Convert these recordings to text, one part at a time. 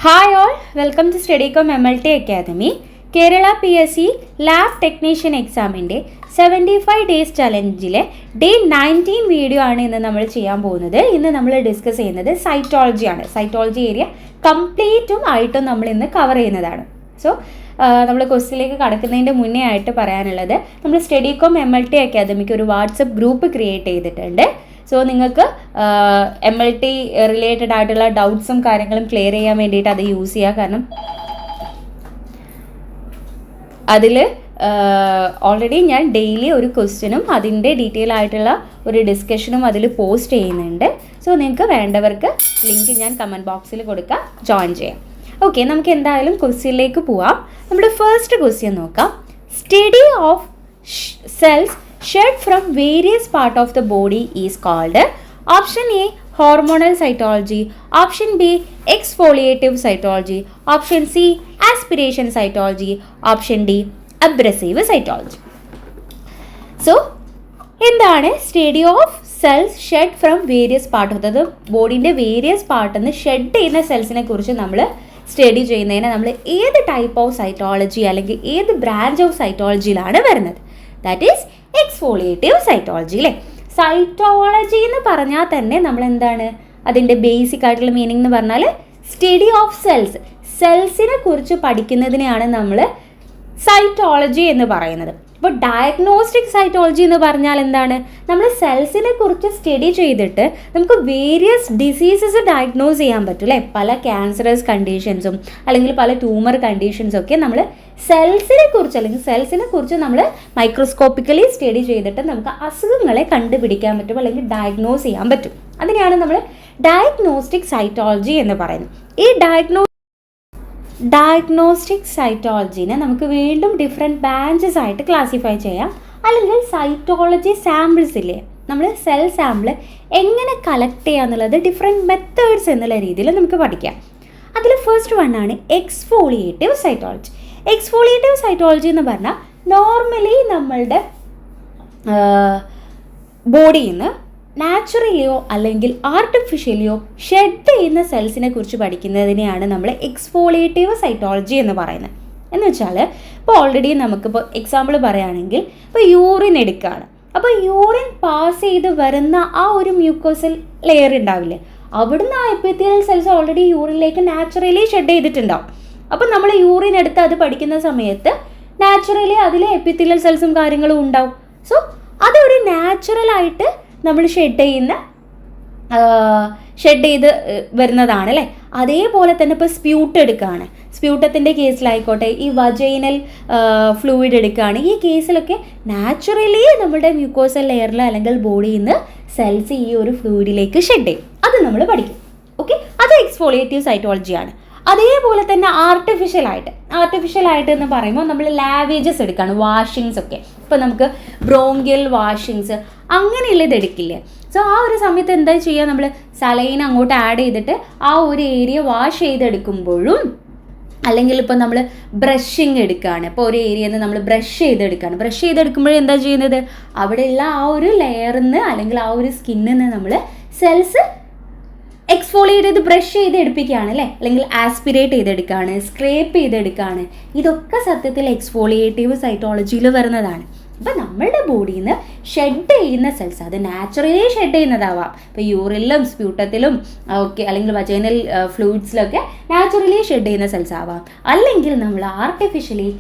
Hi all, welcome to Studycom MLT academy. Kerala PSC lab technician എക്സാമിൻ്റെ 75 days ചലഞ്ചിലെ day 19 video ആണ് ഇന്ന് നമ്മൾ ചെയ്യാൻ പോകുന്നത്. ഇന്ന് നമ്മൾ ഡിസ്കസ് ചെയ്യുന്നത് സൈറ്റോളജിയാണ്. സൈറ്റോളജി ഏരിയ കംപ്ലീറ്റും ആയിട്ടും നമ്മൾ ഇന്ന് കവർ ചെയ്യുന്നതാണ്. സോ നമ്മൾ ക്വസ്റ്റിലേക്ക് കടക്കുന്നതിൻ്റെ മുന്നേ ആയിട്ട് പറയാനുള്ളത്, നമ്മൾ സ്റ്റഡികോം MLT അക്കാദമിക്ക് ഒരു വാട്സപ്പ് ഗ്രൂപ്പ് ക്രിയേറ്റ് ചെയ്തിട്ടുണ്ട്. സോ നിങ്ങൾക്ക് MLT റിലേറ്റഡ് ആയിട്ടുള്ള ഡൗട്ട്സും കാര്യങ്ങളും ക്ലിയർ ചെയ്യാൻ വേണ്ടിയിട്ട് അത് യൂസ് ചെയ്യുക. കാരണം അതിൽ ഓൾറെഡി ഞാൻ ഡെയിലി ഒരു ക്വസ്റ്റ്യനും അതിൻ്റെ ഡീറ്റെയിൽ ആയിട്ടുള്ള ഒരു ഡിസ്കഷനും അതിൽ പോസ്റ്റ് ചെയ്യുന്നുണ്ട്. സോ നിങ്ങൾക്ക് വേണ്ടവർക്ക് ലിങ്ക് ഞാൻ കമൻറ്റ് ബോക്സിൽ കൊടുക്കാം, ജോയിൻ ചെയ്യാം. ഓക്കെ, നമുക്ക് എന്തായാലും ക്വസ്റ്റ്യനിലേക്ക് പോവാം. നമ്മുടെ ഫസ്റ്റ് ക്വസ്റ്റ്യൻ നോക്കാം. Study of cells shed from various part of the body is called option A hormonal cytology, option B exfoliative cytology, option C aspiration cytology, option D abrasive cytology. So എന്താണ് study of cells shed from various part? അതായത് ബോഡീൻ്റെ various പാർട്ടിൽ നിന്ന് shed ചെയ്യുന്ന സെൽസിനെ കുറിച്ച് നമ്മൾ study ചെയ്യുന്നതിന് നമ്മൾ ഏത് ടൈപ്പ് ഓഫ് സൈറ്റോളജി അല്ലെങ്കിൽ ഏത് ബ്രാഞ്ച് ഓഫ് സൈറ്റോളജിയിലാണ് വരുന്നത്? ദാറ്റ് ഈസ് എക്സ്ഫോളിയേറ്റീവ് സൈറ്റോളജി അല്ലേ. സൈറ്റോളജി എന്ന് പറഞ്ഞാൽ തന്നെ നമ്മൾ എന്താണ് അതിൻ്റെ ബേസിക് ആയിട്ടുള്ള മീനിങ് എന്ന് പറഞ്ഞാൽ സ്റ്റഡി ഓഫ് സെൽസിനെ കുറിച്ച് പഠിക്കുന്നതിനെയാണ് നമ്മൾ സൈറ്റോളജി എന്ന് പറയുന്നത്. ഇപ്പോൾ ഡയഗ്നോസ്റ്റിക് സൈറ്റോളജി എന്ന് പറഞ്ഞാൽ എന്താണ്? നമ്മൾ സെൽസിനെ കുറിച്ച് സ്റ്റഡി ചെയ്തിട്ട് നമുക്ക് വേരിയസ് ഡിസീസസ് ഡയഗ്നോസ് ചെയ്യാൻ പറ്റും അല്ലേ. പല ക്യാൻസറസ് കണ്ടീഷൻസും അല്ലെങ്കിൽ പല ട്യൂമർ കണ്ടീഷൻസും ഒക്കെ നമ്മൾ സെൽസിനെ കുറിച്ച് നമ്മൾ മൈക്രോസ്കോപ്പിക്കലി സ്റ്റഡി ചെയ്തിട്ട് നമുക്ക് അസുഖങ്ങളെ കണ്ടുപിടിക്കാൻ പറ്റും അല്ലെങ്കിൽ ഡയഗ്നോസ് ചെയ്യാൻ പറ്റും. അതിനെയാണ് നമ്മൾ ഡയഗ്നോസ്റ്റിക് സൈറ്റോളജി എന്ന് പറയുന്നത്. ഈ ഡയഗ്നോസ്റ്റിക് സൈറ്റോളജീനെ നമുക്ക് വീണ്ടും ഡിഫറെൻറ്റ് ബ്രാഞ്ചസ് ആയിട്ട് ക്ലാസിഫൈ ചെയ്യാം. അല്ലെങ്കിൽ സൈറ്റോളജി സാമ്പിൾസ് ഇല്ലേ, നമ്മൾ സെൽ സാമ്പിൾ എങ്ങനെ കളക്ട് ചെയ്യുക എന്നുള്ളത് ഡിഫറെൻറ്റ് മെത്തേഡ്സ് എന്നുള്ള രീതിയിൽ നമുക്ക് പഠിക്കാം. അതിൽ ഫസ്റ്റ് വൺ ആണ് എക്സ്ഫോളിയേറ്റീവ് സൈറ്റോളജി. എക്സ്ഫോളിയേറ്റീവ് സൈറ്റോളജി എന്ന് പറഞ്ഞാൽ നോർമലി നമ്മളുടെ ബോഡിയിൽ നിന്ന് നാച്ചുറലിയോ അല്ലെങ്കിൽ ആർട്ടിഫിഷ്യലിയോ ഷെഡ് ചെയ്യുന്ന സെൽസിനെ കുറിച്ച് പഠിക്കുന്നതിനെയാണ് നമ്മൾ എക്സ്ഫോളിയേറ്റീവ് സൈറ്റോളജി എന്ന് പറയുന്നത്. എന്ന് വെച്ചാൽ ഇപ്പോൾ ഓൾറെഡി നമുക്കിപ്പോൾ എക്സാമ്പിൾ പറയുകയാണെങ്കിൽ ഇപ്പോൾ യൂറിൻ എടുക്കുകയാണ്. അപ്പോൾ യൂറിൻ പാസ് ചെയ്ത് വരുന്ന ആ ഒരു മ്യൂക്കോസൽ ലെയർ ഉണ്ടാവില്ലേ, അവിടുന്ന് ആ എപ്പിത്തീലിയൽ സെൽസ് ഓൾറെഡി യൂറിനിലേക്ക് നാച്ചുറലി ഷെഡ് ചെയ്തിട്ടുണ്ടാവും. അപ്പോൾ നമ്മൾ യൂറിൻ എടുത്ത് അത് പഠിക്കുന്ന സമയത്ത് നാച്ചുറലി അതിലെ എപ്പിത്തീലിയൽ സെൽസും കാര്യങ്ങളും ഉണ്ടാവും. സോ അതൊരു നാച്ചുറലായിട്ട് നമ്മൾ ഷെഡ് ചെയ്ത് വരുന്നതാണ് അല്ലേ. അതേപോലെ തന്നെ ഇപ്പോൾ സ്പ്യൂട്ട് എടുക്കുകയാണ്. സ്പ്യൂട്ടത്തിൻ്റെ കേസിലായിക്കോട്ടെ, ഈ വജൈനൽ ഫ്ലൂയിഡ് എടുക്കുകയാണ്. ഈ കേസിലൊക്കെ നാച്ചുറലി നമ്മുടെ മ്യൂക്കോസൽ ലെയറിൽ അല്ലെങ്കിൽ ബോഡിയിൽ നിന്ന് സെൽസ് ഈ ഒരു ഫ്ലൂയിഡിലേക്ക് ഷെഡ് ചെയ്യും. അത് നമ്മൾ പഠിക്കും. ഓക്കെ, അത് എക്സ്ഫോളിയേറ്റീവ് സൈറ്റോളജിയാണ്. അതേപോലെ തന്നെ ആർട്ടിഫിഷ്യലായിട്ട് എന്ന് പറയുമ്പോൾ നമ്മൾ ലാവേജസ് എടുക്കുകയാണ്, വാഷിങ്സ് ഒക്കെ. ഇപ്പോൾ നമുക്ക് ബ്രോങ്കിയൽ വാഷിങ്സ് അങ്ങനെയുള്ളത് എടുക്കില്ലേ. സോ ആ ഒരു സമയത്ത് എന്താ ചെയ്യുക, നമ്മൾ സലൈൻ അങ്ങോട്ട് ആഡ് ചെയ്തിട്ട് ആ ഒരു ഏരിയ വാഷ് ചെയ്തെടുക്കുമ്പോഴും, അല്ലെങ്കിൽ ഇപ്പോൾ നമ്മൾ ബ്രഷിങ് എടുക്കുകയാണ്, ഇപ്പോൾ ഒരു ഏരിയയിൽ നിന്ന് നമ്മൾ ബ്രഷ് ചെയ്തെടുക്കുമ്പോഴും എന്താ ചെയ്യുന്നത്, അവിടെയുള്ള ആ ഒരു ലെയറിൽ നിന്ന് അല്ലെങ്കിൽ ആ ഒരു സ്കിന്നിൽ നിന്ന് നമ്മൾ സെൽസ് എക്സ്ഫോളിയേറ്റ് ചെയ്ത് ബ്രഷ് ചെയ്ത് എടുപ്പിക്കുകയാണ് അല്ലേ, അല്ലെങ്കിൽ ആസ്പിറേറ്റ് ചെയ്തെടുക്കുകയാണ്, സ്ക്രേപ്പ് ചെയ്തെടുക്കുകയാണ്. ഇതൊക്കെ സത്യത്തിൽ എക്സ്ഫോളിയേറ്റീവ് സൈറ്റോളജിയിൽ വരുന്നതാണ്. അപ്പോൾ നമ്മളുടെ ബോഡിയിൽ നിന്ന് ഷെഡ് ചെയ്യുന്ന സെൽസ്, അത് നാച്ചുറലി ഷെഡ് ചെയ്യുന്നതാവാം. ഇപ്പോൾ യൂറിനിലും സ്പ്യൂട്ടത്തിലും ഒക്കെ അല്ലെങ്കിൽ വജൈനൽ ഫ്ലൂയിഡ്സിലൊക്കെ നാച്ചുറലി ഷെഡ് ചെയ്യുന്ന സെൽസ് ആവാം. അല്ലെങ്കിൽ നമ്മൾ ആർട്ടിഫിഷ്യലി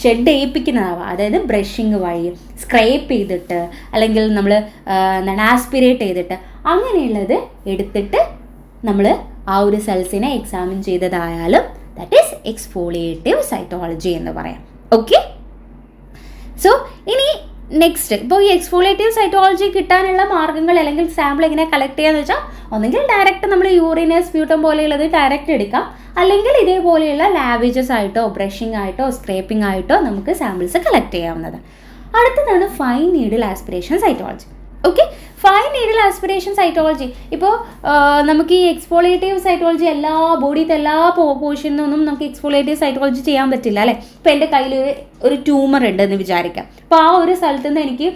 ഷെഡ് ചെയ്യിപ്പിക്കുന്നതാവാം. അതായത് ബ്രഷിങ് വഴി, സ്ക്രേപ്പ് ചെയ്തിട്ട്, അല്ലെങ്കിൽ നമ്മൾ ആസ്പിറേറ്റ് ചെയ്തിട്ട് അങ്ങനെയുള്ളത് എടുത്തിട്ട് നമ്മൾ ആ ഒരു സെൽസിനെ എക്സാമിൻ ചെയ്തതായാലും ദാറ്റ് ഈസ് എക്സ്ഫോളിയേറ്റീവ് സൈറ്റോളജി എന്ന് പറയാം. ഓക്കെ, സോ ഇനി നെക്സ്റ്റ്, ഇപ്പോൾ ഈ എക്സ്ഫോളിയേറ്റീവ് സൈറ്റോളജി കിട്ടാനുള്ള മാർഗ്ഗങ്ങൾ അല്ലെങ്കിൽ സാമ്പിൾ എങ്ങനെ കളക്ട് ചെയ്യാന്ന് വെച്ചാൽ, ഒന്നെങ്കിൽ ഡയറക്റ്റ് നമ്മൾ യൂറിന് സ്പ്യൂട്ടം പോലെയുള്ളത് ഡയറക്റ്റ് എടുക്കാം, അല്ലെങ്കിൽ ഇതേപോലെയുള്ള ലാവേജസ് ആയിട്ടോ ബ്രഷിംഗ് ആയിട്ടോ സ്ക്രേപ്പിംഗ് ആയിട്ടോ നമുക്ക് സാമ്പിൾസ് കളക്ട് ചെയ്യാവുന്നത്. അടുത്തതാണ് fine needle aspiration cytology. Okay, fine needle aspiration cytology ഇപ്പോൾ നമുക്ക് ഈ എക്സ്ഫോളിയേറ്റീവ് സൈറ്റോളജി എല്ലാ ബോഡിയിലത്തെ എല്ലാ പോർഷനിൽ നിന്നും നമുക്ക് എക്സ്ഫോളിയേറ്റീവ് സൈറ്റോളജി ചെയ്യാൻ പറ്റില്ല അല്ലേ. ഇപ്പോൾ എൻ്റെ കയ്യിൽ ഒരു ട്യൂമർ ഉണ്ടെന്ന് വിചാരിക്കാം. അപ്പോൾ ആ ഒരു സ്ഥലത്ത് നിന്ന് എനിക്ക്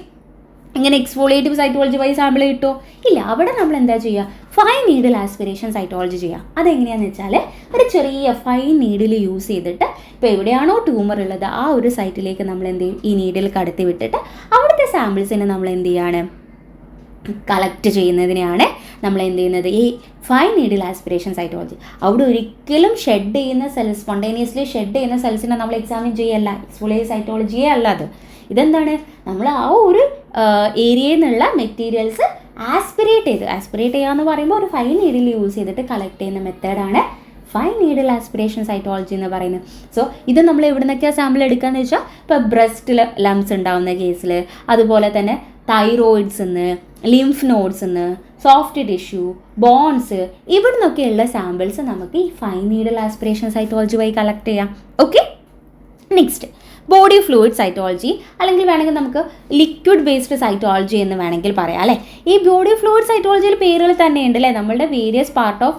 ഇങ്ങനെ എക്സ്ഫോളിയേറ്റീവ് സൈറ്റോളജി വഴി സാമ്പിൾ കിട്ടുമോ? ഇല്ല. അവിടെ നമ്മൾ എന്താ ചെയ്യുക? ഫൈൻ നീഡിൽ ആസ്പിരേഷൻ സൈറ്റോളജി ചെയ്യുക. അതെങ്ങനെയാണെന്ന് വെച്ചാൽ ഒരു ചെറിയ ഫൈൻ നീഡിൽ യൂസ് ചെയ്തിട്ട് ഇപ്പോൾ എവിടെയാണോ ട്യൂമർ ഉള്ളത് ആ ഒരു സൈറ്റിലേക്ക് നമ്മൾ എന്ത് ചെയ്യും? ഈ നീഡിൽ കടത്തി വിട്ടിട്ട് അവിടുത്തെ സാമ്പിൾസിനെ നമ്മൾ എന്ത് ചെയ്യാണ്? കളക്ട് ചെയ്യുന്നതിനെയാണ് നമ്മൾ എന്ത് ചെയ്യുന്നത്? ഈ ഫൈൻ നീഡിൽ ആസ്പിരേഷൻ സൈറ്റോളജി. അവിടെ ഒരിക്കലും ഷെഡ് ചെയ്യുന്ന സെൽസ്, സ്പോണ്ടേനിയസ്ലി ഷെഡ് ചെയ്യുന്ന സെൽസിനെ നമ്മൾ എക്സാമിൻ ചെയ്യല്ല. എക്സ്ഫോളിയേറ്റീവ് സൈറ്റോളജിയേ അല്ല അത്. ഇതെന്താണ്? നമ്മൾ ആ ഒരു ഏരിയയിൽ നിന്നുള്ള മെറ്റീരിയൽസ് ആസ്പിറേറ്റ് ചെയ്യുക എന്ന് പറയുമ്പോൾ ഒരു ഫൈൻ നീഡിൽ യൂസ് ചെയ്തിട്ട് കളക്ട് ചെയ്യുന്ന മെത്തേഡാണ് ഫൈൻ നീഡിൽ ആസ്പിറേഷൻ സൈറ്റോളജി എന്ന് പറയുന്നത്. സോ ഇത് നമ്മൾ എവിടെ നിന്നൊക്കെയാണ് സാമ്പിൾ എടുക്കുകയെന്ന് വെച്ചാൽ ഇപ്പോൾ ബ്രസ്റ്റിൽ ലംസ് ഉണ്ടാവുന്ന കേസിൽ, അതുപോലെ തന്നെ തൈറോയിഡ്സ് നിന്ന്, ലിംഫ് നോഡ്സ് നിന്ന്, സോഫ്റ്റ് ടിഷ്യൂ, ബോൺസ്, ഇവിടെ നിന്നൊക്കെയുള്ള സാമ്പിൾസ് നമുക്ക് ഈ ഫൈൻ നീഡിൽ ആസ്പിറേഷൻ സൈറ്റോളജി വഴി കളക്ട് ചെയ്യാം. Okay, next body fluid cytology, അല്ലെങ്കിൽ വേണമെങ്കിൽ നമുക്ക് ലിക്വിഡ് ബേസ്ഡ് സൈറ്റോളജി എന്ന് വേണമെങ്കിൽ പറയാം അല്ലേ. ഈ ബോഡി ഫ്ലൂയിഡ് സൈറ്റോളജിയിൽ പേരുകൾ തന്നെയുണ്ട് അല്ലേ. നമ്മളുടെ വേരിയസ് പാർട്ട് ഓഫ്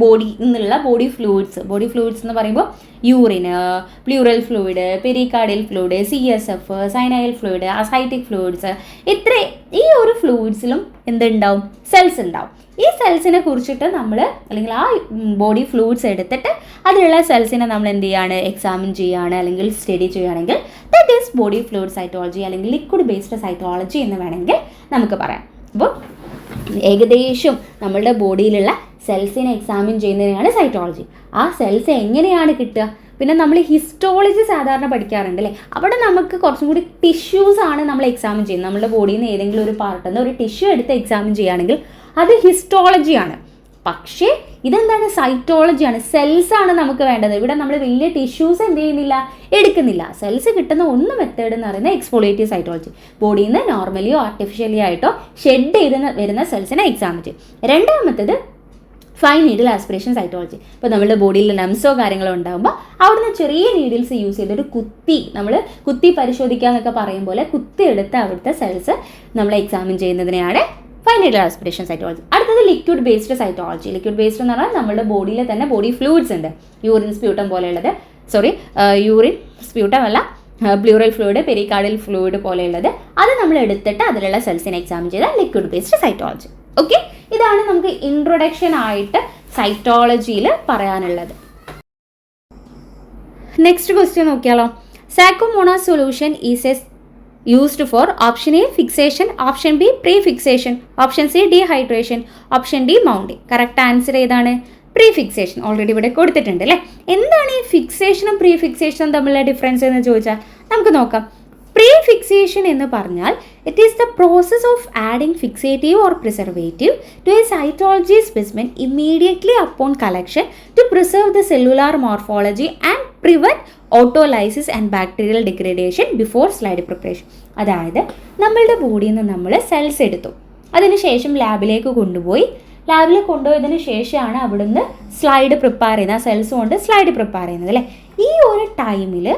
ബോഡി എന്നുള്ള ബോഡി ഫ്ലൂയിഡ്സ് എന്ന് പറയുമ്പോൾ urine, pleural fluid, pericardial fluid, CSF, synovial fluid, ascitic fluids, ഈ ഒരു ഫ്ലൂയിഡ്സിലും എന്തുണ്ടാവും? സെൽസ് ഉണ്ടാവും. ഈ സെൽസിനെ കുറിച്ചിട്ട് നമ്മൾ, അല്ലെങ്കിൽ ആ ബോഡി ഫ്ലൂയിഡ്സ് എടുത്തിട്ട് അതിലുള്ള സെൽസിനെ നമ്മൾ എന്ത് ചെയ്യാണ്? എക്സാമിൻ ചെയ്യുകയാണ് അല്ലെങ്കിൽ സ്റ്റഡി ചെയ്യുകയാണെങ്കിൽ that is body fluid cytology, അല്ലെങ്കിൽ ലിക്വിഡ് ബേസ്ഡ് സൈറ്റോളജി എന്ന് വേണമെങ്കിൽ നമുക്ക് പറയാം. അപ്പോൾ ഏകദേശം നമ്മളുടെ ബോഡിയിലുള്ള സെൽസിനെ എക്സാമിൻ ചെയ്യുന്നതിനാണ് സൈറ്റോളജി. ആ സെൽസ് എങ്ങനെയാണ് കിട്ടുക? പിന്നെ നമ്മൾ ഹിസ്റ്റോളജി സാധാരണ പഠിക്കാറുണ്ട് അല്ലേ. അവിടെ നമുക്ക് കുറച്ചും കൂടി ടിഷ്യൂസ് ആണ് നമ്മൾ എക്സാമിൻ ചെയ്യുന്നത്. നമ്മുടെ ബോഡിയിൽ നിന്ന് ഏതെങ്കിലും ഒരു പാർട്ടിൽ നിന്ന് ഒരു ടിഷ്യൂ എടുത്ത് എക്സാമിൻ ചെയ്യുകയാണെങ്കിൽ അത് ഹിസ്റ്റോളജിയാണ്. പക്ഷേ ഇതെന്താണ്? സൈറ്റോളജിയാണ്. സെൽസാണ് നമുക്ക് വേണ്ടത്. ഇവിടെ നമ്മൾ വലിയ ടിഷ്യൂസ് എന്ത് ചെയ്യുന്നില്ല, എടുക്കുന്നില്ല. സെൽസ് കിട്ടുന്ന ഒന്ന് മെത്തേഡ് എന്ന് പറയുന്നത് എക്സ്ഫോളിയേറ്റീവ് സൈറ്റോളജി. ബോഡിയിൽ നിന്ന് നോർമലിയോ ആർട്ടിഫിഷ്യലി ആയിട്ടോ ഷെഡ് ചെയ്ത് വരുന്ന സെൽസിനെ എക്സാമിൻ ചെയ്യും. രണ്ടാമത്തേത് ഫൈൻ നീഡിൽ ആസ്പിറേഷൻ സൈറ്റോളജി. ഇപ്പോൾ നമ്മുടെ ബോഡിയിൽ ലംസോ കാര്യങ്ങളോ ഉണ്ടാകുമ്പോൾ അവിടുന്ന് ചെറിയ നീഡിൽസ് യൂസ് ചെയ്തിട്ട് കുത്തി പരിശോധിക്കുക എന്നൊക്കെ പറയും പോലെ കുത്തിയെടുത്ത് അവിടുത്തെ സെൽസ് നമ്മൾ എക്സാമിൻ ചെയ്യുന്നതിനെയാണ് ഫൈൻ നീഡിൽ ആസ്പിറേഷൻ സൈറ്റോളജി. അടുത്തത് liquid based cytology. Liquid based എന്ന് പറഞ്ഞാൽ നമ്മുടെ ബോഡിയിൽ തന്നെ ബോഡി ഫ്ലൂയിഡ്സ് ഉണ്ട്. യൂറിൻ സ്പ്യൂട്ടം പോലെയുള്ളത്, യൂറിൻ സ്പ്യൂട്ടം അല്ല, പ്ലൂറൽ ഫ്ലൂയിഡ്, പെരികാർഡിയൽ ഫ്ലൂയിഡ് പോലെയുള്ളത്, അത് നമ്മൾ എടുത്തിട്ട് അതിലുള്ള സെൽസിനെ എക്സാമിൻ ചെയ്ത ലിക്വിഡ് ബേസ്ഡ് സൈറ്റോളജി. ഓക്കെ, ഇതാണ് നമുക്ക് ഇൻട്രൊഡക്ഷൻ ആയിട്ട് സൈറ്റോളജിയിൽ പറയാനുള്ളത്. നെക്സ്റ്റ് ക്വസ്റ്റ്യൻ നോക്കിയാലോ. Saccomanno's solution is used for option A fixation, option B pre fixation, option C dehydration, option D mounting. Correct answer ഏതാണ്? Pre fixation. ഓൾറെഡി ഇവിടെ കൊടുത്തിട്ടുണ്ട് അല്ലേ. എന്താണ് ഈ ഫിക്സേഷനും പ്രീ ഫിക്സേഷനും തമ്മിലുള്ള ഡിഫറൻസ് എന്ന് ചോദിച്ചാൽ നമുക്ക് നോക്കാം. പ്രീ ഫിക്സേഷൻ എന്ന് പറഞ്ഞാൽ it is the process of adding fixative or preservative to a cytology specimen immediately upon collection to preserve the cellular morphology and prevent autolysis and bacterial degradation before slide preparation. അതായത് നമ്മളുടെ ബോഡിയിൽ നിന്ന് നമ്മൾ cells എടുത്തു, അതിനുശേഷം ലാബിലേക്ക് കൊണ്ടുപോയി, ലാബിൽ കൊണ്ടുപോയതിന് ശേഷമാണ് അവിടുന്ന് സ്ലൈഡ് പ്രിപ്പയർ ചെയ്യുന്നത്, ആ സെൽസ് കൊണ്ട് സ്ലൈഡ് പ്രിപ്പയർ ചെയ്യുന്നത് അല്ലേ. ഈ ഒരു ടൈമിൽ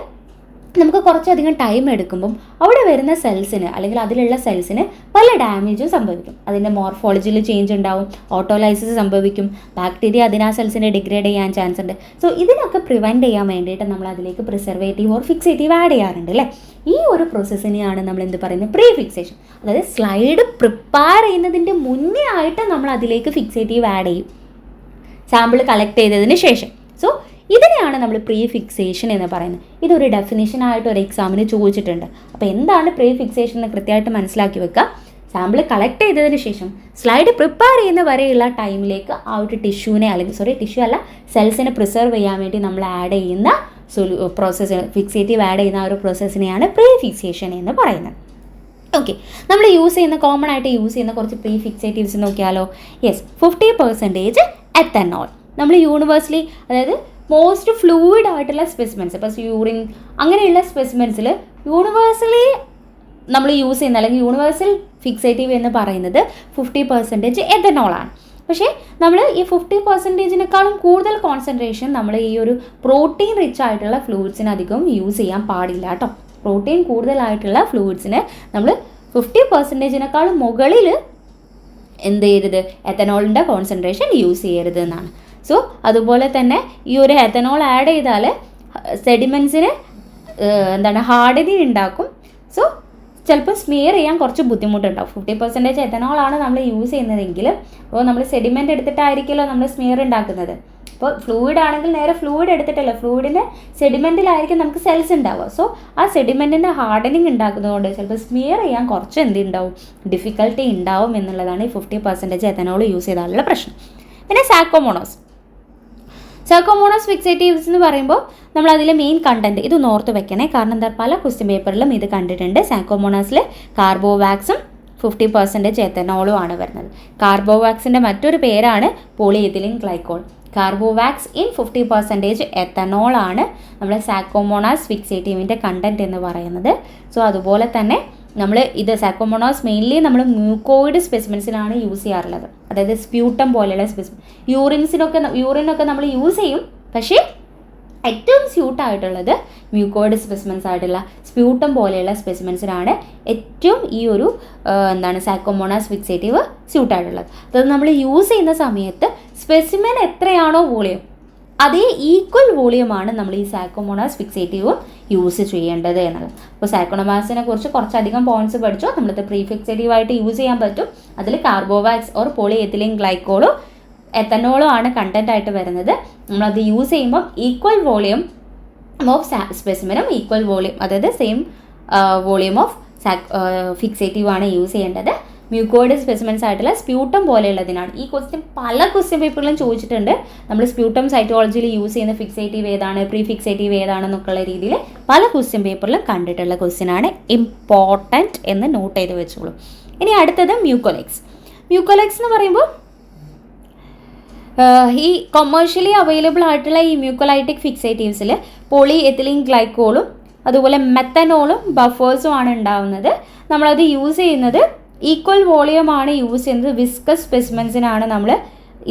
നമുക്ക് കുറച്ചധികം ടൈം എടുക്കുമ്പം അവിടെ വരുന്ന സെൽസിന് അല്ലെങ്കിൽ അതിലുള്ള സെൽസിന് പല ഡാമേജും സംഭവിക്കും. അതിൻ്റെ മോർഫോളജിയിൽ ചേഞ്ച് ഉണ്ടാവും, ഓട്ടോലൈസിസ് സംഭവിക്കും, ബാക്ടീരിയ അതിനാ സെൽസിനെ ഡിഗ്രേഡ് ചെയ്യാൻ ചാൻസ് ഉണ്ട്. സോ ഇതിനൊക്കെ പ്രിവെൻറ്റ് ചെയ്യാൻ വേണ്ടിയിട്ട് നമ്മൾ അതിലേക്ക് പ്രിസർവേറ്റീവ് ഓർ ഫിക്സേറ്റീവ് ആഡ് ചെയ്യാറുണ്ട് അല്ലേ. ഈ ഒരു പ്രോസസ്സിനെയാണ് നമ്മൾ എന്ത് പറയുന്നത്? Pre fixation. അതായത് സ്ലൈഡ് പ്രിപ്പയർ ചെയ്യുന്നതിൻ്റെ മുന്നേ ആയിട്ട് നമ്മൾ അതിലേക്ക് ഫിക്സേറ്റീവ് ആഡ് ചെയ്യും സാമ്പിൾ കളക്ട് ചെയ്തതിന് ശേഷം. സോ ഇതിനെയാണ് നമ്മൾ പ്രീ ഫിക്സേഷൻ എന്ന് പറയുന്നത്. ഇതൊരു ഡെഫിനിഷനായിട്ട് ഒരു എക്സാമിന് ചോദിച്ചിട്ടുണ്ട്. അപ്പോൾ എന്താണ് പ്രീ ഫിക്സേഷൻ എന്ന് കൃത്യമായിട്ട് മനസ്സിലാക്കി വെക്കുക. സാമ്പിൾ കളക്ട് ചെയ്തതിന് ശേഷം സ്ലൈഡ് പ്രിപ്പയർ ചെയ്യുന്ന വരെയുള്ള ടൈമിലേക്ക് ആ ഒരു സെൽസിനെ പ്രിസർവ് ചെയ്യാൻ വേണ്ടി നമ്മൾ ആഡ് ചെയ്യുന്ന പ്രോസസ്സ്, ഫിക്സേറ്റീവ് ആഡ് ചെയ്യുന്ന ആ ഒരു പ്രോസസ്സിനെയാണ് പ്രീ ഫിക്സേഷൻ എന്ന് പറയുന്നത്. ഓക്കെ, നമ്മൾ കോമൺ ആയിട്ട് യൂസ് ചെയ്യുന്ന കുറച്ച് പ്രീ ഫിക്സേറ്റീവ്സ് നോക്കിയാലോ. Yes, 50% ethanol. നമ്മൾ യൂണിവേഴ്സലി, അതായത് മോസ്റ്റ് ഫ്ലൂയിഡ് ആയിട്ടുള്ള സ്പെസിമെൻസ്, ഇപ്പോൾ യൂറിൻ അങ്ങനെയുള്ള സ്പെസിമെൻസിൽ യൂണിവേഴ്സലി നമ്മൾ യൂസ് ചെയ്യുന്ന അല്ലെങ്കിൽ യൂണിവേഴ്സൽ ഫിക്സേറ്റീവ് എന്ന് പറയുന്നത് 50% എത്തനോളാണ്. പക്ഷേ നമ്മൾ ഈ 50%-നേക്കാളും കൂടുതൽ കോൺസെൻട്രേഷൻ നമ്മൾ ഈ ഒരു പ്രോട്ടീൻ റിച്ച് ആയിട്ടുള്ള ഫ്ലൂയിഡ്സിന് അധികം യൂസ് ചെയ്യാൻ പാടില്ല കേട്ടോ. പ്രോട്ടീൻ കൂടുതലായിട്ടുള്ള ഫ്ലൂയിഡ്സിന് നമ്മൾ 50%-നേക്കാളും മുകളിൽ എന്ത് ചെയ്യരുത്? എത്തനോളിൻ്റെ കോൺസെൻട്രേഷൻ യൂസ് ചെയ്യരുത് എന്നാണ്. സോ അതുപോലെ തന്നെ ഈ ഒരു എത്തനോൾ ആഡ് ചെയ്താൽ സെഡിമെൻസിന് ഹാർഡനി ഉണ്ടാക്കും. സോ ചിലപ്പോൾ സ്മിയർ ചെയ്യാൻ കുറച്ച് ബുദ്ധിമുട്ടുണ്ടാവും. 50% എത്തനോളാണ് നമ്മൾ യൂസ് ചെയ്യുന്നതെങ്കിൽ അപ്പോൾ നമ്മൾ സെഡിമെൻ്റ് എടുത്തിട്ടായിരിക്കുമല്ലോ നമ്മൾ സ്മിയർ ഉണ്ടാക്കുന്നത്. അപ്പോൾ ഫ്ലൂയിഡ് ആണെങ്കിൽ നേരെ ഫ്ലൂയിഡ് എടുത്തിട്ടല്ല, ഫ്ലൂയിഡിൻ്റെ സെഡിമെൻറ്റിലായിരിക്കും നമുക്ക് സെൽസ് ഉണ്ടാവുക. സോ ആ സെഡിമെൻറ്റിൻ്റെ ഹാർഡനിങ് ഉണ്ടാക്കുന്നതുകൊണ്ട് ചിലപ്പോൾ സ്മിയർ ചെയ്യാൻ കുറച്ച് എന്തുണ്ടാവും, ഡിഫിക്കൽട്ടി ഉണ്ടാവും എന്നുള്ളതാണ് ഈ 50% എത്തനോൾ യൂസ് ചെയ്താലുള്ള പ്രശ്നം. പിന്നെ സാക്കോമോണോസ് ഫിക്സേറ്റീവ്സ് എന്ന് പറയുമ്പോൾ നമ്മൾ അതിലെ മെയിൻ കണ്ടൻറ്റ് ഇത് ഓർത്ത് വെക്കണേ. കാരണം എന്താ, പല ക്വസ്റ്റ്യൻ പേപ്പറിലും ഇത് കണ്ടിട്ടുണ്ട്. സാക്കോമോണാസിൽ കാർബോവാക്സും 50% എത്തനോളും ആണ് വരുന്നത്. കാർബോവാക്സിൻ്റെ മറ്റൊരു പേരാണ് പോളിയെത്തിലീൻ ഗ്ലൈക്കോൾ. കാർബോവാക്സ് ഇൻ 50% എത്തനോൾ ആണ് നമ്മുടെ സാക്കോമോണാസ് ഫിക്സേറ്റീവിൻ്റെ കണ്ടൻറ്റ് എന്ന് പറയുന്നത്. സോ അതുപോലെ തന്നെ നമ്മൾ ഇത് സാക്കോമോണാസ് മെയിൻലി നമ്മൾ മ്യൂക്കോയിഡ് സ്പെസിമെൻസിനാണ് യൂസ് ചെയ്യാറുള്ളത്. അതായത് സ്പ്യൂട്ടം പോലെയുള്ള സ്പെസിമെൻ, യൂറിനൊക്കെ നമ്മൾ യൂസ് ചെയ്യും. പക്ഷേ ഏറ്റവും സ്യൂട്ടായിട്ടുള്ളത് മ്യൂക്കോയിഡ് സ്പെസിമെൻസ് ആയിട്ടുള്ള സ്പ്യൂട്ടം പോലെയുള്ള സ്പെസിമെൻസിനാണ് ഏറ്റവും ഈ ഒരു സാക്കോമോണാസ് ഫിക്സേറ്റീവ് സ്യൂട്ടായിട്ടുള്ളത്. അത് നമ്മൾ യൂസ് ചെയ്യുന്ന സമയത്ത് സ്പെസിമെൻ എത്രയാണോ വോളിയം അതേ ഈക്വൽ വോളിയമാണ് നമ്മൾ ഈ സാക്കോമോണാസ് ഫിക്സേറ്റീവും യൂസ് ചെയ്യേണ്ടത് എന്നുള്ളത്. അപ്പോൾ സാക്കോമോണാസിനെ കുറിച്ച് കുറച്ചധികം പോയിന്റ്സ് പഠിച്ചു. നമ്മളിത് പ്രീഫിക്സേറ്റീവായിട്ട് യൂസ് ചെയ്യാൻ പറ്റും. അതിൽ കാർബോവാക്സ് ഓർ പോളിയെത്തിലീൻ ഗ്ലൈക്കോളും എത്തനോളും ആണ് കണ്ടന്റ് ആയിട്ട് വരുന്നത്. നമ്മളത് യൂസ് ചെയ്യുമ്പോൾ ഈക്വൽ വോളിയം ഓഫ് സ്പെസിമെനും ഈക്വൽ വോളിയം, അതായത് സെയിം വോളിയം ഓഫ് ഫിക്സേറ്റീവ് ആണ് യൂസ് ചെയ്യേണ്ടത്. മ്യൂക്കോയിഡ് സ്പെസിമെൻസ് ആയിട്ടുള്ള സ്പ്യൂട്ടം പോലെയുള്ളതിനാണ്. ഈ ക്വസ്റ്റ്യൻ പല ക്വസ്റ്റ്യൻ പേപ്പറിലും ചോദിച്ചിട്ടുണ്ട്. നമ്മൾ സ്പ്യൂട്ടം സൈറ്റോളജിയിൽ യൂസ് ചെയ്യുന്ന ഫിക്സേറ്റീവ് ഏതാണ്, പ്രീ ഫിക്സേറ്റീവ് ഏതാണെന്നൊക്കെയുള്ള രീതിയിൽ പല ക്വസ്റ്റ്യൻ പേപ്പറിലും കണ്ടിട്ടുള്ള ക്വസ്റ്റ്യനാണ്. ഇമ്പോർട്ടൻറ്റ് എന്ന് നോട്ട് ചെയ്ത് വെച്ചോളൂ. ഇനി അടുത്തത് മ്യൂക്കോലൈറ്റ്സ് എന്ന് പറയുമ്പോൾ ഈ കൊമേഴ്ഷ്യലി അവൈലബിൾ ആയിട്ടുള്ള ഈ മ്യൂക്കോലൈറ്റിക് ഫിക്സേറ്റീവ്സിൽ പോളിയെത്തിലീൻ ഗ്ലൈക്കോളും അതുപോലെ മെത്തനോളും ബഫേഴ്സും ആണ് ഉണ്ടാവുന്നത്. നമ്മളത് യൂസ് ചെയ്യുന്നത് ഈക്വൽ വോളിയമാണ് യൂസ് ചെയ്യുന്നത്. വിസ്കസ് സ്പെസിമെൻസിനാണ് നമ്മൾ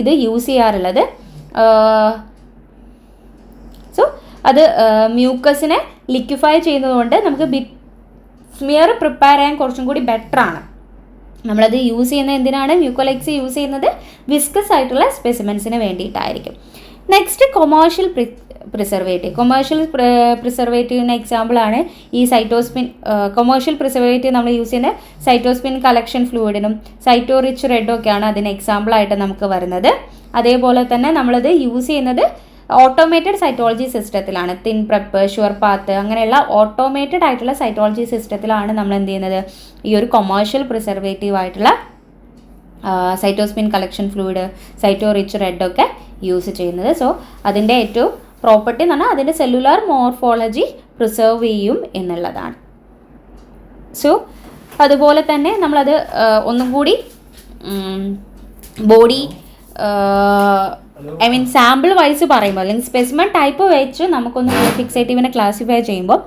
ഇത് യൂസ് ചെയ്യാറുള്ളത്. സോ അത് മ്യൂക്കസിനെ ലിക്വിഫൈ ചെയ്യുന്നതുകൊണ്ട് നമുക്ക് സ്മിയർ പ്രിപ്പയർ ചെയ്യാൻ കുറച്ചും കൂടി ബെറ്ററാണ്. നമ്മളത് യൂസ് ചെയ്യുന്നത് എന്തിനാണ്, മ്യൂക്കോലൈറ്റ്സ് യൂസ് ചെയ്യുന്നത് വിസ്കസ് ആയിട്ടുള്ള സ്പെസിമെൻസിന് വേണ്ടിയിട്ടായിരിക്കും. നെക്സ്റ്റ് കൊമേഴ്ഷ്യൽ പ്രിസർവേറ്റീവിന് എക്സാമ്പിളാണ് ഈ സൈറ്റോസ്പിൻ. കൊമേഴ്ഷ്യൽ പ്രിസർവേറ്റീവ് നമ്മൾ യൂസ് ചെയ്യുന്നത് സൈറ്റോസ്പിൻ കളക്ഷൻ ഫ്ലൂയിഡിനും സൈറ്റോ റിച്ച് റെഡൊക്കെയാണ് അതിന് എക്സാമ്പിളായിട്ട് നമുക്ക് വരുന്നത്. അതേപോലെ തന്നെ നമ്മളത് യൂസ് ചെയ്യുന്നത് ഓട്ടോമേറ്റഡ് സൈറ്റോളജി സിസ്റ്റത്തിലാണ്. തിൻ പ്രെപ്പ്, ഷുവർ പാത്ത് അങ്ങനെയുള്ള ഓട്ടോമേറ്റഡ് ആയിട്ടുള്ള സൈറ്റോളജി സിസ്റ്റത്തിലാണ് നമ്മൾ എന്ത് ചെയ്യുന്നത്, ഈ ഒരു കൊമേഴ്ഷ്യൽ പ്രിസർവേറ്റീവ് ആയിട്ടുള്ള Cytospin collection fluid, cyto rich റെഡൊക്കെ യൂസ് ചെയ്യുന്നത്. സോ അതിൻ്റെ ഏറ്റവും പ്രോപ്പർട്ടി എന്ന് പറഞ്ഞാൽ അതിൻ്റെ സെല്ലുലാർ മോർഫോളജി പ്രിസർവ് ചെയ്യും എന്നുള്ളതാണ്. സോ അതുപോലെ തന്നെ നമ്മളത് ഒന്നും കൂടി ബോഡി സാമ്പിൾ വൈസ് പറയുമ്പോൾ അല്ലെങ്കിൽ സ്പെസിമെൻ ടൈപ്പ് വെച്ച് നമുക്കൊന്ന് ഫിക്സേറ്റീവിനെ ക്ലാസിഫൈ ചെയ്യുമ്പോൾ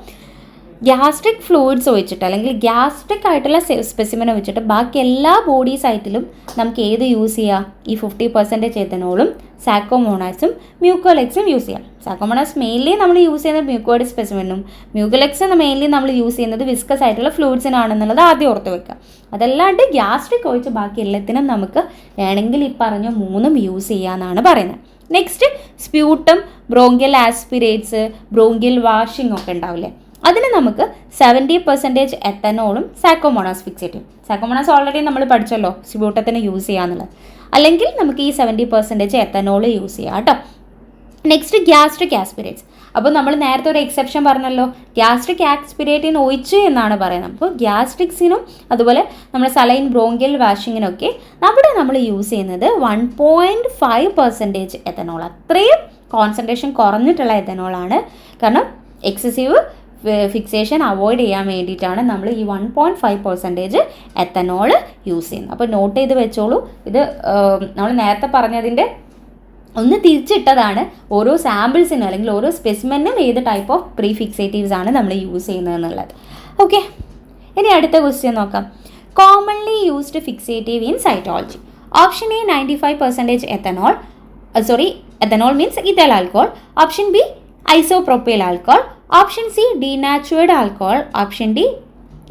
ഗ്യാസ്ട്രിക് ഫ്ലൂയിഡ്സ് വെച്ചിട്ട് അല്ലെങ്കിൽ ഗ്യാസ്ട്രിക് ആയിട്ടുള്ള സ്പെസിമെനെ വെച്ചിട്ട് ബാക്കി എല്ലാ ബോഡി സൈറ്റിലും നമുക്ക് ഏത് യൂസ് ചെയ്യാം, ഈ 50% എത്തനോളും സാക്കോമോണാസും മ്യൂക്കോലൈറ്റ്സും യൂസ് ചെയ്യാം. സാക്കോമോണാസ് മെയിൻലി നമ്മൾ യൂസ് ചെയ്യുന്നത് മ്യൂക്കോയിഡ് സ്പെസിമെനും മ്യൂക്കോലൈറ്റ്സ് മെയിൻലി നമ്മൾ യൂസ് ചെയ്യുന്നത് വിസ്കസ് ആയിട്ടുള്ള ഫ്ലൂയിഡ്സിനാണെന്നുള്ളത് ആദ്യം ഓർത്ത് വെക്കുക. അതല്ലാണ്ട് ഗ്യാസ്ട്രിക് ഒഴിച്ച് ബാക്കി എല്ലാത്തിനും നമുക്ക് വേണമെങ്കിൽ ഈ പറഞ്ഞ മൂന്നും യൂസ് ചെയ്യാമെന്നാണ് പറയുന്നത്. Next sputum, bronchial aspirates, bronchial washing ഒക്കെ ഉണ്ടാവില്ലേ, അതിന് നമുക്ക് 70% എത്തനോളും സാക്കോമോണാസ് ഫിക്സേറ്റീവ്. സാക്കോമോണാസ് ഓൾറെഡി നമ്മൾ പഠിച്ചല്ലോ സ്പ്യൂട്ടത്തിന് യൂസ് ചെയ്യാന്നുള്ളത്. അല്ലെങ്കിൽ നമുക്ക് ഈ 70% എത്തനോൾ യൂസ് ചെയ്യാം കേട്ടോ. Next gastric aspirates. അപ്പോൾ നമ്മൾ നേരത്തെ ഒരു എക്സെപ്ഷൻ പറഞ്ഞല്ലോ, ഗ്യാസ്ട്രിക് ആസ്പിറേറ്റിന് ഒഴിച്ച് എന്നാണ് പറയുന്നത്. അപ്പോൾ ഗ്യാസ്ട്രിക്സിനും അതുപോലെ നമ്മുടെ സലൈൻ ബ്രോങ്കിയൽ വാഷിങ്ങിനൊക്കെ നമ്മൾ യൂസ് ചെയ്യുന്നത് 1.5% എത്തനോൾ. അത്രയും കോൺസെൻട്രേഷൻ കുറഞ്ഞിട്ടുള്ള എത്തനോളാണ്. കാരണം എക്സസീവ് ഫിക്സേഷൻ അവോയ്ഡ് ചെയ്യാൻ വേണ്ടിയിട്ടാണ് നമ്മൾ ഈ 1.5% എത്തനോൾ യൂസ് ചെയ്യുന്നത്. അപ്പോൾ നോട്ട് ചെയ്ത് വെച്ചോളൂ. ഇത് നമ്മൾ നേരത്തെ പറഞ്ഞതിൻ്റെ ഒന്ന് തിരിച്ചിട്ടതാണ്. ഓരോ സാമ്പിൾസിനും അല്ലെങ്കിൽ ഓരോ സ്പെസിമെനും ഏത് ടൈപ്പ് ഓഫ് പ്രീ ഫിക്സേറ്റീവ്സ് ആണ് നമ്മൾ യൂസ് ചെയ്യുന്നത് എന്നുള്ളത്. ഓക്കെ, ഇനി അടുത്ത ക്വസ്റ്റ്യൻ നോക്കാം. Commonly used fixative in cytology. Option A 95% ethanol, ethanol means ethyl alcohol. Option B isopropyl alcohol. Option C denatured alcohol. Option D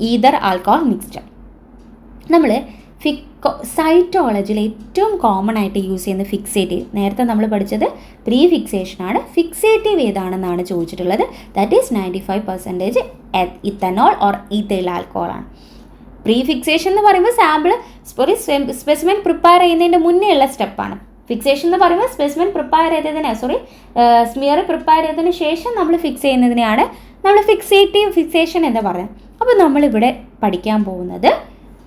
ether alcohol mixture. നമ്മൾ സൈറ്റോളജിയിൽ ഏറ്റവും കോമൺ ആയിട്ട് യൂസ് ചെയ്യുന്ന ഫിക്സേറ്റീവ്, നേരത്തെ നമ്മൾ പഠിച്ചത് പ്രീ ഫിക്സേഷനാണ്. ഫിക്സേറ്റീവ് ഏതാണെന്നാണ് ചോദിച്ചിട്ടുള്ളത്. That is 95% ethanol or ethyl alcohol ആണ്. പ്രീ ഫിക്സേഷൻ എന്ന് പറയുമ്പോൾ സാമ്പിൾ ഒരു സ്പെസിമെൻ പ്രിപ്പയർ ചെയ്യുന്നതിൻ്റെ മുന്നേ ഉള്ള സ്റ്റെപ്പാണ്. ഫിക്സേഷൻ എന്ന് പറയുമ്പോൾ സ്പെസിമെൻ പ്രിപ്പയർ ചെയ്തതിന് സ്മിയർ പ്രിപ്പയർ ചെയ്തതിന് ശേഷം നമ്മൾ ഫിക്സ് ചെയ്യുന്നതിനെയാണ് നമ്മൾ ഫിക്സേഷൻ എന്ന് പറയുന്നത്. അപ്പോൾ നമ്മളിവിടെ പഠിക്കാൻ പോകുന്നത്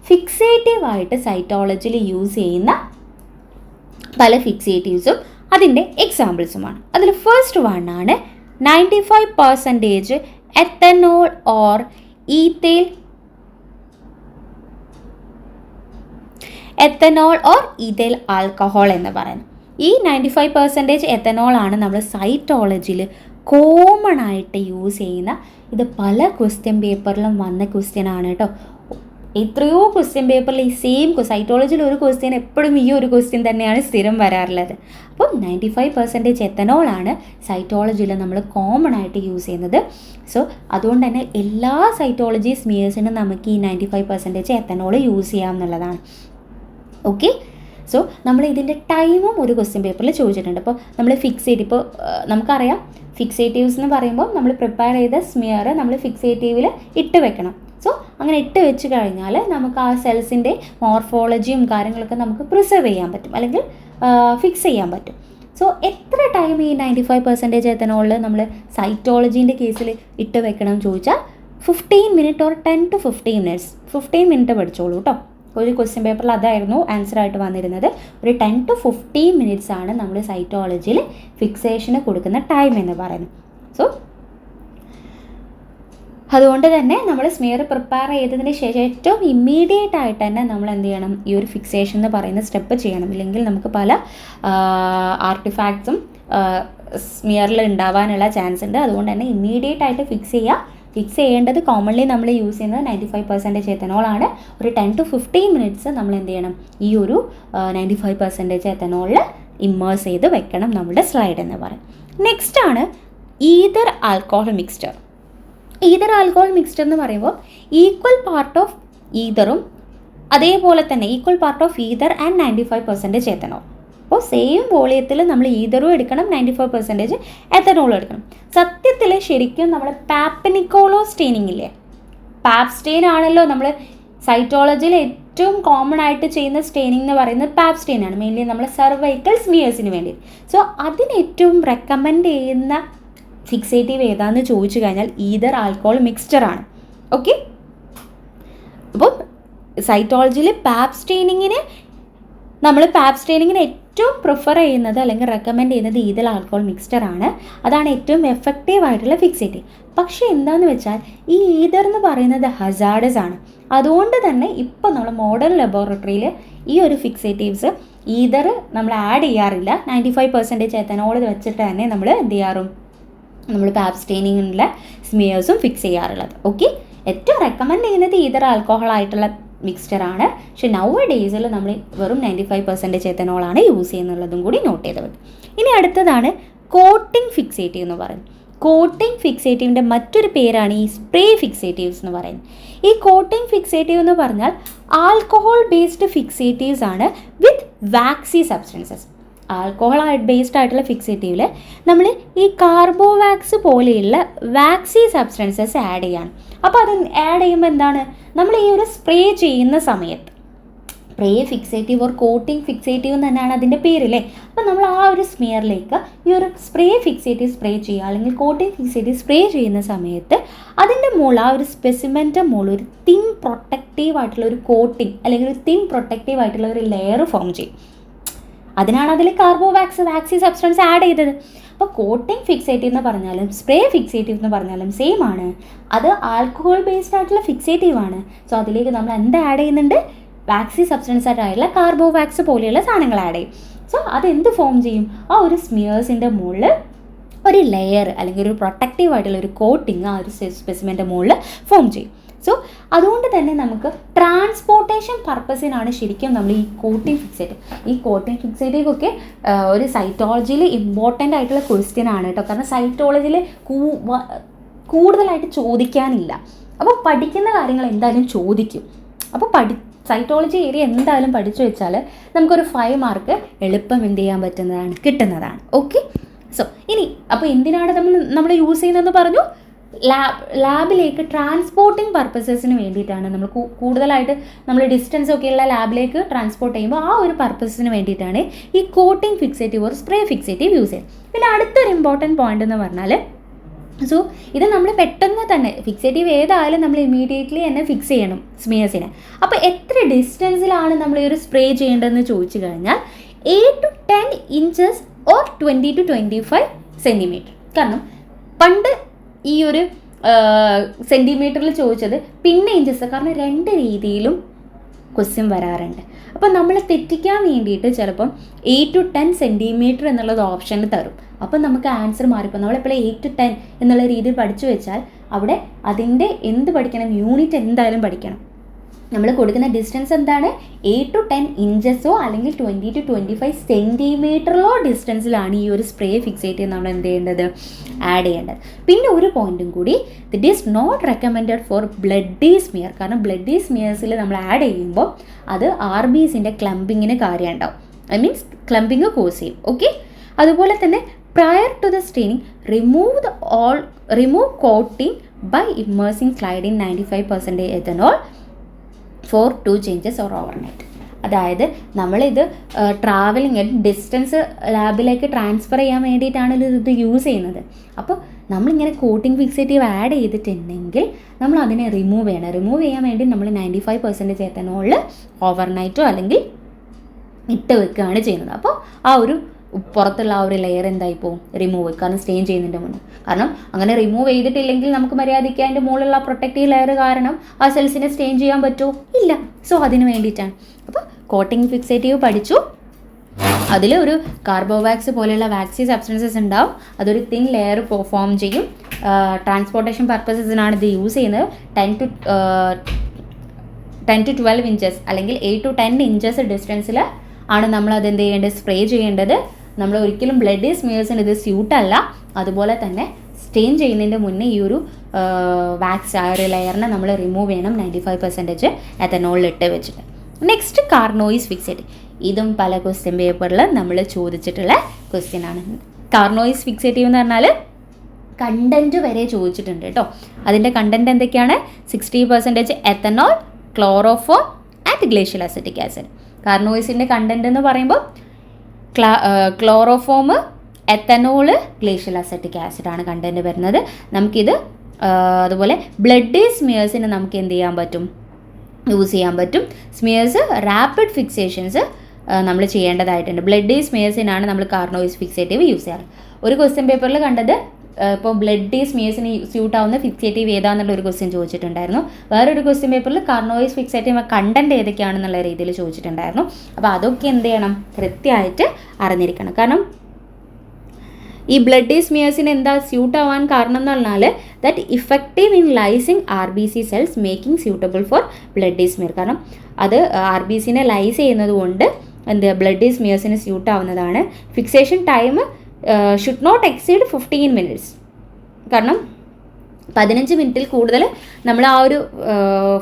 ഫിക്സേറ്റീവായിട്ട് സൈറ്റോളജിയിൽ യൂസ് ചെയ്യുന്ന പല ഫിക്സേറ്റീവ്സും അതിൻ്റെ എക്സാമ്പിൾസുമാണ്. അതിൽ ഫസ്റ്റ് വൺ ആണ് 95% എത്തനോൾ ഓർ ഈഥൈൽ ആൽക്കഹോൾ എന്ന് പറയുന്നത്. ഈ 95% എത്തനോൾ ആണ് നമ്മൾ സൈറ്റോളജിയിൽ കോമൺ ആയിട്ട് യൂസ് ചെയ്യുന്ന. ഇത് പല ക്വസ്റ്റ്യൻ പേപ്പറിലും വന്ന ക്വസ്റ്റ്യൻ ആണ് കേട്ടോ. എത്രയോ ക്വസ്റ്റ്യൻ പേപ്പറിൽ ഈ സെയിം സൈറ്റോളജിയിൽ ഒരു ക്വസ്റ്റ്യൻ എപ്പോഴും ഈ ഒരു ക്വസ്റ്റ്യൻ തന്നെയാണ് സ്ഥിരം വരാറുള്ളത്. അപ്പം 95% എത്തനോളാണ് സൈറ്റോളജിയിൽ നമ്മൾ കോമൺ ആയിട്ട് യൂസ് ചെയ്യുന്നത്. സോ അതുകൊണ്ട് തന്നെ എല്ലാ സൈറ്റോളജി സ്മിയേഴ്സിനും നമുക്ക് ഈ 95% എത്തനോൾ യൂസ് ചെയ്യാം എന്നുള്ളതാണ്. ഓക്കെ, സോ നമ്മൾ ഇതിൻ്റെ ടൈമും ഒരു ക്വസ്റ്റ്യൻ പേപ്പറിൽ ചോദിച്ചിട്ടുണ്ട്. അപ്പോൾ നമ്മൾ ഇപ്പോൾ നമുക്കറിയാം ഫിക്സേറ്റീവ്സ് എന്ന് പറയുമ്പോൾ നമ്മൾ പ്രിപ്പയർ ചെയ്ത സ്മിയർ നമ്മൾ ഫിക്സേറ്റീവിൽ ഇട്ട് വെക്കണം. സോ അങ്ങനെ ഇട്ട് വെച്ച് കഴിഞ്ഞാൽ നമുക്ക് ആ സെൽസിൻ്റെ മോർഫോളജിയും കാര്യങ്ങളൊക്കെ നമുക്ക് പ്രിസർവ് ചെയ്യാൻ പറ്റും, അല്ലെങ്കിൽ ഫിക്സ് ചെയ്യാൻ പറ്റും. സോ എത്ര ടൈം ഈ 95% എത്തനോളിൽ നമ്മൾ സൈറ്റോളജീൻ്റെ കേസിൽ ഇട്ട് വെക്കണം ചോദിച്ചാൽ 15 minute or 10 to 15 minutes. 15 minute പഠിച്ചോളൂ കേട്ടോ. ഒരു ക്വസ്റ്റ്യൻ പേപ്പറിൽ അതായിരുന്നു ആൻസറായിട്ട് വന്നിരുന്നത്. ഒരു 10 to 15 minutes ആണ് നമ്മൾ സൈറ്റോളജിയിൽ ഫിക്സേഷന് കൊടുക്കുന്ന ടൈം എന്ന് പറയുന്നത്. സോ അതുകൊണ്ട് തന്നെ നമ്മൾ സ്മിയർ പ്രിപ്പയർ ചെയ്തതിന് ശേഷം ഏറ്റവും ഇമ്മീഡിയറ്റ് ആയിട്ട് തന്നെ നമ്മൾ എന്ത് ചെയ്യണം, ഈ ഒരു ഫിക്സേഷൻ എന്ന് പറയുന്ന സ്റ്റെപ്പ് ചെയ്യണം. ഇല്ലെങ്കിൽ നമുക്ക് പല ആർട്ടിഫാക്ട്സും സ്മിയറിൽ ഉണ്ടാവാനുള്ള ചാൻസ് ഉണ്ട്. അതുകൊണ്ട് തന്നെ ഇമ്മീഡിയറ്റ് ആയിട്ട് ഫിക്സ് ചെയ്യേണ്ടത് കോമൺലി നമ്മൾ യൂസ് ചെയ്യുന്നത് 95% എത്തനോളാണ്. ഒരു 10 to 15 minutes നമ്മൾ എന്ത് ചെയ്യണം, ഈ ഒരു 95% എത്തനോളിൽ ഇമ്മേഴ്സ് ചെയ്ത് വെക്കണം നമ്മുടെ സ്ലൈഡ് എന്ന് പറയും. നെക്സ്റ്റ് ആണ് ether alcohol mixture. Ether alcohol mixture എന്ന് പറയുമ്പോൾ ഈക്വൽ പാർട്ട് ഓഫ് ഈതറും അതേപോലെ തന്നെ equal part of ether and 95% ethanol. അപ്പോൾ സെയിം വോളിയത്തിൽ നമ്മൾ ഈതറും എടുക്കണം, 95% എത്തനോളും എടുക്കണം. സത്യത്തിൽ ശരിക്കും നമ്മൾ പാപ്പനിക്കോളോ സ്റ്റെയിനിങ് ഇല്ലേ, പാപ്പ് സ്റ്റെയിൻ ആണല്ലോ നമ്മൾ സൈറ്റോളജിയിൽ ഏറ്റവും കോമൺ ആയിട്ട് ചെയ്യുന്ന സ്റ്റെയിനിങ് എന്ന് പറയുന്നത് പാപ്പ് സ്റ്റെയിൻ ആണ്, മെയിൻലി നമ്മൾ സർവൈക്കൽ സ്മിയേഴ്സിന് വേണ്ടി. സോ അതിന് ഏറ്റവും റെക്കമെൻഡ് ചെയ്യുന്ന ഫിക്സേറ്റീവ് ഏതാണെന്ന് ചോദിച്ചു കഴിഞ്ഞാൽ ഈതർ ആൽക്കഹോൾ മിക്സ്ചർ ആണ്. ഓക്കെ, അപ്പം സൈറ്റോളജിയിൽ പാപ്പ് സ്റ്റെയിനിങ്ങിന് ഏറ്റവും പ്രിഫർ ചെയ്യുന്നത് അല്ലെങ്കിൽ റെക്കമെൻഡ് ചെയ്യുന്നത് ഈതർ ആൽക്കഹോൾ മിക്സ്ചർ ആണ്. അതാണ് ഏറ്റവും എഫക്റ്റീവ് ആയിട്ടുള്ള ഫിക്സേറ്റീവ്. പക്ഷേ എന്താണെന്ന് വെച്ചാൽ ഈ ഈതർ എന്ന് പറയുന്നത് ഹസാർഡസ് ആണ്. അതുകൊണ്ട് തന്നെ ഇപ്പോൾ നമ്മൾ മോഡേൺ ലബോറട്ടറിയിൽ ഈ ഒരു ഫിക്സേറ്റീവ്സ് ഈതർ നമ്മൾ ആഡ് ചെയ്യാറില്ല. 95% എത്തനോൾ വെച്ചിട്ട് തന്നെ നമ്മൾ എന്ത് ചെയ്യാറും നമ്മൾ പാപ്പ് സ്റ്റെയിനിങ്ങിലുള്ള സ്മിയേഴ്സും ഫിക്സ് ചെയ്യാറുള്ളത്. ഓക്കെ, ഏറ്റവും റെക്കമെൻഡ് ചെയ്യുന്നത് ഈതർ ആൽക്കഹോൾ ആയിട്ടുള്ള മിക്സ്ചറാണ്. പക്ഷെ നൗ ഡേയ്സിൽ നമ്മൾ വെറും 95% എത്തനോളാണ് യൂസ് ചെയ്യുന്നുള്ളതും കൂടി നോട്ട് ചെയ്ത് വെക്കും. ഇനി അടുത്തതാണ് കോട്ടിംഗ് ഫിക്സേറ്റീവ് എന്ന് പറയുന്നത്. കോട്ടിംഗ് ഫിക്സേറ്റീവിൻ്റെ മറ്റൊരു പേരാണ് ഈ സ്പ്രേ ഫിക്സേറ്റീവ്സ് എന്ന് പറയുന്നത്. ഈ കോട്ടിംഗ് ഫിക്സേറ്റീവ് എന്ന് പറഞ്ഞാൽ ആൽക്കഹോൾ ബേസ്ഡ് ഫിക്സേറ്റീവ്സ് ആണ് വിത്ത് വാക്സി സബ്സ്റ്റൻസസ്. ആൽക്കഹോൾ ബേസ്ഡ് ആയിട്ടുള്ള ഫിക്സേറ്റീവിൽ നമ്മൾ ഈ കാർബോവാക്സ് പോലെയുള്ള വാക്സി സബ്സ്റ്റൻസസ് ആഡ് ചെയ്യാണ്. അപ്പോൾ അത് ആഡ് ചെയ്യുമ്പോൾ എന്താണ്, നമ്മൾ ഈ ഒരു സ്പ്രേ ചെയ്യുന്ന സമയത്ത് spray fixative or coating fixative എന്ന് തന്നെയാണ് അതിൻ്റെ പേരില്ലേ. അപ്പോൾ നമ്മൾ ആ ഒരു സ്മിയറിലേക്ക് ഈ ഒരു സ്പ്രേ ഫിക്സേറ്റീവ് സ്പ്രേ ചെയ്യുക അല്ലെങ്കിൽ കോട്ടിംഗ് ഫിക്സേറ്റീവ് സ്പ്രേ ചെയ്യുന്ന സമയത്ത് അതിൻ്റെ മുകളിൽ ആ ഒരു സ്പെസിമെൻ്റെ മുകളിൽ ഒരു തിൻ പ്രൊട്ടക്റ്റീവ് ആയിട്ടുള്ള ഒരു കോട്ടിംഗ് അല്ലെങ്കിൽ ഒരു തിൻ പ്രൊട്ടക്റ്റീവ് ആയിട്ടുള്ള ഒരു ലെയർ ഫോം ചെയ്യും. അതിനാണ് അതിൽ വാക്സി സബ്സ്റ്റൻസ് ആഡ് ചെയ്തത്. അപ്പോൾ കോട്ടിംഗ് ഫിക്സേറ്റീവ് എന്ന് പറഞ്ഞാലും സ്പ്രേ ഫിക്സേറ്റീവ് എന്ന് പറഞ്ഞാലും സെയിം ആണ്. അത് ആൽക്കഹോൾ ബേസ്ഡ് ആയിട്ടുള്ള ഫിക്സേറ്റീവ് ആണ്. സോ അതിലേക്ക് നമ്മൾ എന്ത് ആഡ് ചെയ്യുന്നുണ്ട്, വാക്സി സബ്സ്റ്റൻസ് ആയിട്ടുള്ള കാർബോവാക്സ് പോലെയുള്ള സാധനങ്ങൾ ആഡ് ചെയ്യും. സോ അതെന്ത് ഫോം ചെയ്യും, ആ ഒരു സ്മിയേഴ്സിൻ്റെ മുകളിൽ ഒരു ലെയർ അല്ലെങ്കിൽ ഒരു പ്രൊട്ടക്റ്റീവ് ആയിട്ടുള്ള ഒരു കോട്ടിങ് ആ ഒരു സ്പെസിമെൻ്റെ മുകളിൽ ഫോം ചെയ്യും. സോ അതുകൊണ്ട് തന്നെ നമുക്ക് ട്രാൻസ്പോർട്ടേഷൻ പർപ്പസിനാണ് ശരിക്കും നമ്മൾ ഈ കോട്ടിംഗ് ഫിക്സേറ്റീവ്. ഈ കോട്ടിംഗ് ഫിക്സേറ്റീവ് ഒക്കെ ഒരു സൈറ്റോളജിയിൽ ഇമ്പോർട്ടൻ്റ് ആയിട്ടുള്ള ക്വസ്റ്റ്യൻ ആണ് കേട്ടോ. കാരണം സൈറ്റോളജിയിൽ കൂടുതലായിട്ട് ചോദിക്കാനില്ല. അപ്പോൾ പഠിക്കുന്ന കാര്യങ്ങൾ എന്തായാലും ചോദിക്കും. അപ്പോൾ സൈറ്റോളജി ഏരിയ എന്തായാലും പഠിച്ചു വെച്ചാൽ നമുക്കൊരു 5 മാർക്ക് എളുപ്പം എന്ത് ചെയ്യാൻ പറ്റുന്നതാണ്, കിട്ടുന്നതാണ്. ഓക്കെ. സോ ഇനി അപ്പോൾ എന്തിനാണ് നമ്മൾ യൂസ് ചെയ്യുന്നതെന്ന് പറഞ്ഞു. ലാബിലേക്ക് ട്രാൻസ്പോർട്ടിങ് പർപ്പസസിന് വേണ്ടിയിട്ടാണ് നമ്മൾ കൂടുതലായിട്ട് നമ്മൾ ഡിസ്റ്റൻസ് ഒക്കെയുള്ള ലാബിലേക്ക് ട്രാൻസ്പോർട്ട് ചെയ്യുമ്പോൾ ആ ഒരു പർപ്പസിന് വേണ്ടിയിട്ടാണ് ഈ coating fixative or spray fixative use ചെയ്യുന്നത്. പിന്നെ അടുത്തൊരു ഇമ്പോർട്ടൻറ്റ് പോയിന്റ് എന്ന് പറഞ്ഞാൽ, സോ ഇത് നമ്മൾ പെട്ടെന്ന് തന്നെ ഫിക്സേറ്റീവ് ഏതായാലും നമ്മൾ ഇമീഡിയറ്റ്ലി തന്നെ ഫിക്സ് ചെയ്യണം സ്മിയേഴ്സിനെ. അപ്പോൾ എത്ര ഡിസ്റ്റൻസിലാണ് നമ്മൾ ഈ ഒരു സ്പ്രേ ചെയ്യേണ്ടതെന്ന് ചോദിച്ചു കഴിഞ്ഞാൽ 8 to 10 inches or 20 to 25 centimeter. കാരണം പണ്ട് ഈ ഒരു സെൻറ്റിമീറ്ററിൽ ചോദിച്ചത്, പിന്നെ ഇഞ്ചസ്, കാരണം 2 രീതിയിലും ക്വസ്റ്റ്യൻ വരാറുണ്ട്. അപ്പോൾ നമ്മൾ തെറ്റിക്കാൻ വേണ്ടിയിട്ട് ചിലപ്പം 8 to 10 centimeter എന്നുള്ളത് ഓപ്ഷന് തരും. അപ്പം നമുക്ക് ആൻസർ മാറിപ്പോൾ നമ്മളെപ്പോഴും 8 to 10 എന്നുള്ള രീതിയിൽ പഠിച്ചു വെച്ചാൽ അവിടെ അതിൻ്റെ എന്ത് പഠിക്കണം, യൂണിറ്റ് എന്തായാലും പഠിക്കണം. നമ്മൾ കൊടുക്കുന്ന ഡിസ്റ്റൻസ് എന്താണ്, 8 to 10 ഇഞ്ചസോ അല്ലെങ്കിൽ 20 to 25 സെൻറ്റിമീറ്ററിലോ ഡിസ്റ്റൻസിലാണ് ഈ ഒരു സ്പ്രേ ഫിക്സേറ്റ് നമ്മൾ എന്ത് ചെയ്യേണ്ടത്, ആഡ് ചെയ്യേണ്ടത്. പിന്നെ ഒരു പോയിന്റും കൂടി, that is not recommended for bloody smear. കാരണം ബ്ലഡി സ്മിയേഴ്സിൽ നമ്മൾ ആഡ് ചെയ്യുമ്പോൾ അത് RBCൻ്റെ ക്ലംപിങ്ങിന് കാര്യം ഉണ്ടാവും, ഐ മീൻസ് ക്ലംപിങ് കോസ് ചെയ്യും. ഓക്കെ. അതുപോലെ തന്നെ prior to the staining remove coating by immersing slide in 95% ethanol for 2 changes or overnight. അതായത് നമ്മളിത് ട്രാവലിംഗ് ഡിസ്റ്റൻസ് ലാബിലേക്ക് ട്രാൻസ്ഫർ ചെയ്യാൻ വേണ്ടിയിട്ടാണ് ഇത് യൂസ് ചെയ്യുന്നത്. അപ്പോൾ നമ്മളിങ്ങനെ കോട്ടിംഗ് ഫിക്സേറ്റീവ് ആഡ് ചെയ്തിട്ടുണ്ടെങ്കിൽ നമ്മൾ അതിനെ റിമൂവ് ചെയ്യണം. റിമൂവ് ചെയ്യാൻ വേണ്ടി നമ്മൾ 95% എത്തനോളിൽ ഓവർനൈറ്റോ അല്ലെങ്കിൽ ഇട്ട് വെക്കുകയാണ് ചെയ്യുന്നത്. അപ്പോൾ ആ ഒരു പുറത്തുള്ള ആ ഒരു ലെയർ എന്തായി പോവും, റിമൂവ്, കാരണം സ്റ്റെയിൻ ചെയ്യുന്നതിൻ്റെ മുന്നേ. കാരണം അങ്ങനെ റിമൂവ് ചെയ്തിട്ടില്ലെങ്കിൽ നമുക്ക് മര്യാദയ്ക്ക് അതിൻ്റെ മുകളിലുള്ള പ്രൊട്ടക്റ്റീവ് ലെയർ കാരണം ആ സെൽസിനെ സ്റ്റെയിൻ ചെയ്യാൻ പറ്റുമോ, ഇല്ല. സോ അതിന് വേണ്ടിയിട്ടാണ്. അപ്പോൾ കോട്ടിംഗ് ഫിക്സേറ്റീവ് പഠിച്ചു. അതിൽ ഒരു കാർബോവാക്സ് പോലെയുള്ള വാക്സി സബ്സ്റ്റൻസസ് ഉണ്ടാവും. അതൊരു തിൻ ലെയർ ഫോം ചെയ്യും. ട്രാൻസ്പോർട്ടേഷൻ പർപ്പസസിനാണ് ഇത് യൂസ് ചെയ്യുന്നത്. 10 to 12 inches അല്ലെങ്കിൽ 8 to 10 inches ഡിസ്റ്റൻസിൽ ആണ് നമ്മൾ അത് എന്ത് ചെയ്യേണ്ടത്, സ്പ്രേ ചെയ്യേണ്ടത്. നമ്മൾ ഒരിക്കലും ബ്ലഡി സ്മിയേഴ്സിന് ഇത് സ്യൂട്ടല്ല. അതുപോലെ തന്നെ സ്റ്റെയിൻ ചെയ്യുന്നതിൻ്റെ മുന്നേ ഈ ഒരു വാക്സ് ആ ഒരു ലെയറിനെ നമ്മൾ റിമൂവ് ചെയ്യണം 95% എത്തനോളിൽ ഇട്ട് വെച്ചിട്ട്. നെക്സ്റ്റ് കാർനോയിസ് ഫിക്സേറ്റ്. ഇതും പല ക്വസ്റ്റ്യൻ പേപ്പറിൽ നമ്മൾ ചോദിച്ചിട്ടുള്ള ക്വസ്റ്റ്യൻ ആണ്. കാർനോയിസ് ഫിക്സേറ്റീവ് എന്ന് പറഞ്ഞാൽ കണ്ടൻറ്റ് വരെ ചോദിച്ചിട്ടുണ്ട് കേട്ടോ. അതിൻ്റെ കണ്ടൻറ്റ് എന്തൊക്കെയാണ്, 60% ethanol, chloroform and glacial acetic acid. കാർനോയിസിൻ്റെ കണ്ടൻറ്റ് എന്ന് പറയുമ്പോൾ ക്ലോറോഫോം, എത്തനോള്, ഗ്ലേഷ്യൽ അസറ്റിക് ആസിഡാണ് കണ്ടൻറ്റ് വരുന്നത്. നമുക്കിത് അതുപോലെ ബ്ലഡി സ്മിയേഴ്സിന് നമുക്ക് എന്ത് ചെയ്യാൻ പറ്റും, യൂസ് ചെയ്യാൻ പറ്റും. സ്മിയേഴ്സ് റാപ്പിഡ് ഫിക്സേഷൻസ് നമ്മൾ ചെയ്യേണ്ടതായിട്ടുണ്ട്. ബ്ലഡി സ്മിയേഴ്സിനാണ് നമ്മൾ കാർനോയിസ് ഫിക്സേറ്റീവ് യൂസ് ചെയ്യാറ്. ഒരു ക്വസ്റ്റ്യൻ പേപ്പറിൽ കണ്ടത് ഇപ്പോൾ ബ്ലഡി സ്മിയേഴ്സിന് സ്യൂട്ട് ആവുന്ന ഫിക്സേറ്റീവ് ഏതാണെന്നുള്ള ഒരു ക്വസ്റ്റ്യൻ ചോദിച്ചിട്ടുണ്ടായിരുന്നു. വേറൊരു ക്വസ്റ്റ്യൻ പേപ്പറിൽ കാർനോയിസ് ഫിക്സേറ്റീവ് കണ്ടൻറ്റ് ഏതൊക്കെയാണെന്നുള്ള രീതിയിൽ ചോദിച്ചിട്ടുണ്ടായിരുന്നു. അപ്പോൾ അതൊക്കെ എന്ത് ചെയ്യണം, കൃത്യമായിട്ട് അറിഞ്ഞിരിക്കണം. കാരണം ഈ ബ്ലഡി സ്മിയേഴ്സിന് എന്താ സ്യൂട്ട് ആവാൻ കാരണം എന്ന് പറഞ്ഞാൽ that effective in lysing RBC cells making suitable for bloody smear. കാരണം അത് RBCനെ ലൈസ് ചെയ്യുന്നത് കൊണ്ട് എന്ത് ബ്ലഡി സ്മിയേഴ്സിന് സ്യൂട്ട് ആവുന്നതാണ്. Fixation time should not exceed 15 minutes. കാരണം 15 മിനിറ്റിൽ കൂടുതൽ നമ്മൾ ആ ഒരു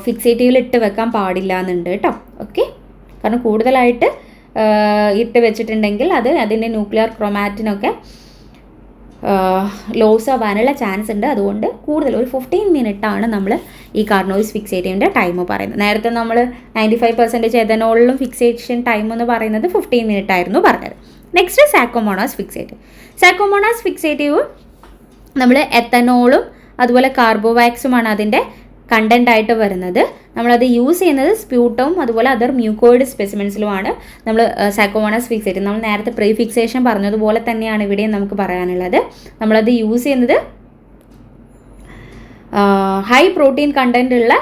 ഫിക്സേറ്റീവിൽ ഇട്ട് വെക്കാൻ പാടില്ല എന്നുണ്ട് കേട്ടോ. ഓക്കെ. കാരണം കൂടുതലായിട്ട് ഇട്ട് വെച്ചിട്ടുണ്ടെങ്കിൽ അത് അതിൻ്റെ ന്യൂക്ലിയർ ക്രോമാറ്റിനൊക്കെ ലോസ് ആവാനുള്ള ചാൻസ് ഉണ്ട്. അതുകൊണ്ട് കൂടുതൽ ഒരു 15 മിനിറ്റാണ് നമ്മൾ ഈ കാർനോയിസ് ഫിക്സേറ്റീവിൻ്റെ ടൈം പറയുന്നത്. നേരത്തെ നമ്മൾ 95% എഥനോളിലും ഫിക്സേഷൻ ടൈം എന്ന് പറയുന്നത് 15 മിനിറ്റ് ആയിരുന്നു പറഞ്ഞത്. Next Saccomanno's fixative. Saccomanno's fixative നമ്മൾ എത്തനോളും അതുപോലെ കാർബോവാക്സുമാണ് അതിൻ്റെ കണ്ടൻ്റ് ആയിട്ട് വരുന്നത്. നമ്മളത് യൂസ് ചെയ്യുന്നത് സ്പ്യൂട്ടവും അതുപോലെ അതർ മ്യൂക്കോയിഡ് സ്പെസിമെൻസിലുമാണ് നമ്മൾ സാക്കോമോണാസ് ഫിക്സേറ്റീവ്. നമ്മൾ നേരത്തെ പ്രീ ഫിക്സേഷൻ പറഞ്ഞതുപോലെ തന്നെയാണ് ഇവിടെയും നമുക്ക് പറയാനുള്ളത്. നമ്മളത് യൂസ് ചെയ്യുന്നത് ഹൈ പ്രോട്ടീൻ കണ്ടൻ്റ് ഉള്ള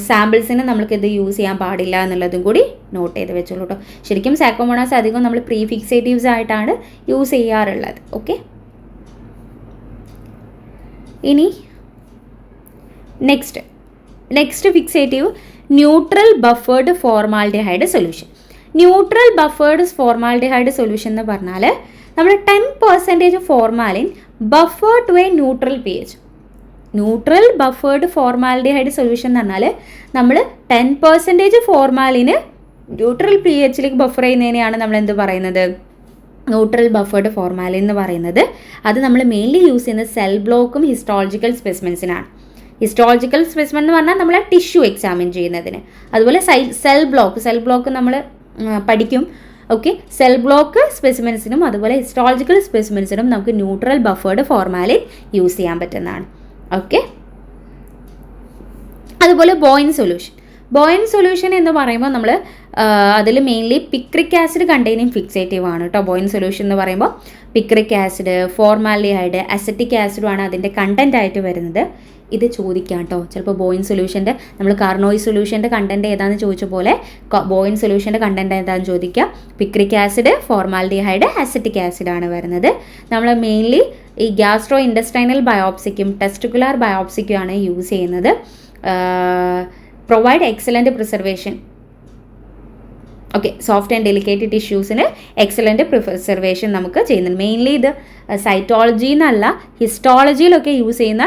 സാമ്പിൾസിന് നമ്മൾക്കിത് യൂസ് ചെയ്യാൻ പാടില്ല എന്നുള്ളതും കൂടി നോട്ട് ചെയ്ത് വെച്ചോളൂ കേട്ടോ. ശരിക്കും സാക്കോമോണാസ് അധികം നമ്മൾ പ്രീ ഫിക്സേറ്റീവ്സ് ആയിട്ടാണ് യൂസ് ചെയ്യാറുള്ളത്. ഓക്കെ. ഇനി next fixative neutral buffered formaldehyde solution. Neutral buffered formaldehyde solution എന്ന് പറഞ്ഞാൽ നമ്മൾ 10% formalin buffer to a neutral pH. Neutral buffered formaldehyde solution എന്ന് പറഞ്ഞാൽ നമ്മൾ 10% ഫോർമാലിന് ന്യൂട്രൽ പി എച്ചിലേക്ക് ബഫർ ചെയ്യുന്നതിനെയാണ് നമ്മൾ എന്ത് പറയുന്നത്, ന്യൂട്രൽ ബഫേർഡ് ഫോർമാലിൻ എന്ന് പറയുന്നത്. അത് നമ്മൾ മെയിൻലി യൂസ് ചെയ്യുന്നത് സെൽ ബ്ലോക്കും ഹിസ്റ്റോളജിക്കൽ സ്പെസിമെൻസിനാണ്. ഹിസ്റ്റോളജിക്കൽ സ്പെസിമെൻ എന്ന് പറഞ്ഞാൽ നമ്മളെ ടിഷ്യൂ എക്സാമിൻ ചെയ്യുന്നതിന്. അതുപോലെ സെൽ ബ്ലോക്ക് നമ്മൾ പഠിക്കും. ഓക്കെ, സെൽ ബ്ലോക്ക് സ്പെസിമെൻസിനും അതുപോലെ ഹിസ്റ്റോളജിക്കൽ സ്പെസിമെൻസിനും നമുക്ക് ന്യൂട്രൽ ബഫേർഡ് ഫോർമാലിൻ യൂസ് ചെയ്യാൻ പറ്റുന്നതാണ്. ഓക്കെ, അതുപോലെ ബോയിൻ സൊല്യൂഷൻ എന്ന് പറയുമ്പോൾ നമ്മൾ അതിൽ mainly picric acid containing fixative ആണ് കേട്ടോ. ബോയിൻ സൊല്യൂഷൻ എന്ന് പറയുമ്പോൾ പിക്രിക് ആസിഡ്, ഫോർമാൽഡിഹൈഡ്, അസറ്റിക് ആസിഡുമാണ് അതിൻ്റെ കണ്ടന്റ് ആയിട്ട് വരുന്നത്. ഇത് ചോദിക്കാം കേട്ടോ, ചിലപ്പോൾ ബോയിൻ സൊല്യൂഷൻ്റെ നമ്മൾ കാർണോയി സൊല്യൂഷൻ്റെ കണ്ടന്റ് ഏതാണെന്ന് ചോദിച്ച പോലെ ബോയിൻ സൊല്യൂഷൻ്റെ കണ്ടന്റ് ഏതാണെന്ന് ചോദിക്കുക. പിക്രിക് ആസിഡ്, ഫോർമാൽഡിഹൈഡ്, അസറ്റിക് ആസിഡാണ് വരുന്നത്. നമ്മൾ മെയിൻലി ഈ ഗ്യാസ്ട്രോ ഇൻഡസ്റ്റൈനൽ ബയോപ്സിക്കും ടെസ്റ്റിക്കുലാർ ബയോപ്സിക്കുമാണ് യൂസ് ചെയ്യുന്നത്. Provide excellent preservation. Okay, soft and delicate ടിഷ്യൂസിന് എക്സലൻറ്റ് പ്രിസർവേഷൻ നമുക്ക് ചെയ്യുന്നുണ്ട്. മെയിൻലി ഇത് സൈറ്റോളജി എന്നല്ല ഹിസ്റ്റോളജിയിലൊക്കെ യൂസ് ചെയ്യുന്ന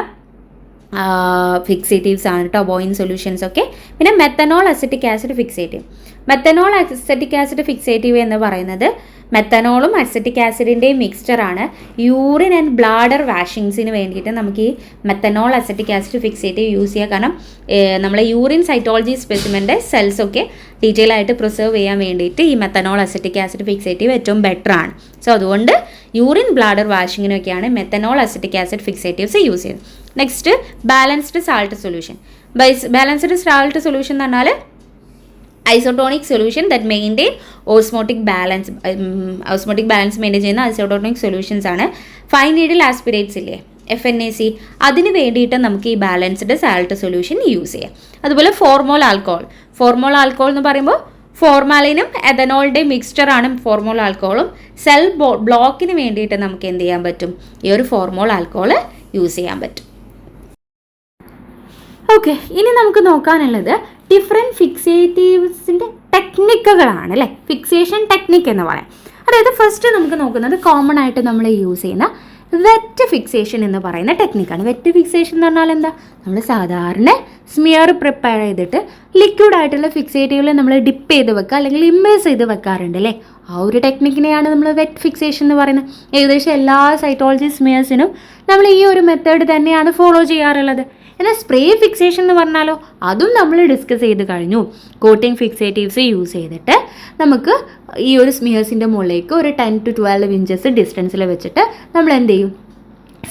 ഫിക്സേറ്റീവ്സ് ആണ് കേട്ടോ ബോയിൻ സൊല്യൂഷൻസ് ഒക്കെ. പിന്നെ മെത്തനോൾ അസറ്റിക് ആസിഡ് ഫിക്സേറ്റീവ് എന്ന് പറയുന്നത് മെത്തനോളും അസറ്റിക് ആസിഡിൻ്റെയും മിക്സ്ചറാണ്. യൂറിൻ ആൻഡ് ബ്ലാഡർ വാഷിങ്സിന് വേണ്ടിയിട്ട് നമുക്ക് ഈ methanol acetic acid fixative use ചെയ്യുക. കാരണം നമ്മളെ യൂറിൻ സൈറ്റോളജി സ്പെസിമെൻ്റെ സെൽസൊക്കെ ഡീറ്റെയിൽ ആയിട്ട് പ്രിസർവ് ചെയ്യാൻ വേണ്ടിയിട്ട് ഈ മെത്തനോൾ അസറ്റിക് ആസിഡ് ഫിക്സേറ്റീവ് ഏറ്റവും ബെറ്റർ ആണ്. സോ അതുകൊണ്ട് യൂറിൻ ബ്ലാഡർ വാഷിങ്ങിനൊക്കെയാണ് methanol acetic acid fixatives use ചെയ്യുന്നത്. Next balanced salt solution. എന്ന് പറഞ്ഞാൽ isotonic solution that maintain osmotic balance maintain ചെയ്യുന്ന ഐസോട്ടോണിക് സൊല്യൂഷൻസ് ആണ്. ഫൈൻ നീഡിൽ ആസ്പിറേറ്റ്സ് ഇല്ലേ, FNAC, അതിന് വേണ്ടിയിട്ട് നമുക്ക് ഈ ബാലൻസ്ഡ് സാൾട്ട് സൊല്യൂഷൻ യൂസ് ചെയ്യാം. അതുപോലെ ഫോർമോൾ ആൽക്കഹോൾ എന്ന് പറയുമ്പോൾ ഫോർമാലിനും എഥനോളിൻ്റെയും മിക്സ്ചറാണ് ഫോർമോൾ ആൽക്കഹോളും. സെൽ ബ്ലോക്കിന് വേണ്ടിയിട്ട് നമുക്ക് എന്ത് ചെയ്യാൻ പറ്റും, ഈ ഒരു ഫോർമോൾ ആൽക്കഹോൾ യൂസ് ചെയ്യാൻ പറ്റും. ഓക്കെ, ഇനി നമുക്ക് നോക്കാനുള്ളത് ഡിഫറെൻറ്റ് ഫിക്സേറ്റീവ്സിൻ്റെ ടെക്നിക്കുകളാണ് അല്ലേ, ഫിക്സേഷൻ ടെക്നിക്ക് എന്ന് പറയാം. അതായത് ഫസ്റ്റ് നമുക്ക് നോക്കുന്നത് കോമൺ ആയിട്ട് നമ്മൾ യൂസ് ചെയ്യുന്ന വെറ്റ് ഫിക്സേഷൻ എന്ന് പറയുന്ന ടെക്നിക്കാണ്. വെറ്റ് ഫിക്സേഷൻ എന്ന് പറഞ്ഞാൽ എന്താ, നമ്മൾ സാധാരണ സ്മിയർ പ്രിപ്പയർ ചെയ്തിട്ട് ലിക്വിഡ് ആയിട്ടുള്ള ഫിക്സേറ്റീവിൽ നമ്മൾ ഡിപ്പ് ചെയ്ത് വെക്കുക അല്ലെങ്കിൽ ഇമ്മേഴ്സ് ചെയ്ത് വെക്കാറുണ്ട് അല്ലേ. ആ ഒരു ടെക്നിക്കിനെയാണ് നമ്മൾ വെറ്റ് ഫിക്സേഷൻ എന്ന് പറയുന്നത്. ഏകദേശം എല്ലാ സൈറ്റോളജി സ്മിയേഴ്സിനും നമ്മൾ ഈ ഒരു മെത്തേഡ് തന്നെയാണ് ഫോളോ ചെയ്യാറുള്ളത്. എന്നാൽ സ്പ്രേ ഫിക്സേഷൻ എന്ന് പറഞ്ഞാലോ അതും നമ്മൾ ഡിസ്കസ് ചെയ്ത് കഴിഞ്ഞു. കോട്ടിംഗ് ഫിക്സേറ്റീവ്സ് യൂസ് ചെയ്തിട്ട് നമുക്ക് ഈ ഒരു സ്മിയേഴ്സിൻ്റെ മുകളിലേക്ക് ഒരു 10 to 12 ഇഞ്ചസ് ഡിസ്റ്റൻസിൽ വെച്ചിട്ട് നമ്മൾ എന്ത് ചെയ്യും,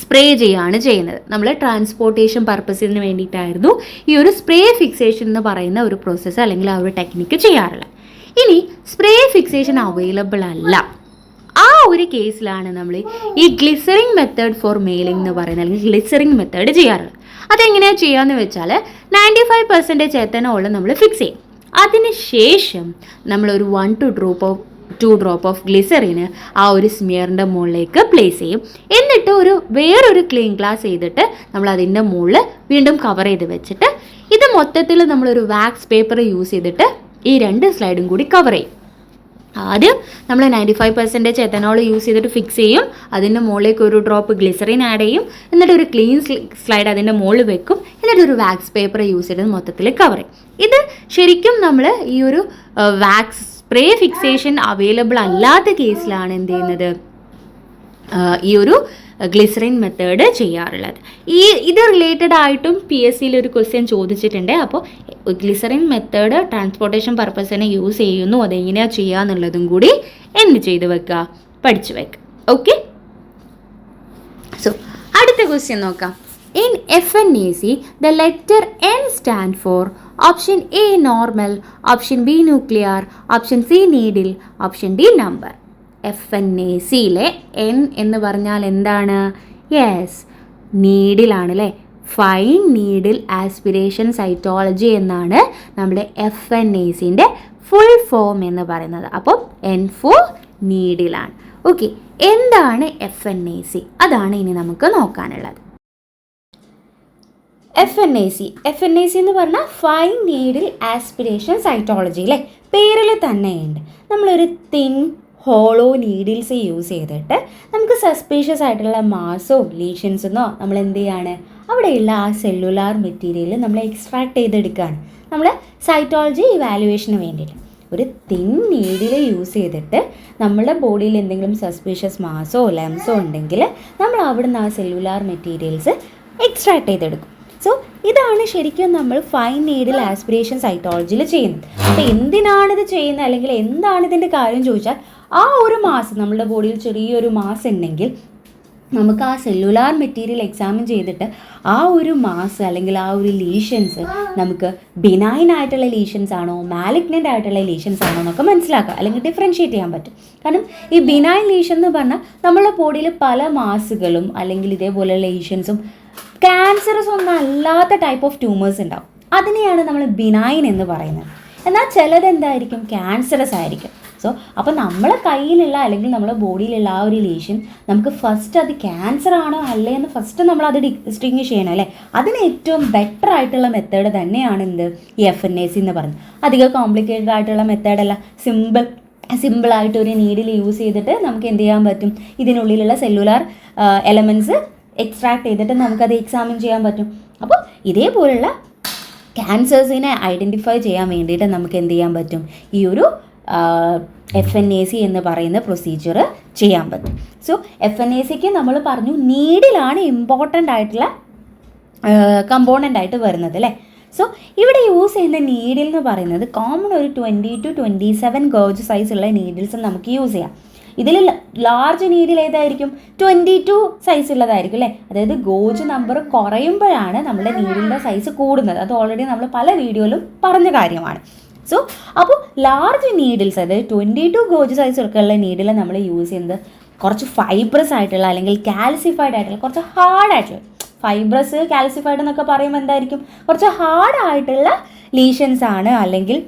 സ്പ്രേ ചെയ്യുകയാണ് ചെയ്യുന്നത്. നമ്മൾ ട്രാൻസ്പോർട്ടേഷൻ പർപ്പസിന് വേണ്ടിയിട്ടായിരുന്നു ഈ ഒരു സ്പ്രേ ഫിക്സേഷൻ എന്ന് പറയുന്ന ഒരു പ്രോസസ്സ് അല്ലെങ്കിൽ ആ ഒരു ടെക്നിക്ക് ചെയ്യാറുള്ളത്. ഇനി സ്പ്രേ ഫിക്സേഷൻ അവൈലബിൾ അല്ല, ആ ഒരു കേസിലാണ് നമ്മൾ ഈ ഗ്ലിസറിങ് മെത്തേഡ് ഫോർ മെയിലിംഗ് എന്ന് പറയുന്നത് അല്ലെങ്കിൽ ഗ്ലിസറിങ് മെത്തേഡ് ചെയ്യാറുള്ളത്. അതെങ്ങനെയാണ് ചെയ്യാമെന്ന് വെച്ചാൽ 95% എത്തനോൾ നമ്മൾ ഫിക്സ് ചെയ്യും. അതിനുശേഷം നമ്മളൊരു 1 to 2 ഡ്രോപ്പ് ഓഫ് ഗ്ലിസറിന് ആ ഒരു സ്മിയറിൻ്റെ മുകളിലേക്ക് പ്ലേസ് ചെയ്യും. എന്നിട്ട് വേറൊരു ക്ലീൻ ഗ്ലാസ് ചെയ്തിട്ട് നമ്മൾ അതിൻ്റെ മുകളിൽ വീണ്ടും കവർ ചെയ്ത് വെച്ചിട്ട് ഇത് മൊത്തത്തിൽ നമ്മളൊരു വാക്സ് പേപ്പർ യൂസ് ചെയ്തിട്ട് ഈ 2 സ്ലൈഡും കൂടി കവർ ചെയ്യും. ആദ്യം നമ്മൾ 95% എത്തനോൾ യൂസ് ചെയ്തിട്ട് ഫിക്സ് ചെയ്യും, അതിൻ്റെ മുകളിലേക്ക് ഒരു ഡ്രോപ്പ് ഗ്ലിസറിൻ ആഡ് ചെയ്യും, എന്നിട്ട് ഒരു ക്ലീൻ സ്ലൈഡ് അതിൻ്റെ മുകളിൽ വെക്കും, എന്നിട്ട് ഒരു വാക്സ് പേപ്പർ യൂസ് ചെയ്ത് മൊത്തത്തിൽ കവർ ചെയ്യും. ഇത് ശരിക്കും നമ്മൾ ഈ ഒരു വാക്സ് സ്പ്രേ ഫിക്സേഷൻ അവൈലബിൾ അല്ലാത്ത കേസിലാണ് എന്ത് ചെയ്യുന്നത്, ഈ ഒരു ഗ്ലിസറിൻ മെത്തേഡ് ചെയ്യാറുള്ളത്. ഇത് റിലേറ്റഡ് ആയിട്ടും PSCയിൽ ഒരു ക്വസ്റ്റ്യൻ ചോദിച്ചിട്ടുണ്ട്. അപ്പോൾ ഗ്ലിസറിൻ മെത്തേഡ് ട്രാൻസ്പോർട്ടേഷൻ പർപ്പസിന് യൂസ് ചെയ്യുന്നു, അതെങ്ങനെയാണ് ചെയ്യുക എന്നുള്ളതും കൂടി എന്ത് ചെയ്ത് വെക്കുക, പഠിച്ചു വെക്കുക. ഓക്കെ, സോ അടുത്ത ക്വസ്റ്റ്യൻ നോക്കാം. In FNAC the letter N stand for option A normal, option B nuclear, option C needle, option D number. FNACയിലെ N എന്ന് പറഞ്ഞാൽ എന്താണ്? യെസ്, നീഡിലാണ് അല്ലേ. ഫൈൻ നീഡിൽ ആസ്പിരേഷൻ സൈറ്റോളജി എന്നാണ് നമ്മുടെ FNACൻ്റെ ഫുൾ ഫോം എന്ന് പറയുന്നത്. അപ്പോൾ N ഫോർ നീഡിലാണ്. ഓക്കെ, എന്താണ് FNAC? അതാണ് ഇനി നമുക്ക് നോക്കാനുള്ളത്. FNAC എന്ന് പറഞ്ഞാൽ ഫൈൻ നീഡിൽ ആസ്പിരേഷൻ സൈറ്റോളജി അല്ലേ, പേരിൽ തന്നെയുണ്ട്. നമ്മളൊരു തിൻ ഹോളോ നീഡിൽസ് യൂസ് ചെയ്തിട്ട് നമുക്ക് സസ്പീഷ്യസ് ആയിട്ടുള്ള മാസോ ലീഷൻസെന്നോ നമ്മൾ എന്ത് ചെയ്യാണ് അവിടെയുള്ള ആ സെല്ലുലാർ മെറ്റീരിയൽ നമ്മൾ എക്സ്ട്രാക്ട് ചെയ്തെടുക്കുകയാണ് നമ്മൾ സൈറ്റോളജി ഇവാലുവേഷന് വേണ്ടിയിട്ട്. ഒരു തിൻ നീഡിൽ യൂസ് ചെയ്തിട്ട് നമ്മുടെ ബോഡിയിൽ എന്തെങ്കിലും സസ്പീഷ്യസ് മാസോ ലെംസോ ഉണ്ടെങ്കിൽ നമ്മൾ അവിടുന്ന് ആ സെല്ലുലാർ മെറ്റീരിയൽസ് എക്സ്ട്രാക്ട് ചെയ്തെടുക്കും. സോ ഇതാണ് ശരിക്കും നമ്മൾ ഫൈൻ നീഡിൽ ആസ്പിരേഷൻ സൈറ്റോളജിയിൽ ചെയ്യുന്നത്. അപ്പോൾ എന്തിനാണിത് ചെയ്യുന്നത് അല്ലെങ്കിൽ എന്താണ് ഇതിൻ്റെ കാര്യം ചോദിച്ചാൽ, ആ ഒരു മാസ് നമ്മുടെ ബോഡിയിൽ ചെറിയൊരു മാസ് ഉണ്ടെങ്കിൽ നമുക്ക് ആ സെല്ലുലാർ മെറ്റീരിയൽ എക്സാമിൻ ചെയ്തിട്ട് ആ ഒരു മാസ് അല്ലെങ്കിൽ ആ ഒരു ലീഷൻസ് നമുക്ക് ബിനൈൻ ആയിട്ടുള്ള ലീഷൻസ് ആണോ മാലിഗ്നൻ്റ് ആയിട്ടുള്ള ലീഷൻസ് ആണോ എന്നൊക്കെ മനസ്സിലാക്കുക, അല്ലെങ്കിൽ ഡിഫറൻഷ്യേറ്റ് ചെയ്യാൻ പറ്റും. കാരണം ഈ ബിനൈൻ ലീഷൻ എന്ന് പറഞ്ഞാൽ നമ്മുടെ ബോഡിയിൽ പല മാസുകളും അല്ലെങ്കിൽ ഇതേപോലെയുള്ള ലീഷൻസും ക്യാൻസറസ് ഒന്നും അല്ലാത്ത ടൈപ്പ് ഓഫ് ട്യൂമേഴ്സ് ഉണ്ടാവും. അതിനെയാണ് നമ്മൾ ബിനൈൻ എന്ന് പറയുന്നത്. എന്നാൽ ചിലതെന്തായിരിക്കും, ക്യാൻസറസ് ആയിരിക്കും. സോ അപ്പോൾ നമ്മളെ കയ്യിലുള്ള അല്ലെങ്കിൽ നമ്മുടെ ബോഡിയിലുള്ള ആ ഒരു ലീഷൻ നമുക്ക് ഫസ്റ്റ് അത് ക്യാൻസർ ആണോ അല്ലേ എന്ന് ഫസ്റ്റ് നമ്മളത് ഡിസ്റ്റിങ്വിഷ് ചെയ്യണം അല്ലേ. അതിന് ഏറ്റവും ബെറ്റർ ആയിട്ടുള്ള മെത്തേഡ് തന്നെയാണ് ഈ FNAC എന്ന് പറയുന്നത്. അധികം കോംപ്ലിക്കേറ്റഡ് ആയിട്ടുള്ള മെത്തേഡല്ല, സിമ്പിളായിട്ട് ഒരു നീഡിൽ യൂസ് ചെയ്തിട്ട് നമുക്ക് എന്ത് ചെയ്യാൻ പറ്റും, ഇതിനുള്ളിലുള്ള സെല്ലുലാർ എലമെൻറ്റ്സ് എക്സ്ട്രാക്ട് ചെയ്തിട്ട് നമുക്കത് എക്സാമിൻ ചെയ്യാൻ പറ്റും. അപ്പോൾ ഇതേപോലുള്ള ക്യാൻസേഴ്സിനെ ഐഡൻറ്റിഫൈ ചെയ്യാൻ വേണ്ടിയിട്ട് നമുക്ക് എന്ത് ചെയ്യാൻ പറ്റും, ഈ ഒരു FNAC എന്ന് പറയുന്ന പ്രൊസീജിയർ ചെയ്യാൻ പറ്റും. സോ FNACക്ക് നമ്മൾ പറഞ്ഞു നീഡിലാണ് ഇമ്പോർട്ടൻ്റ് ആയിട്ടുള്ള കമ്പോണൻ്റ് ആയിട്ട് വരുന്നത് അല്ലേ. സോ ഇവിടെ യൂസ് ചെയ്യുന്ന നീഡിൽ എന്ന് പറയുന്നത് കോമൺ ഒരു 20 to 27 ഗോജ് സൈസുള്ള നീഡിൽസ് നമുക്ക് യൂസ് ചെയ്യാം. ഇതിൽ ലാർജ് നീഡിൽ ഏതായിരിക്കും, 22 സൈസ് ഉള്ളതായിരിക്കും അല്ലേ. അതായത് ഗോജ് നമ്പർ കുറയുമ്പോഴാണ് നമ്മുടെ നീഡിലിൻ്റെ സൈസ് കൂടുന്നത്. അത് ഓൾറെഡി നമ്മൾ പല വീഡിയോയിലും പറഞ്ഞ കാര്യമാണ്. സോ അപ്പോൾ ലാർജ് നീഡിൽസ് അതായത് 22 ഗോജ് സൈസ് ഒക്കെയുള്ള നീഡിൽ നമ്മൾ യൂസ് ചെയ്യുന്നത് കുറച്ച് ഫൈബ്രസ് ആയിട്ടുള്ള അല്ലെങ്കിൽ കാൽസിഫൈഡ് ആയിട്ടുള്ള കുറച്ച് ഹാർഡായിട്ടുള്ള, ഫൈബ്രസ് കാൽസിഫൈഡ് എന്നൊക്കെ പറയുമ്പോൾ എന്തായിരിക്കും, കുറച്ച് ഹാർഡായിട്ടുള്ള ലീഷൻസ് ആണ് അല്ലെങ്കിൽ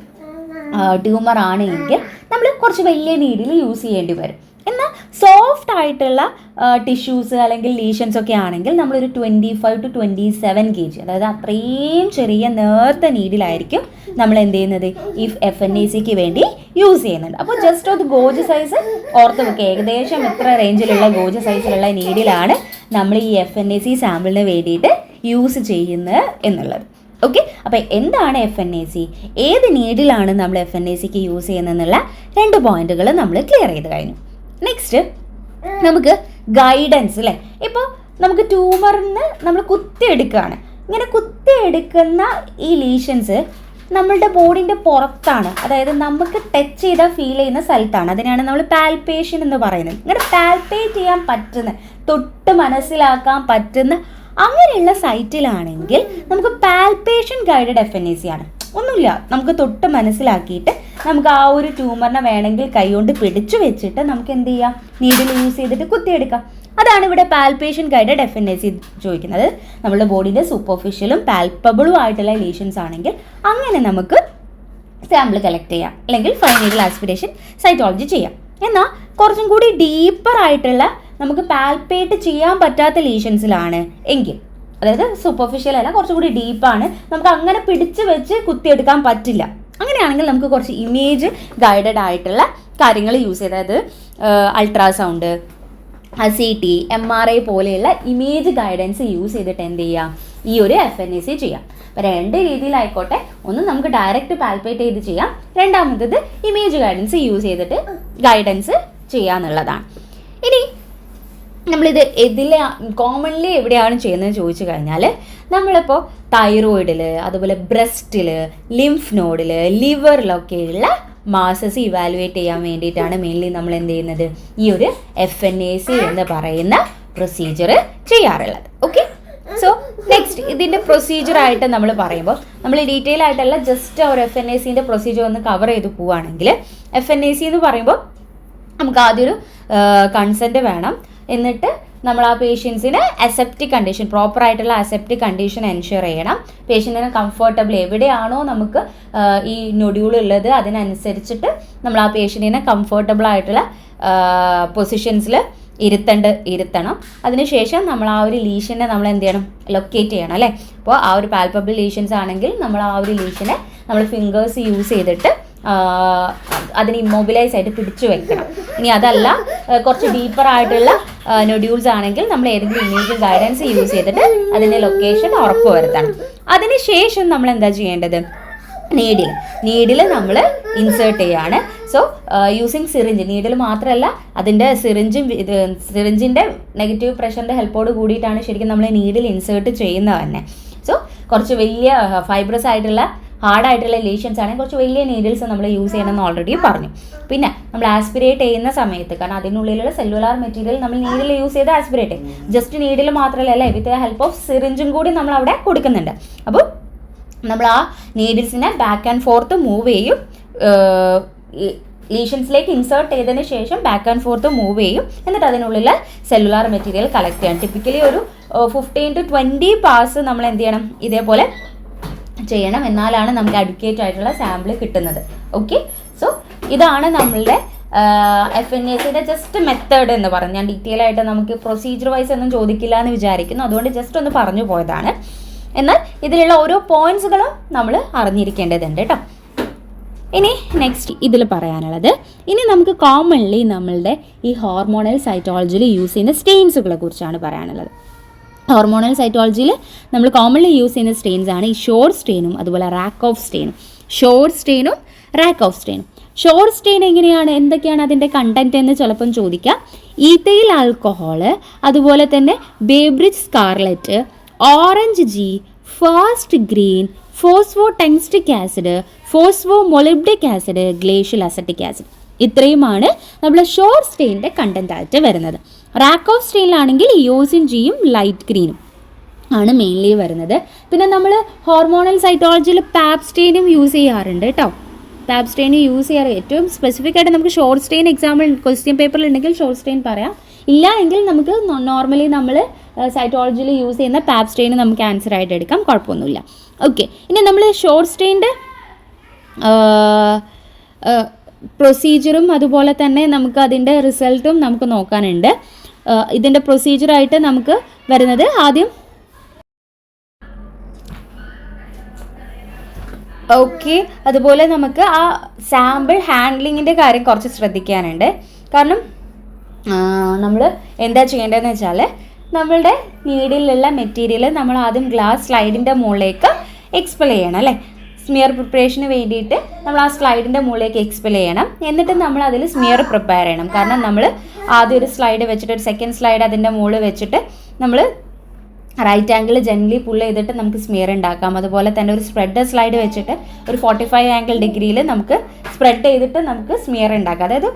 ട്യൂമർ ആണ് എങ്കിൽ നമ്മൾ കുറച്ച് വലിയ നീഡിൽ യൂസ് ചെയ്യേണ്ടി വരും. എന്നാൽ സോഫ്റ്റ് ആയിട്ടുള്ള ടിഷ്യൂസ് അല്ലെങ്കിൽ ലീഷൻസ് ഒക്കെ ആണെങ്കിൽ നമ്മളൊരു 25 to 27 kg അതായത് അത്രയും ചെറിയ നേർത്ത നീഡിലായിരിക്കും നമ്മൾ എന്ത് ചെയ്യുന്നത്, ഈ FNACക്ക് വേണ്ടി യൂസ് ചെയ്യുന്നുണ്ട്. അപ്പോൾ ജസ്റ്റ് ഒരു ഗോജ് സൈസ് ഓർത്ത് വെക്കുക, ഏകദേശം എത്ര റേഞ്ചിലുള്ള ഗോജ് സൈസിലുള്ള നീഡിലാണ് നമ്മൾ ഈ FNAC സാമ്പിളിന് വേണ്ടിയിട്ട് യൂസ് ചെയ്യുന്നത് എന്നുള്ളത്. ഓക്കെ, അപ്പോൾ എന്താണ് FNAC, ഏത് നീഡിലാണ് നമ്മൾ FNACക്ക് യൂസ് ചെയ്യുന്നതെന്നുള്ള 2 പോയിന്റുകൾ നമ്മൾ ക്ലിയർ ചെയ്ത് കഴിഞ്ഞു. നെക്സ്റ്റ് നമുക്ക് ഗൈഡൻസ് അല്ലേ. ഇപ്പോൾ നമുക്ക് ട്യൂമറിന് നമ്മൾ കുത്തിയെടുക്കുകയാണ്. ഇങ്ങനെ കുത്തിയെടുക്കുന്ന ഈ ലീഷൻസ് നമ്മളുടെ ബോഡിൻ്റെ പുറത്താണ്, അതായത് നമുക്ക് ടച്ച് ചെയ്താൽ ഫീൽ ചെയ്യുന്ന സ്ഥലത്താണ്. അതിനാണ് നമ്മൾ പാൽപേഷൻ എന്ന് പറയുന്നത്. ഇങ്ങനെ പാൽപേറ്റ് ചെയ്യാൻ പറ്റുന്ന, തൊട്ട് മനസ്സിലാക്കാൻ പറ്റുന്ന അങ്ങനെയുള്ള സൈറ്റിലാണെങ്കിൽ നമുക്ക് പാൽപേഷൻ ഗൈഡഡ് FNAC ആണ്. ഒന്നുമില്ല, നമുക്ക് തൊട്ട് മനസ്സിലാക്കിയിട്ട് നമുക്ക് ആ ഒരു ട്യൂമറിനെ വേണമെങ്കിൽ കൈകൊണ്ട് പിടിച്ചു വെച്ചിട്ട് നമുക്ക് എന്ത് ചെയ്യാം, നീഡിൽ യൂസ് ചെയ്തിട്ട് കുത്തിയെടുക്കാം. അതാണ് ഇവിടെ പാൽപേഷൻ ഗൈഡഡ് FNAC ചോദിക്കുന്നത്. നമ്മുടെ ബോഡിയുടെ സൂപ്പർഫിഷ്യലും പാൽപ്പബിളും ആയിട്ടുള്ള ലീഷൻസ് ആണെങ്കിൽ അങ്ങനെ നമുക്ക് സാമ്പിൾ കളക്ട് ചെയ്യാം അല്ലെങ്കിൽ ഫൈൻ നീഡിൽ ആസ്പിരേഷൻ സൈറ്റോളജി ചെയ്യാം. എന്നാൽ കുറച്ചും കൂടി ഡീപ്പർ ആയിട്ടുള്ള നമുക്ക് പാൽപേറ്റ് ചെയ്യാൻ പറ്റാത്ത ലീഷൻസിലാണ് എങ്കിൽ, അതായത് സൂപ്പർഫിഷ്യൽ അല്ല കുറച്ചും കൂടി ഡീപ്പാണ്, നമുക്ക് അങ്ങനെ പിടിച്ച് വെച്ച് കുത്തിയെടുക്കാൻ പറ്റില്ല, അങ്ങനെയാണെങ്കിൽ നമുക്ക് കുറച്ച് ഇമേജ് ഗൈഡഡ് ആയിട്ടുള്ള കാര്യങ്ങൾ യൂസ് ചെയ്ത്, അതായത് അൾട്രാസൗണ്ട്, CT, MRI പോലെയുള്ള ഇമേജ് ഗൈഡൻസ് യൂസ് ചെയ്തിട്ട് എന്ത് ചെയ്യാം, ഈ ഒരു FNAC ചെയ്യാം. അപ്പോൾ 2 രീതിയിലായിക്കോട്ടെ, ഒന്ന് നമുക്ക് ഡയറക്റ്റ് പാൽപേറ്റ് ചെയ്ത് ചെയ്യാം, രണ്ടാമത്തത് ഇമേജ് ഗൈഡൻസ് യൂസ് ചെയ്തിട്ട് ഗൈഡൻസ് ചെയ്യാന്നുള്ളതാണ്. ഇനി നമ്മളിത് കോമൺലി എവിടെയാണ് ചെയ്യുന്നത് ചോദിച്ചു കഴിഞ്ഞാൽ, നമ്മളിപ്പോൾ തൈറോയിഡിൽ, അതുപോലെ ബ്രസ്റ്റിൽ, ലിംഫ് നോഡിൽ, ലിവറിലൊക്കെയുള്ള മാസസ് ഇവാലുവേറ്റ് ചെയ്യാൻ വേണ്ടിയിട്ടാണ് മെയിൻലി നമ്മൾ എന്ത് ചെയ്യുന്നത്, ഈ ഒരു FNAC എന്ന് പറയുന്ന പ്രൊസീജിയർ ചെയ്യാറുള്ളത്. ഓക്കെ, സോ നെക്സ്റ്റ് ഇതിൻ്റെ പ്രൊസീജിയറായിട്ട് നമ്മൾ പറയുമ്പോൾ നമ്മൾ ഡീറ്റെയിൽ ആയിട്ടല്ല, ജസ്റ്റ് ഒരു FNACൻ്റെ പ്രൊസീജിയർ ഒന്ന് കവർ ചെയ്ത് പോവുകയാണെങ്കിൽ, FNAC എന്ന് പറയുമ്പോൾ നമുക്ക് ആദ്യം ഒരു കൺസെൻറ്റ് വേണം. എന്നിട്ട് നമ്മൾ ആ പേഷ്യൻസിന് അസെപ്റ്റിക് കണ്ടീഷൻ, പ്രോപ്പറായിട്ടുള്ള അസെപ്റ്റിക് കണ്ടീഷൻ എൻഷുർ ചെയ്യണം. പേഷ്യൻറ്റിന് കംഫർട്ടബിൾ എവിടെയാണോ നമുക്ക് ഈ നൊഡ്യൂൾ ഉള്ളത് അതിനനുസരിച്ചിട്ട് നമ്മൾ ആ പേഷ്യൻറ്റിനെ കംഫർട്ടബിൾ ആയിട്ടുള്ള പൊസിഷൻസിൽ ഇരുത്തണം. അതിനുശേഷം നമ്മൾ ആ ഒരു ലീഷനെ നമ്മൾ എന്ത് ചെയ്യണം, ലൊക്കേറ്റ് ചെയ്യണം അല്ലേ. അപ്പോൾ ആ ഒരു പാൽപ്പബിൾ ലീഷൻസ് ആണെങ്കിൽ നമ്മൾ ആ ഒരു ലീഷനെ നമ്മൾ ഫിംഗേഴ്സ് യൂസ് ചെയ്തിട്ട് അതിന് ഇമ്മൊബിലൈസ് ആയിട്ട് പിടിച്ചു വെക്കണം. ഇനി അതല്ല കുറച്ച് ഡീപ്പറായിട്ടുള്ള നൊഡ്യൂൾസ് ആണെങ്കിൽ നമ്മൾ ഏതെങ്കിലും ഇമേജ് ഗൈഡൻസ് യൂസ് ചെയ്തിട്ട് അതിൻ്റെ ലൊക്കേഷൻ ഉറപ്പ് വരുത്തണം. അതിനുശേഷം നമ്മൾ എന്താ ചെയ്യേണ്ടത്? നീഡിൽ നമ്മൾ ഇൻസേർട്ട് ചെയ്യാണ്. സോ യൂസിങ് സിറിഞ്ച്, നീഡിൽ മാത്രമല്ല അതിൻ്റെ സിറിഞ്ചിൻ്റെ നെഗറ്റീവ് പ്രഷറിൻ്റെ ഹെൽപ്പോട് കൂടിയിട്ടാണ് ശരിക്കും നമ്മൾ നീഡിൽ ഇൻസേർട്ട് ചെയ്യുന്നത് തന്നെ. സോ കുറച്ച് വലിയ ഫൈബ്രസ് ആയിട്ടുള്ള ഹാർഡായിട്ടുള്ള ലീഷൻസ് ആണെങ്കിൽ കുറച്ച് വലിയ നീഡിൽസ് നമ്മൾ യൂസ് ചെയ്യണമെന്ന് ഓൾറെഡി പറഞ്ഞു. പിന്നെ നമ്മൾ ആസ്പിറേറ്റ് ചെയ്യുന്ന സമയത്ത്, കാരണം അതിനുള്ളിലുള്ള സെല്ലുലാർ മെറ്റീരിയൽ നമ്മൾ നീഡിൽ യൂസ് ചെയ്ത് ആസ്പിറേറ്റ് ചെയ്യും. ജസ്റ്റ് നീഡിൽ മാത്രമല്ല, വിത്ത് ദ ഹെൽപ്പ് ഓഫ് സിറിഞ്ചും കൂടി നമ്മൾ അവിടെ കൊടുക്കുന്നുണ്ട്. അപ്പോൾ നമ്മൾ ആ നീഡിൽസിനെ ബാക്ക് ആൻഡ് ഫോർത്ത് മൂവ് ചെയ്യും. ലീഷൻസിലേക്ക് ഇൻസേർട്ട് ചെയ്തതിന് ശേഷം ബാക്ക് ആൻഡ് ഫോർത്ത് മൂവ് ചെയ്യും. എന്നിട്ട് അതിനുള്ളിൽ സെല്ലുലാർ മെറ്റീരിയൽ കളക്ട് ചെയ്യണം. ടിപ്പിക്കലി ഒരു 15 to 20 പാസ് നമ്മൾ എന്ത് ചെയ്യണം? ഇതേപോലെ ചെയ്യണം. എന്നാലാണ് നമുക്ക് അഡ്വക്കേറ്റ് ആയിട്ടുള്ള സാമ്പിൾ കിട്ടുന്നത്. ഓക്കെ, സോ ഇതാണ് നമ്മളുടെ FNACയുടെ ജസ്റ്റ് മെത്തേഡ് എന്ന് പറഞ്ഞു. ഞാൻ ഡീറ്റെയിൽ ആയിട്ട് നമുക്ക് പ്രൊസീജിയർ വൈസ് ഒന്നും ചോദിക്കില്ല എന്ന് വിചാരിക്കുന്നു, അതുകൊണ്ട് ജസ്റ്റ് ഒന്ന് പറഞ്ഞു പോയതാണ്. എന്നാൽ ഇതിലുള്ള ഓരോ പോയിന്റ്സുകളും നമ്മൾ അറിഞ്ഞിരിക്കേണ്ടതുണ്ട് കേട്ടോ. ഇനി നെക്സ്റ്റ് ഇതിൽ പറയാനുള്ളത്, ഇനി നമുക്ക് കോമൺലി നമ്മളുടെ ഈ ഹോർമോണൽ സൈറ്റോളജിയിൽ യൂസ് ചെയ്യുന്ന സ്റ്റെയിൻസുകളെ കുറിച്ചാണ് പറയാനുള്ളത്. ഹോർമോണൽ സൈറ്റോളജിയിൽ നമ്മൾ കോമൺലി യൂസ് ചെയ്യുന്ന സ്റ്റെയിൻസ് ആണ് ഈ ഷോർ സ്റ്റെയിനും അതുപോലെ റാക്ക് ഓഫ് സ്റ്റെയിനും. ഷോർ സ്റ്റെയിനും റാക്ക് ഓഫ് സ്റ്റെയിനും. ഷോർ സ്റ്റെയിൻ എങ്ങനെയാണ്, എന്തൊക്കെയാണ് അതിൻ്റെ കണ്ടന്റ് എന്ന് ചിലപ്പം ചോദിക്കാം. ഈത്തയിൽ ആൽക്കഹോള്, അതുപോലെ തന്നെ Biebrich scarlet, orange G, fast green, phosphotungstic acid, phosphomolybdic acid, glacial acetic acid. ഇത്രയുമാണ് നമ്മൾ ഷോർ സ്റ്റെയിൻ്റെ കണ്ടന്റ് ആയിട്ട് വരുന്നത്. റാക്ക് ഓഫ് സ്റ്റെയിനിലാണെങ്കിൽ യോസിൻ ജിയും ലൈറ്റ് ഗ്രീനും ആണ് മെയിൻലി വരുന്നത്. പിന്നെ നമ്മൾ ഹോർമോണൽ സൈറ്റോളജിയിൽ പാപ് സ്റ്റെയിനും യൂസ് ചെയ്യാറുണ്ട് കേട്ടോ. പാപ് സ്റ്റെയിനും യൂസ് ചെയ്യാറ് ഏറ്റവും സ്പെസിഫിക് ആയിട്ട് നമുക്ക് ഷോർട്ട് സ്റ്റെയിൻ എക്സാമ്പിൾ ക്വസ്റ്റ്യൻ പേപ്പറിൽ ഉണ്ടെങ്കിൽ ഷോർട്ട് സ്റ്റെയിൻ പറയാം. ഇല്ല എങ്കിൽ നമുക്ക് നോർമലി നമ്മൾ സൈറ്റോളജിയിൽ യൂസ് ചെയ്യുന്ന പാപ് സ്റ്റെയിൻ നമുക്ക് ആൻസർ ആയിട്ട് എടുക്കാം, കുഴപ്പമൊന്നുമില്ല. ഓക്കെ, ഇനി നമ്മൾ ഷോർട്ട് സ്റ്റെയിൻ്റെ പ്രൊസീജിയറും അതുപോലെ തന്നെ നമുക്ക് അതിൻ്റെ റിസൾട്ടും നമുക്ക് നോക്കാനുണ്ട്. ഇതിൻ്റെ പ്രൊസീജിയറായിട്ട് നമുക്ക് വരുന്നത് ആദ്യം ഓക്കെ, അതുപോലെ നമുക്ക് ആ സാമ്പിൾ ഹാൻഡ്ലിങ്ങിൻ്റെ കാര്യം കുറച്ച് ശ്രദ്ധിക്കാനുണ്ട്. കാരണം നമ്മൾ എന്താ ചെയ്യേണ്ടതെന്ന് വെച്ചാൽ നമ്മളുടെ നീഡിലുള്ള മെറ്റീരിയൽ നമ്മൾ ആദ്യം ഗ്ലാസ് സ്ലൈഡിൻ്റെ മുകളിലേക്ക് എക്സ്പെൽ ചെയ്യണം അല്ലേ. സ്മിയർ പ്രിപ്പറേഷന് വേണ്ടിയിട്ട് നമ്മൾ ആ സ്ലൈഡിൻ്റെ മുകളിലേക്ക് എക്സ്പെൽ ചെയ്യണം. എന്നിട്ട് നമ്മൾ അതിൽ സ്മിയർ പ്രിപ്പയർ ചെയ്യണം. കാരണം നമ്മൾ ആദ്യം ഒരു സ്ലൈഡ് വെച്ചിട്ട് ഒരു സെക്കൻഡ് സ്ലൈഡ് അതിൻ്റെ മുകളിൽ വെച്ചിട്ട് നമ്മൾ റൈറ്റ് ആംഗിൾ ജനറലി പുൾ ചെയ്തിട്ട് നമുക്ക് സ്മിയർ ഉണ്ടാക്കാം. അതുപോലെ തന്നെ ഒരു സ്പ്രെഡ് സ്ലൈഡ് വെച്ചിട്ട് ഒരു 45 ആംഗിൾ ഡിഗ്രിയിൽ നമുക്ക് സ്പ്രെഡ് ചെയ്തിട്ട് നമുക്ക് സ്മിയർ ഉണ്ടാക്കാം. അതായത്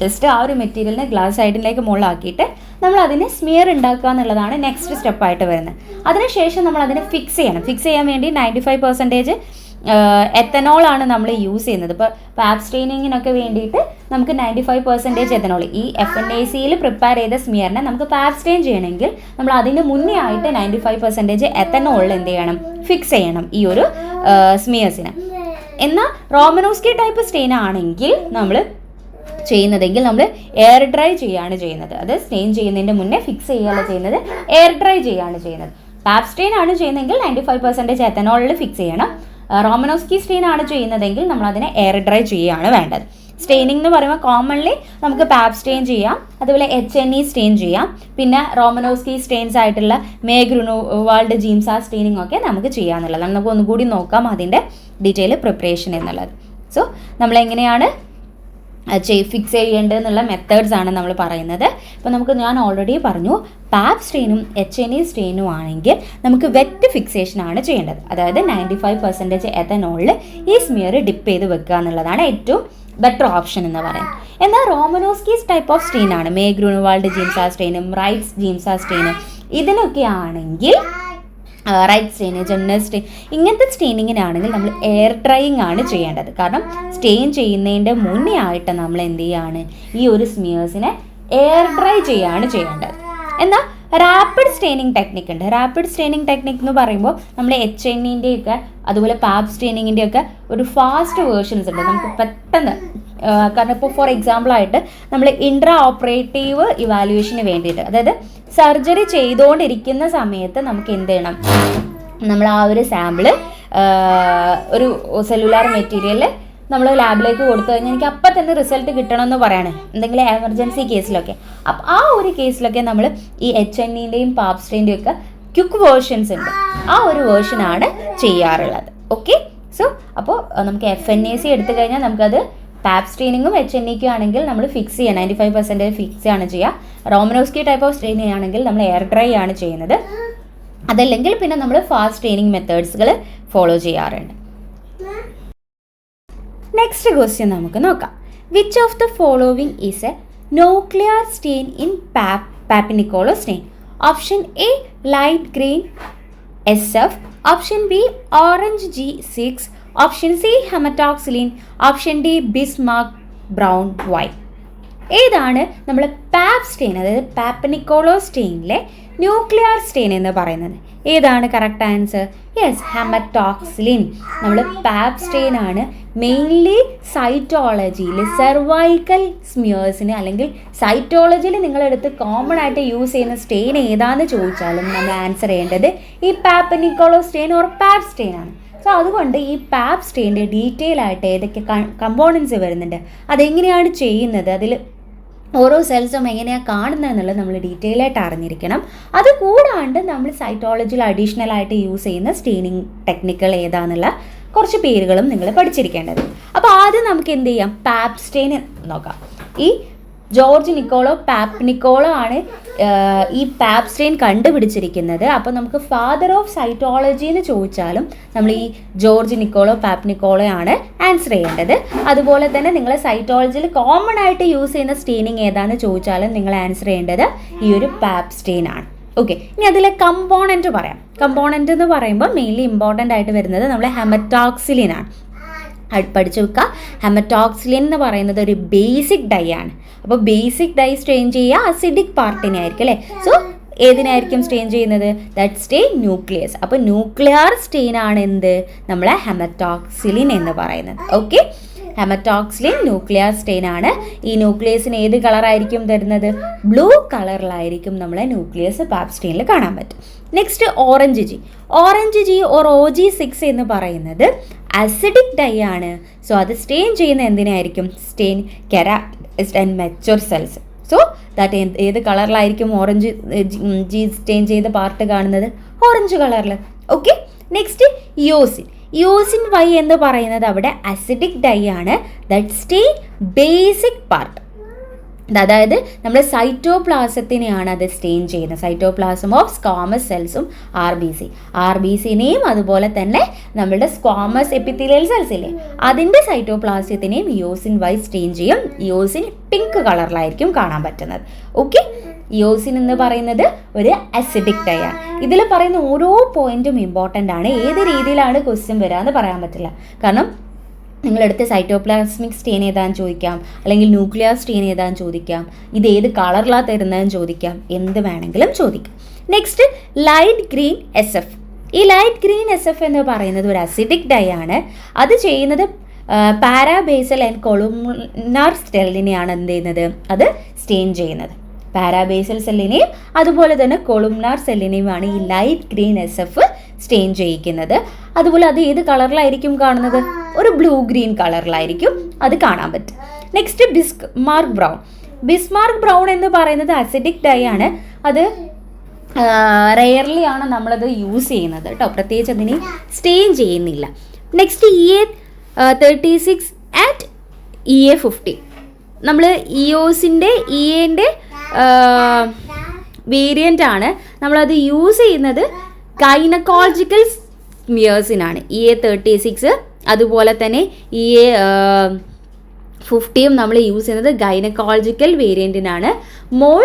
ജസ്റ്റ് ആ ഒരു മെറ്റീരിയലിനെ ഗ്ലാസ് സൈഡിലേക്ക് മുകളിലാക്കിയിട്ട് നമ്മൾ അതിനെ സ്മിയർ ഉണ്ടാക്കുക എന്നുള്ളതാണ് നെക്സ്റ്റ് സ്റ്റെപ്പായിട്ട് വരുന്നത്. അതിനുശേഷം നമ്മൾ അതിനെ ഫിക്സ് ചെയ്യണം. ഫിക്സ് ചെയ്യാൻ വേണ്ടി 95% എത്തനോളാണ് നമ്മൾ യൂസ് ചെയ്യുന്നത്. ഇപ്പോൾ പാപ് സ്റ്റെയിനിങ്ങിനൊക്കെ വേണ്ടിയിട്ട് നമുക്ക് 95% എത്തനോൾ, ഈ FNACയിൽ പ്രിപ്പയർ ചെയ്ത സ്മിയറിനെ നമുക്ക് പാപ് സ്റ്റെയിൻ ചെയ്യണമെങ്കിൽ നമ്മൾ അതിന് മുന്നേ ആയിട്ട് 95% എത്തനോളിൽ എന്ത് ചെയ്യണം? ഫിക്സ് ചെയ്യണം ഈ ഒരു സ്മിയേഴ്സിന്. എന്നാൽ റോമനോസ്കി ടൈപ്പ് സ്റ്റെയിൻ ആണെങ്കിൽ നമ്മൾ ചെയ്യുന്നതെങ്കിൽ നമ്മൾ എയർ ഡ്രൈ ചെയ്യുകയാണ് ചെയ്യുന്നത്. അത് സ്റ്റെയിൻ ചെയ്യുന്നതിൻ്റെ മുന്നേ ഫിക്സ് ചെയ്യുകയല്ല ചെയ്യുന്നത്, എയർ ഡ്രൈ ചെയ്യുകയാണ് ചെയ്യുന്നത്. പാപ് സ്റ്റെയിൻ ആണ് ചെയ്യുന്നതെങ്കിൽ 95% എത്തനോളിൽ ഫിക്സ് ചെയ്യണം. റോമനോസ്കി സ്റ്റെയിൻ ആണ് ചെയ്യുന്നതെങ്കിൽ നമ്മൾ അതിനെ എയർ ഡ്രൈ ചെയ്യുകയാണ് വേണ്ടത്. സ്റ്റെയിനിങ് എന്ന് പറയുമ്പോൾ കോമൺലി നമുക്ക് പാപ് സ്റ്റെയിൻ ചെയ്യാം, അതുപോലെ HNE സ്റ്റെയിൻ ചെയ്യാം. പിന്നെ റോമനോസ്കി സ്റ്റെയിൻസ് ആയിട്ടുള്ള ഗ്രൂനവാൾഡ് ജീംസ സ്റ്റെയിനിങ് ഒക്കെ നമുക്ക് ചെയ്യാമെന്നുള്ളത്. നമുക്ക് ഒന്നുകൂടി നോക്കാം അതിൻ്റെ ഡീറ്റെയിൽ പ്രിപ്പറേഷൻ എന്നുള്ളത്. സോ നമ്മളെങ്ങനെയാണ് ഫിക്സ് ചെയ്യേണ്ടതെന്നുള്ള മെത്തേഡ്സ് ആണ് നമ്മൾ പറയുന്നത്. ഇപ്പോൾ ഞാൻ ഓൾറെഡി പറഞ്ഞു, പാപ് സ്റ്റെയിനും HNE സ്റ്റെയിനും ആണെങ്കിൽ നമുക്ക് വെറ്റ് ഫിക്സേഷനാണ് ചെയ്യേണ്ടത്. അതായത് 95% എത്തനോളിൽ ഈ സ്മിയർ ഡിപ്പ് ചെയ്ത് വെക്കുക എന്നുള്ളതാണ് ഏറ്റവും ബെറ്റർ ഓപ്ഷൻ എന്ന് പറയുന്നത്. എന്നാൽ റോമനോസ്കീസ് ടൈപ്പ് ഓഫ് സ്റ്റെയിൻ ആണ്, ഗ്രൂനവാൾഡ് ജീംസ സ്റ്റെയിനും റൈറ്റ്സ് ജീംസ സ്റ്റെയിനും ഇതിനൊക്കെ ആണെങ്കിൽ റൈറ്റ് സ്റ്റെയിൻ, ജെന്നർ സ്റ്റെയിൻ, ഇങ്ങനത്തെ സ്റ്റെയിനിങ്ങിനാണെങ്കിൽ നമ്മൾ എയർ ഡ്രൈയിങ് ആണ് ചെയ്യേണ്ടത്. കാരണം സ്റ്റെയിൻ ചെയ്യുന്നതിൻ്റെ മുന്നേ ആയിട്ട് നമ്മൾ എന്ത് ചെയ്യാണ്? ഈ ഒരു സ്മിയേഴ്സിനെ എയർ ഡ്രൈ ചെയ്യാണ് ചെയ്യേണ്ടത്. എന്നാൽ റാപ്പിഡ് സ്റ്റെയിനിങ് ടെക്നിക്ക് ഉണ്ട്. റാപ്പിഡ് സ്റ്റെയിനിങ് ടെക്നിക്ക് എന്ന് പറയുമ്പോൾ നമ്മൾ HNEൻ്റെയൊക്കെ അതുപോലെ പാപ് സ്റ്റെയിനിങ്ങിൻ്റെയൊക്കെ ഒരു ഫാസ്റ്റ് വേർഷൻസ് ഉണ്ട്. നമുക്ക് പെട്ടെന്ന്, കാരണം ഇപ്പോൾ ഫോർ എക്സാമ്പിളായിട്ട് നമ്മൾ ഇൻട്രാ ഓപ്പറേറ്റീവ് ഇവാലുവേഷന് വേണ്ടിയിട്ട്, അതായത് സർജറി ചെയ്തുകൊണ്ടിരിക്കുന്ന സമയത്ത് നമുക്ക് എന്ത് ചെയ്യണം? നമ്മൾ ആ ഒരു സാമ്പിള് ഒരു സെല്ലുലാർ മെറ്റീരിയൽ നമ്മൾ ലാബിലേക്ക് കൊടുത്തു കഴിഞ്ഞാൽ എനിക്ക് അപ്പം തന്നെ റിസൾട്ട് കിട്ടണമെന്ന് പറയാണ് എന്തെങ്കിലും എമർജൻസി കേസിലൊക്കെ. അപ്പം ആ ഒരു കേസിലൊക്കെ നമ്മൾ ഈ HNEൻ്റെയും പാപ്സ്റ്റേൻ്റെയും ഒക്കെ ക്വിക്ക് വേർഷൻസ് ഉണ്ട്, ആ ഒരു വേർഷനാണ് ചെയ്യാറുള്ളത്. ഓക്കെ, സോ അപ്പോൾ നമുക്ക് FNAC എടുത്തു കഴിഞ്ഞാൽ നമുക്കത് പാപ്സ്റ്റെയിനിങ്ങും HNEക്കും ആണെങ്കിൽ നമ്മൾ ഫിക്സ് ചെയ്യുക, 95% ഫിക്സ് ആണ് ചെയ്യുക. റോമനോസ്കി ടൈപ്പ് ഓഫ് സ്ട്രെയിനിങ് ആണെങ്കിൽ നമ്മൾ എയർ ഡ്രൈ ആണ് ചെയ്യുന്നത്. അതല്ലെങ്കിൽ പിന്നെ നമ്മൾ ഫാസ്റ്റ് സ്ട്രെയിനിങ് മെത്തേഡ്സുകൾ ഫോളോ ചെയ്യാറുണ്ട്. നെക്സ്റ്റ് ക്വസ്റ്റ്യൻ നമുക്ക് നോക്കാം. Which of the following is a nuclear stain in Papanicolaou stain? Option A light green SF, option B orange G6, option C haematoxylin, option D Bismarck brown white. ഏതാണ് നമ്മൾ പാപ്പ് stain, അതായത് പാപ്പിനിക്കോളോ സ്റ്റെയിനിലെ nuclear stain എന്ന് പറയുന്നത്? ഏതാണ് correct answer? Yes, haematoxylin. നമ്മൾ പാപ്പ് stain ആണ് mainly സൈറ്റോളജിയിൽ cervical സ്മിയേഴ്സിന് അല്ലെങ്കിൽ സൈറ്റോളജിയിൽ നിങ്ങളെടുത്ത് common ആയിട്ട് യൂസ് ചെയ്യുന്ന സ്റ്റെയിൻ ഏതാണെന്ന് ചോദിച്ചാലും നമ്മൾ ആൻസർ ചെയ്യേണ്ടത് ഈ പാപ്പിനിക്കോളോ സ്റ്റെയിൻ ഓർ പാപ്പ് സ്റ്റെയിൻ ആണ്. സോ അതുകൊണ്ട് ഈ പാപ്പ് സ്റ്റെയിൻ്റെ ഡീറ്റെയിൽ ആയിട്ട് ഏതൊക്കെ കമ്പോണൻസ് വരുന്നുണ്ട്, അതെങ്ങനെയാണ് ചെയ്യുന്നത്, അതിൽ ഓരോ സെൽസും എങ്ങനെയാണ് കാണുന്നത് എന്നുള്ളത് നമ്മൾ ഡീറ്റെയിൽ ആയിട്ട് അറിഞ്ഞിരിക്കണം. അതുകൂടാണ്ട് നമ്മൾ സൈറ്റോളജിയിൽ അഡീഷണൽ ആയിട്ട് യൂസ് ചെയ്യുന്ന സ്റ്റെയിനിങ് ടെക്നിക്കുകൾ ഏതാണെന്നുള്ള കുറച്ച് പേരുകളും നിങ്ങൾ പഠിച്ചിരിക്കേണ്ടത്. അപ്പോൾ ആദ്യം നമുക്ക് എന്ത് ചെയ്യാം, പാപ്പ് സ്റ്റെയിൻ നോക്കാം. ഈ ജോർജ് നിക്കോളോ പാപ്പിനിക്കോളോ ആണ് ഈ പാപ്പ് സ്റ്റെയിൻ കണ്ടുപിടിച്ചിരിക്കുന്നത്. അപ്പോൾ നമുക്ക് ഫാദർ ഓഫ് സൈറ്റോളജി എന്ന് ചോദിച്ചാലും നമ്മൾ ഈ ജോർജ് നിക്കോളോ പാപ്പിനിക്കോളോ ആണ് ആൻസർ ചെയ്യേണ്ടത്. അതുപോലെ തന്നെ നിങ്ങൾ സൈറ്റോളജിയിൽ കോമൺ ആയിട്ട് യൂസ് ചെയ്യുന്ന സ്റ്റെയിനിങ് ഏതാണെന്ന് ചോദിച്ചാലും നിങ്ങൾ ആൻസർ ചെയ്യേണ്ടത് ഈ ഒരു പാപ്പ് സ്റ്റെയിൻ ആണ്. ഓക്കെ, ഇനി അതിലെ കമ്പോണൻറ്റ് പറയാം. കമ്പോണൻറ്റ് എന്ന് പറയുമ്പോൾ മെയിൻലി ഇമ്പോർട്ടൻ്റ് ആയിട്ട് വരുന്നത് നമ്മൾ ഹെമറ്റോക്സിലിൻ ആണ്. പഠിച്ചു വെക്കുക, ഹെമറ്റോക്സിലിൻ എന്ന് പറയുന്നത് ഒരു ബേസിക് ഡൈ ആണ്. അപ്പോൾ ബേസിക് ഡൈ സ്റ്റെയിൻ ചെയ്യുക അസിഡിക് പാർട്ടിനെ ആയിരിക്കും അല്ലേ. സോ ഏതിനായിരിക്കും സ്റ്റെയിൻ ചെയ്യുന്നത്? That stain nucleus. അപ്പോൾ ന്യൂക്ലിയർ സ്റ്റെയിൻ ആണ് എന്ത്, നമ്മളെ ഹെമറ്റോക്സിലിൻ എന്ന് പറയുന്നത്. ഓക്കെ, ഹെമറ്റോക്സിലിൻ ന്യൂക്ലിയർ സ്റ്റെയിൻ ആണ്. ഈ ന്യൂക്ലിയസിന് ഏത് കളറായിരിക്കും തരുന്നത്? ബ്ലൂ കളറിലായിരിക്കും നമ്മളെ ന്യൂക്ലിയസ് പാപ്പ് സ്റ്റെയിനിൽ കാണാൻ പറ്റും. Next orange G. Orange G or OG6 എന്ന് പറയുന്നത് അസിഡിക് ഡൈ ആണ്. സോ അത് സ്റ്റെയിൻ ചെയ്യുന്ന എന്തിനായിരിക്കും? Stain keratin and mature cells. So that ഏത് കളറിലായിരിക്കും ഓറഞ്ച് G സ്റ്റെയിൻ ചെയ്ത പാർട്ട് കാണുന്നത്? ഓറഞ്ച് കളറിൽ. Okay, next eosin. Eosin Y എന്ന് പറയുന്നത് അവിടെ അസിഡിക് ഡൈ ആണ്. ദാറ്റ് സ്റ്റെയിൻ ബേസിക് പാർട്ട്, അതായത് നമ്മുടെ സൈറ്റോപ്ലാസത്തിനെയാണ് അത് സ്റ്റെയിൻ ചെയ്യുന്നത്. സൈറ്റോപ്ലാസം ഓഫ് സ്ക്വാമസ് സെൽസും RBCനെയും അതുപോലെ തന്നെ നമ്മളുടെ സ്ക്വാമസ് എപ്പിത്തീലിയൽ സെൽസ് ഇല്ലേ, അതിൻ്റെ സൈറ്റോപ്ലാസത്തിനെയും യോസിൻ Y സ്റ്റെയിൻ ചെയ്യും. യോസിൻ പിങ്ക് കളറിലായിരിക്കും കാണാൻ പറ്റുന്നത്. ഓക്കെ, യോസിൻ എന്ന് പറയുന്നത് ഒരു അസിഡിക് ഡൈ ആണ്. ഇതിൽ പറയുന്ന ഓരോ പോയിന്റും ഇമ്പോർട്ടൻ്റ് ആണ്. ഏത് രീതിയിലാണ് ക്വസ്റ്റ്യൻ വരാമെന്ന് പറയാൻ പറ്റില്ല. കാരണം നിങ്ങളെടുത്ത് സൈറ്റോപ്ലാസ്മിക് സ്റ്റെയിൻ ഏതാണെന്ന് ചോദിക്കാം, അല്ലെങ്കിൽ ന്യൂക്ലിയർ സ്റ്റെയിൻ ഏതാണെന്ന് ചോദിക്കാം, ഇത് ഏത് കളറിലാണ് തരുന്നതെന്ന് ചോദിക്കാം, എന്ത് വേണമെങ്കിലും ചോദിക്കാം. Next light green SF. ഈ ലൈറ്റ് ഗ്രീൻ SF എന്ന് പറയുന്നത് ഒരു അസിഡിക് ഡൈ ആണ്. അത് ചെയ്യുന്നത് പാരാബേസൽ ആൻഡ് കൊളുമിനാർ സെല്ലിനെയാണ് എന്ത് ചെയ്യുന്നത്, അത് സ്റ്റെയിൻ ചെയ്യുന്നത്. പാരാബേസൽ സെല്ലിനെയും അതുപോലെ തന്നെ കൊളുമിനാർ സെല്ലിനെയുമാണ് ഈ ലൈറ്റ് ഗ്രീൻ SF സ്റ്റെയിൻ ചെയ്യിക്കുന്നത്. അതുപോലെ അത് ഏത് കളറിലായിരിക്കും കാണുന്നത്? ഒരു ബ്ലൂ ഗ്രീൻ കളറിലായിരിക്കും അത് കാണാൻ പറ്റും. Next Bismarck brown. Bismarck brown എന്ന് പറയുന്നത് അസിഡിക് ഡൈ ആണ്. അത് റെയർലി ആണ് നമ്മളത് യൂസ് ചെയ്യുന്നത് കേട്ടോ, പ്രത്യേകിച്ച് അതിനെ സ്റ്റെയിൻ ചെയ്യുന്നില്ല. Next EA36 and EA50. നമ്മൾ ഇയോസിൻ്റെ EAൻ്റെ വേരിയൻ്റ് ആണ്. നമ്മളത് യൂസ് ചെയ്യുന്നത് ഗൈനക്കോളജിക്കൽ സ്മിയേഴ്സിനാണ്. EA36 അതുപോലെ തന്നെ EA50യും നമ്മൾ യൂസ് ചെയ്യുന്നത് ഗൈനക്കോളജിക്കൽ വേരിയൻറ്റിനാണ്. മോൾ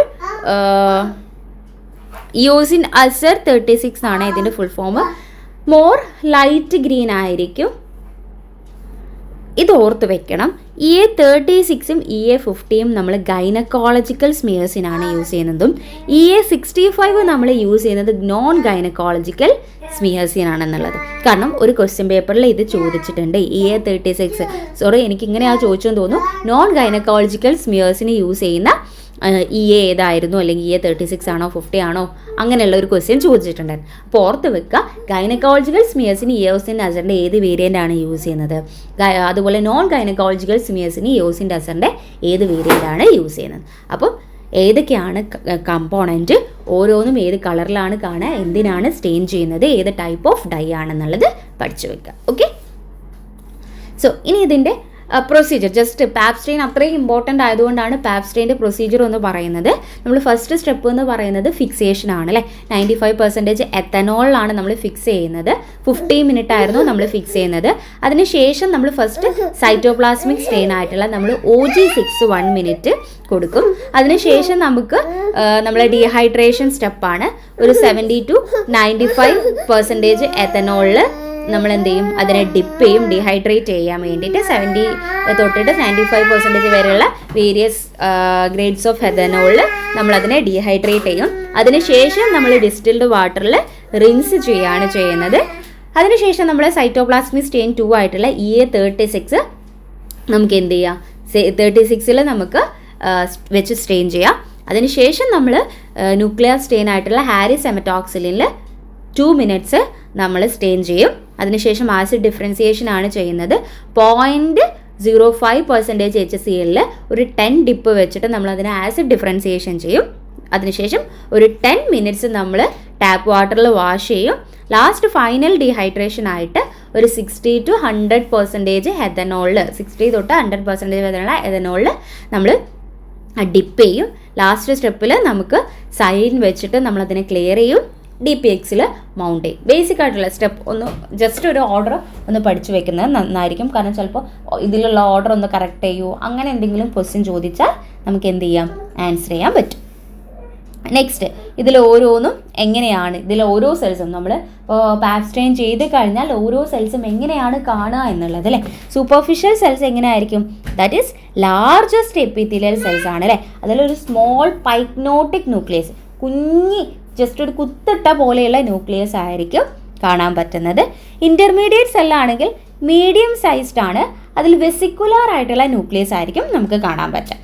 ഇയോസിൻ അസർ 36 ആണ് ഇതിൻ്റെ full form. More light green ആയിരിക്കും, ഇത് ഓർത്ത് വെക്കണം. EA36ഉം EA50യും നമ്മൾ ഗൈനക്കോളജിക്കൽ സ്മിയേഴ്സിനാണ് യൂസ് ചെയ്യുന്നതും EA65 നമ്മൾ യൂസ് ചെയ്യുന്നത് നോൺ ഗൈനക്കോളജിക്കൽ സ്മിയേഴ്സിനാണെന്നുള്ളത്. കാരണം ഒരു ക്വസ്റ്റ്യൻ പേപ്പറിൽ ഇത് ചോദിച്ചിട്ടുണ്ട്. EA36 എനിക്കിങ്ങനെയാണ് ചോദിച്ചെന്ന് തോന്നുന്നു. നോൺ ഗൈനക്കോളജിക്കൽ സ്മിയേഴ്സിന് യൂസ് ചെയ്യുന്ന EA ഏതായിരുന്നു, അല്ലെങ്കിൽ EA36 ആണോ 50 ആണോ, അങ്ങനെയുള്ള ഒരു ക്വസ്റ്റ്യൻ ചോദിച്ചിട്ടുണ്ടായിരുന്നു. അപ്പോൾ ഓർത്ത് വെക്കുക, ഗൈനക്കോളജിക്കൽ സ്മിയേഴ്സിന് ഇയോസിൻ അസറിൻ്റെ ഏത് വേരിയൻ്റ് ആണ് യൂസ് ചെയ്യുന്നത്, അതുപോലെ നോൺ ഗൈനക്കോളജിക്കൽ സ്മിയേഴ്സിന് ഇയോസിൻ അസറിൻ്റെ ഏത് വേരിയൻ്റ് ആണ് യൂസ് ചെയ്യുന്നത്. അപ്പോൾ ഏതൊക്കെയാണ് കമ്പോണൻറ്റ്, ഓരോന്നും ഏത് കളറിലാണ് കാണുക, എന്തിനാണ് സ്റ്റെയിൻ ചെയ്യുന്നത്, ഏത് ടൈപ്പ് ഓഫ് ഡൈ ആണെന്നുള്ളത് പഠിച്ചു വെക്കുക. ഓക്കെ, സോ ഇനി ഇതിൻ്റെ പ്രൊസീജിയർ, ജസ്റ്റ് പാപ്പ് സ്റ്റെയിൻ അത്രയും ഇമ്പോർട്ടൻ്റ് ആയതുകൊണ്ടാണ് പാപ്പ് സ്റ്റെയിൻ്റെ പ്രൊസീജിയർ എന്ന് പറയുന്നത്. നമ്മൾ ഫസ്റ്റ് സ്റ്റെപ്പ് എന്ന് പറയുന്നത് ഫിക്സേഷൻ ആണ് അല്ലേ. 95% എത്തനോളിലാണ് നമ്മൾ ഫിക്സ് ചെയ്യുന്നത്. 50 മിനിറ്റ് ആയിരുന്നു നമ്മൾ ഫിക്സ് ചെയ്യുന്നത്. അതിനുശേഷം നമ്മൾ ഫസ്റ്റ് സൈറ്റോപ്ലാസ്മിക് സ്റ്റെയിൻ ആയിട്ടുള്ള നമ്മൾ OG6 1 മിനിറ്റ് കൊടുക്കും. അതിനുശേഷം നമുക്ക് നമ്മളെ ഡീഹൈഡ്രേഷൻ സ്റ്റെപ്പാണ്. ഒരു 70 to 95% എത്തനോളിൽ നമ്മൾ എന്ത് ചെയ്യും, അതിനെ ഡിപ്പ് ചെയ്യും ഡീഹൈഡ്രേറ്റ് ചെയ്യാൻ വേണ്ടിയിട്ട്. 70 തൊട്ടിട്ട് 95% വരെയുള്ള വേരിയസ് ഗ്രേഡ്സ് ഓഫ് എഥനോളിൽ നമ്മളതിനെ ഡീഹൈഡ്രേറ്റ് ചെയ്യും. അതിനുശേഷം നമ്മൾ ഡിസ്റ്റിൽഡ് വാട്ടറിൽ റിൻസ് ചെയ്യുകയാണ് ചെയ്യുന്നത്. അതിനുശേഷം നമ്മൾ സൈറ്റോപ്ലാസ്മിക് സ്റ്റെയിൻ 2 ആയിട്ടുള്ള EA36 നമുക്ക് എന്ത് ചെയ്യാം, 36 നമുക്ക് വെച്ച് സ്റ്റെയിൻ ചെയ്യാം. അതിനുശേഷം നമ്മൾ ന്യൂക്ലിയർ സ്റ്റെയിൻ ആയിട്ടുള്ള ഹാരിസ് എമറ്റോക്സിലിനിൽ 2 മിനിറ്റ്സ് നമ്മൾ സ്റ്റെയിൻ ചെയ്യും. അതിനുശേഷം ആസിഡ് ഡിഫറൻസിയേഷൻ ആണ് ചെയ്യുന്നത്. 0.05% HCl ഒരു 10 ഡിപ്പ് വെച്ചിട്ട് നമ്മൾ അതിനെ ആസിഡ് ഡിഫറൻസിയേഷൻ ചെയ്യും. അതിനുശേഷം ഒരു 10 മിനിറ്റ്സ് നമ്മൾ ടാപ്പ് വാട്ടറിൽ വാഷ് ചെയ്യും. ലാസ്റ്റ് ഫൈനൽ ഡീഹൈഡ്രേഷൻ ആയിട്ട് ഒരു 60 to 100% എഥനോളിൽ, 60 തൊട്ട് 100% വരെയുള്ള എഥനോളിൽ നമ്മൾ ഡിപ്പ് ചെയ്യും. ലാസ്റ്റ് സ്റ്റെപ്പിൽ നമുക്ക് സൈൻ വെച്ചിട്ട് നമ്മളതിനെ ക്ലിയർ ചെയ്യും. DPXൽ മൗണ്ട് ചെയ്യും. ബേസിക് ആയിട്ടുള്ള സ്റ്റെപ്പ് ഒന്ന് ജസ്റ്റ് ഒരു ഓർഡർ ഒന്ന് പഠിച്ചു വെക്കുന്നത് നന്നായിരിക്കും. കാരണം ചിലപ്പോൾ ഇതിലുള്ള ഓർഡർ ഒന്ന് കറക്റ്റ് ചെയ്യുമോ, അങ്ങനെ എന്തെങ്കിലും ക്വസ്റ്റ്യൻ ചോദിച്ചാൽ നമുക്ക് എന്ത് ചെയ്യാം, ആൻസർ ചെയ്യാൻ പറ്റും. നെക്സ്റ്റ്, ഇതിൽ ഓരോന്നും എങ്ങനെയാണ്, ഇതിൽ ഓരോ സെൽസും നമ്മൾ പാപ്പ് സ്റ്റെയിൻ ചെയ്ത് കഴിഞ്ഞാൽ ഓരോ സെൽസും എങ്ങനെയാണ് കാണുക എന്നുള്ളത് അല്ലേ. സൂപ്പർഫിഷ്യൽ സെൽസ് എങ്ങനെയായിരിക്കും, that is largest epithelial cells ആണ് അല്ലേ. അതിലൊരു സ്മോൾ പൈക്നോട്ടിക് ന്യൂക്ലിയസ്, കുഞ്ഞി ജസ്റ്റ് ഒരു കുത്തിട്ട പോലെയുള്ള ന്യൂക്ലിയസ് ആയിരിക്കും കാണാൻ പറ്റുന്നത്. ഇൻ്റർമീഡിയറ്റ് സെല്ലാണെങ്കിൽ മീഡിയം സൈസ്ഡ് ആണ്, അതിൽ വെസിക്കുലാർ ആയിട്ടുള്ള ന്യൂക്ലിയസ് ആയിരിക്കും നമുക്ക് കാണാൻ പറ്റുക.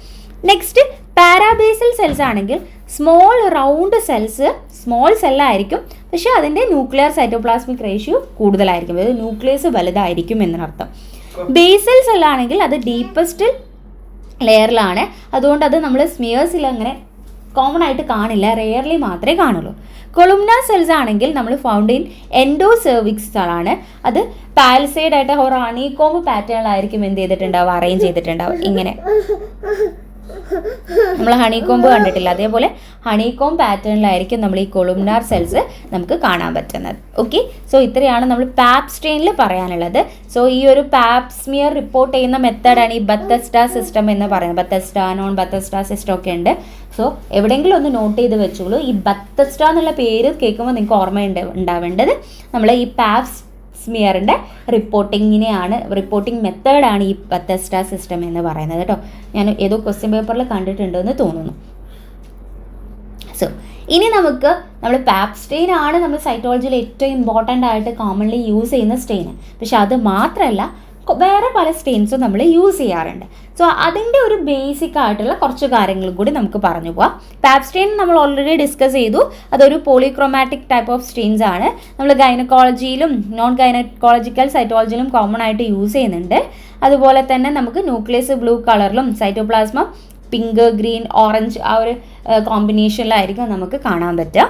നെക്സ്റ്റ്, പാരാബേസൽ സെൽസ് ആണെങ്കിൽ സ്മോൾ റൗണ്ട് സെൽസ്, സ്മോൾ സെല്ലായിരിക്കും, പക്ഷേ അതിൻ്റെ ന്യൂക്ലിയർ സൈറ്റോപ്ലാസ്മിക് റേഷ്യോ കൂടുതലായിരിക്കും, അതായത് ന്യൂക്ലിയസ് വലുതായിരിക്കും എന്നർത്ഥം. ബേസൽ സെല്ലാണെങ്കിൽ അത് ഡീപ്പസ്റ്റ് ലെയറിലാണ്, അതുകൊണ്ട് അത് നമ്മൾ സ്മിയേഴ്സിൽ അങ്ങനെ കോമൺ ആയിട്ട് കാണില്ല, റെയർലി മാത്രമേ കാണുള്ളൂ. കൊളുംനാർ സെൽസ് ആണെങ്കിൽ നമ്മൾ ഫൗണ്ട് ഇൻ എൻഡോസെർവിക്സ് ആണ്. അത് പാൽസൈഡ് ആയിട്ട് ഒരു ഹണികോംബ് പാറ്റേണിലായിരിക്കും എന്ത് ചെയ്തിട്ടുണ്ടാവും, അറേഞ്ച് ചെയ്തിട്ടുണ്ടാവും. ഇങ്ങനെ നമ്മൾ ഹണികോംബ് കണ്ടിട്ടില്ല, അതേപോലെ ഹണികോംബ് പാറ്റേണിലായിരിക്കും നമ്മൾ ഈ കൊളുംനാർ സെൽസ് നമുക്ക് കാണാൻ പറ്റുന്നത്. ഓക്കെ, സോ ഇത്രയാണ് നമ്മൾ പാപ്പ് സ്റ്റെയിനിൽ പറയാനുള്ളത്. സോ ഈ ഒരു പാപ്പ് സ്മിയർ റിപ്പോർട്ട് ചെയ്യുന്ന മെത്തേഡാണ് ഈ ബത്തസ്റ്റ സിസ്റ്റം എന്ന് പറയുന്നത്. ബത്തസ്റ്റ, നോൺ ബത്തസ്റ്റ സിസ്റ്റം ഒക്കെ ഉണ്ട്. സോ എവിടെയെങ്കിലും ഒന്ന് നോട്ട് ചെയ്ത് വെച്ചോളൂ. ഈ ബത്തസ്റ്റ എന്നുള്ള പേര് കേൾക്കുമ്പോൾ നിങ്ങൾക്ക് ഓർമ്മ ഉണ്ടാവേണ്ടത് നമ്മൾ ഈ പാപ്പ് സ്മിയറിൻ്റെ റിപ്പോർട്ടിംഗ് മെത്തേഡാണ് ഈ ബത്തസ്റ്റ സിസ്റ്റം എന്ന് പറയുന്നത് കേട്ടോ. ഞാൻ ഏതോ ക്വസ്റ്റ്യൻ പേപ്പറിൽ കണ്ടിട്ടുണ്ടെന്ന് തോന്നുന്നു. സോ ഇനി നമുക്ക് നമ്മൾ പാപ്പ് സ്റ്റെയിൻ ആണ് നമ്മൾ സൈറ്റോളജിയിൽ ഏറ്റവും ഇമ്പോർട്ടൻ്റ് ആയിട്ട് കോമൺലി യൂസ് ചെയ്യുന്ന സ്റ്റെയിൻ. പക്ഷെ അത് മാത്രമല്ല, വേറെ പല സ്റ്റെയിൻസും നമ്മൾ യൂസ് ചെയ്യാറുണ്ട്. സോ അതിൻ്റെ ഒരു ബേസിക് ആയിട്ടുള്ള കുറച്ച് കാര്യങ്ങളും കൂടി നമുക്ക് പറഞ്ഞു പോവാം. പാപ്പ് സ്റ്റെയിൻ നമ്മൾ ഓൾറെഡി ഡിസ്കസ് ചെയ്തു. അതൊരു പോളിക്രോമാറ്റിക് ടൈപ്പ് ഓഫ് സ്റ്റെയിൻസ് ആണ്. നമ്മൾ ഗൈനക്കോളജിയിലും നോൺ ഗൈനക്കോളജിക്കൽ സൈറ്റോളജിയിലും കോമൺ ആയിട്ട് യൂസ് ചെയ്യുന്നുണ്ട്. അതുപോലെ തന്നെ നമുക്ക് ന്യൂക്ലിയസ് ബ്ലൂ കളറിലും സൈറ്റോപ്ലാസ്മ പിങ്ക്, ഗ്രീൻ, ഓറഞ്ച് ആ ഒരു കോമ്പിനേഷനിലായിരിക്കും നമുക്ക് കാണാൻ പറ്റുക.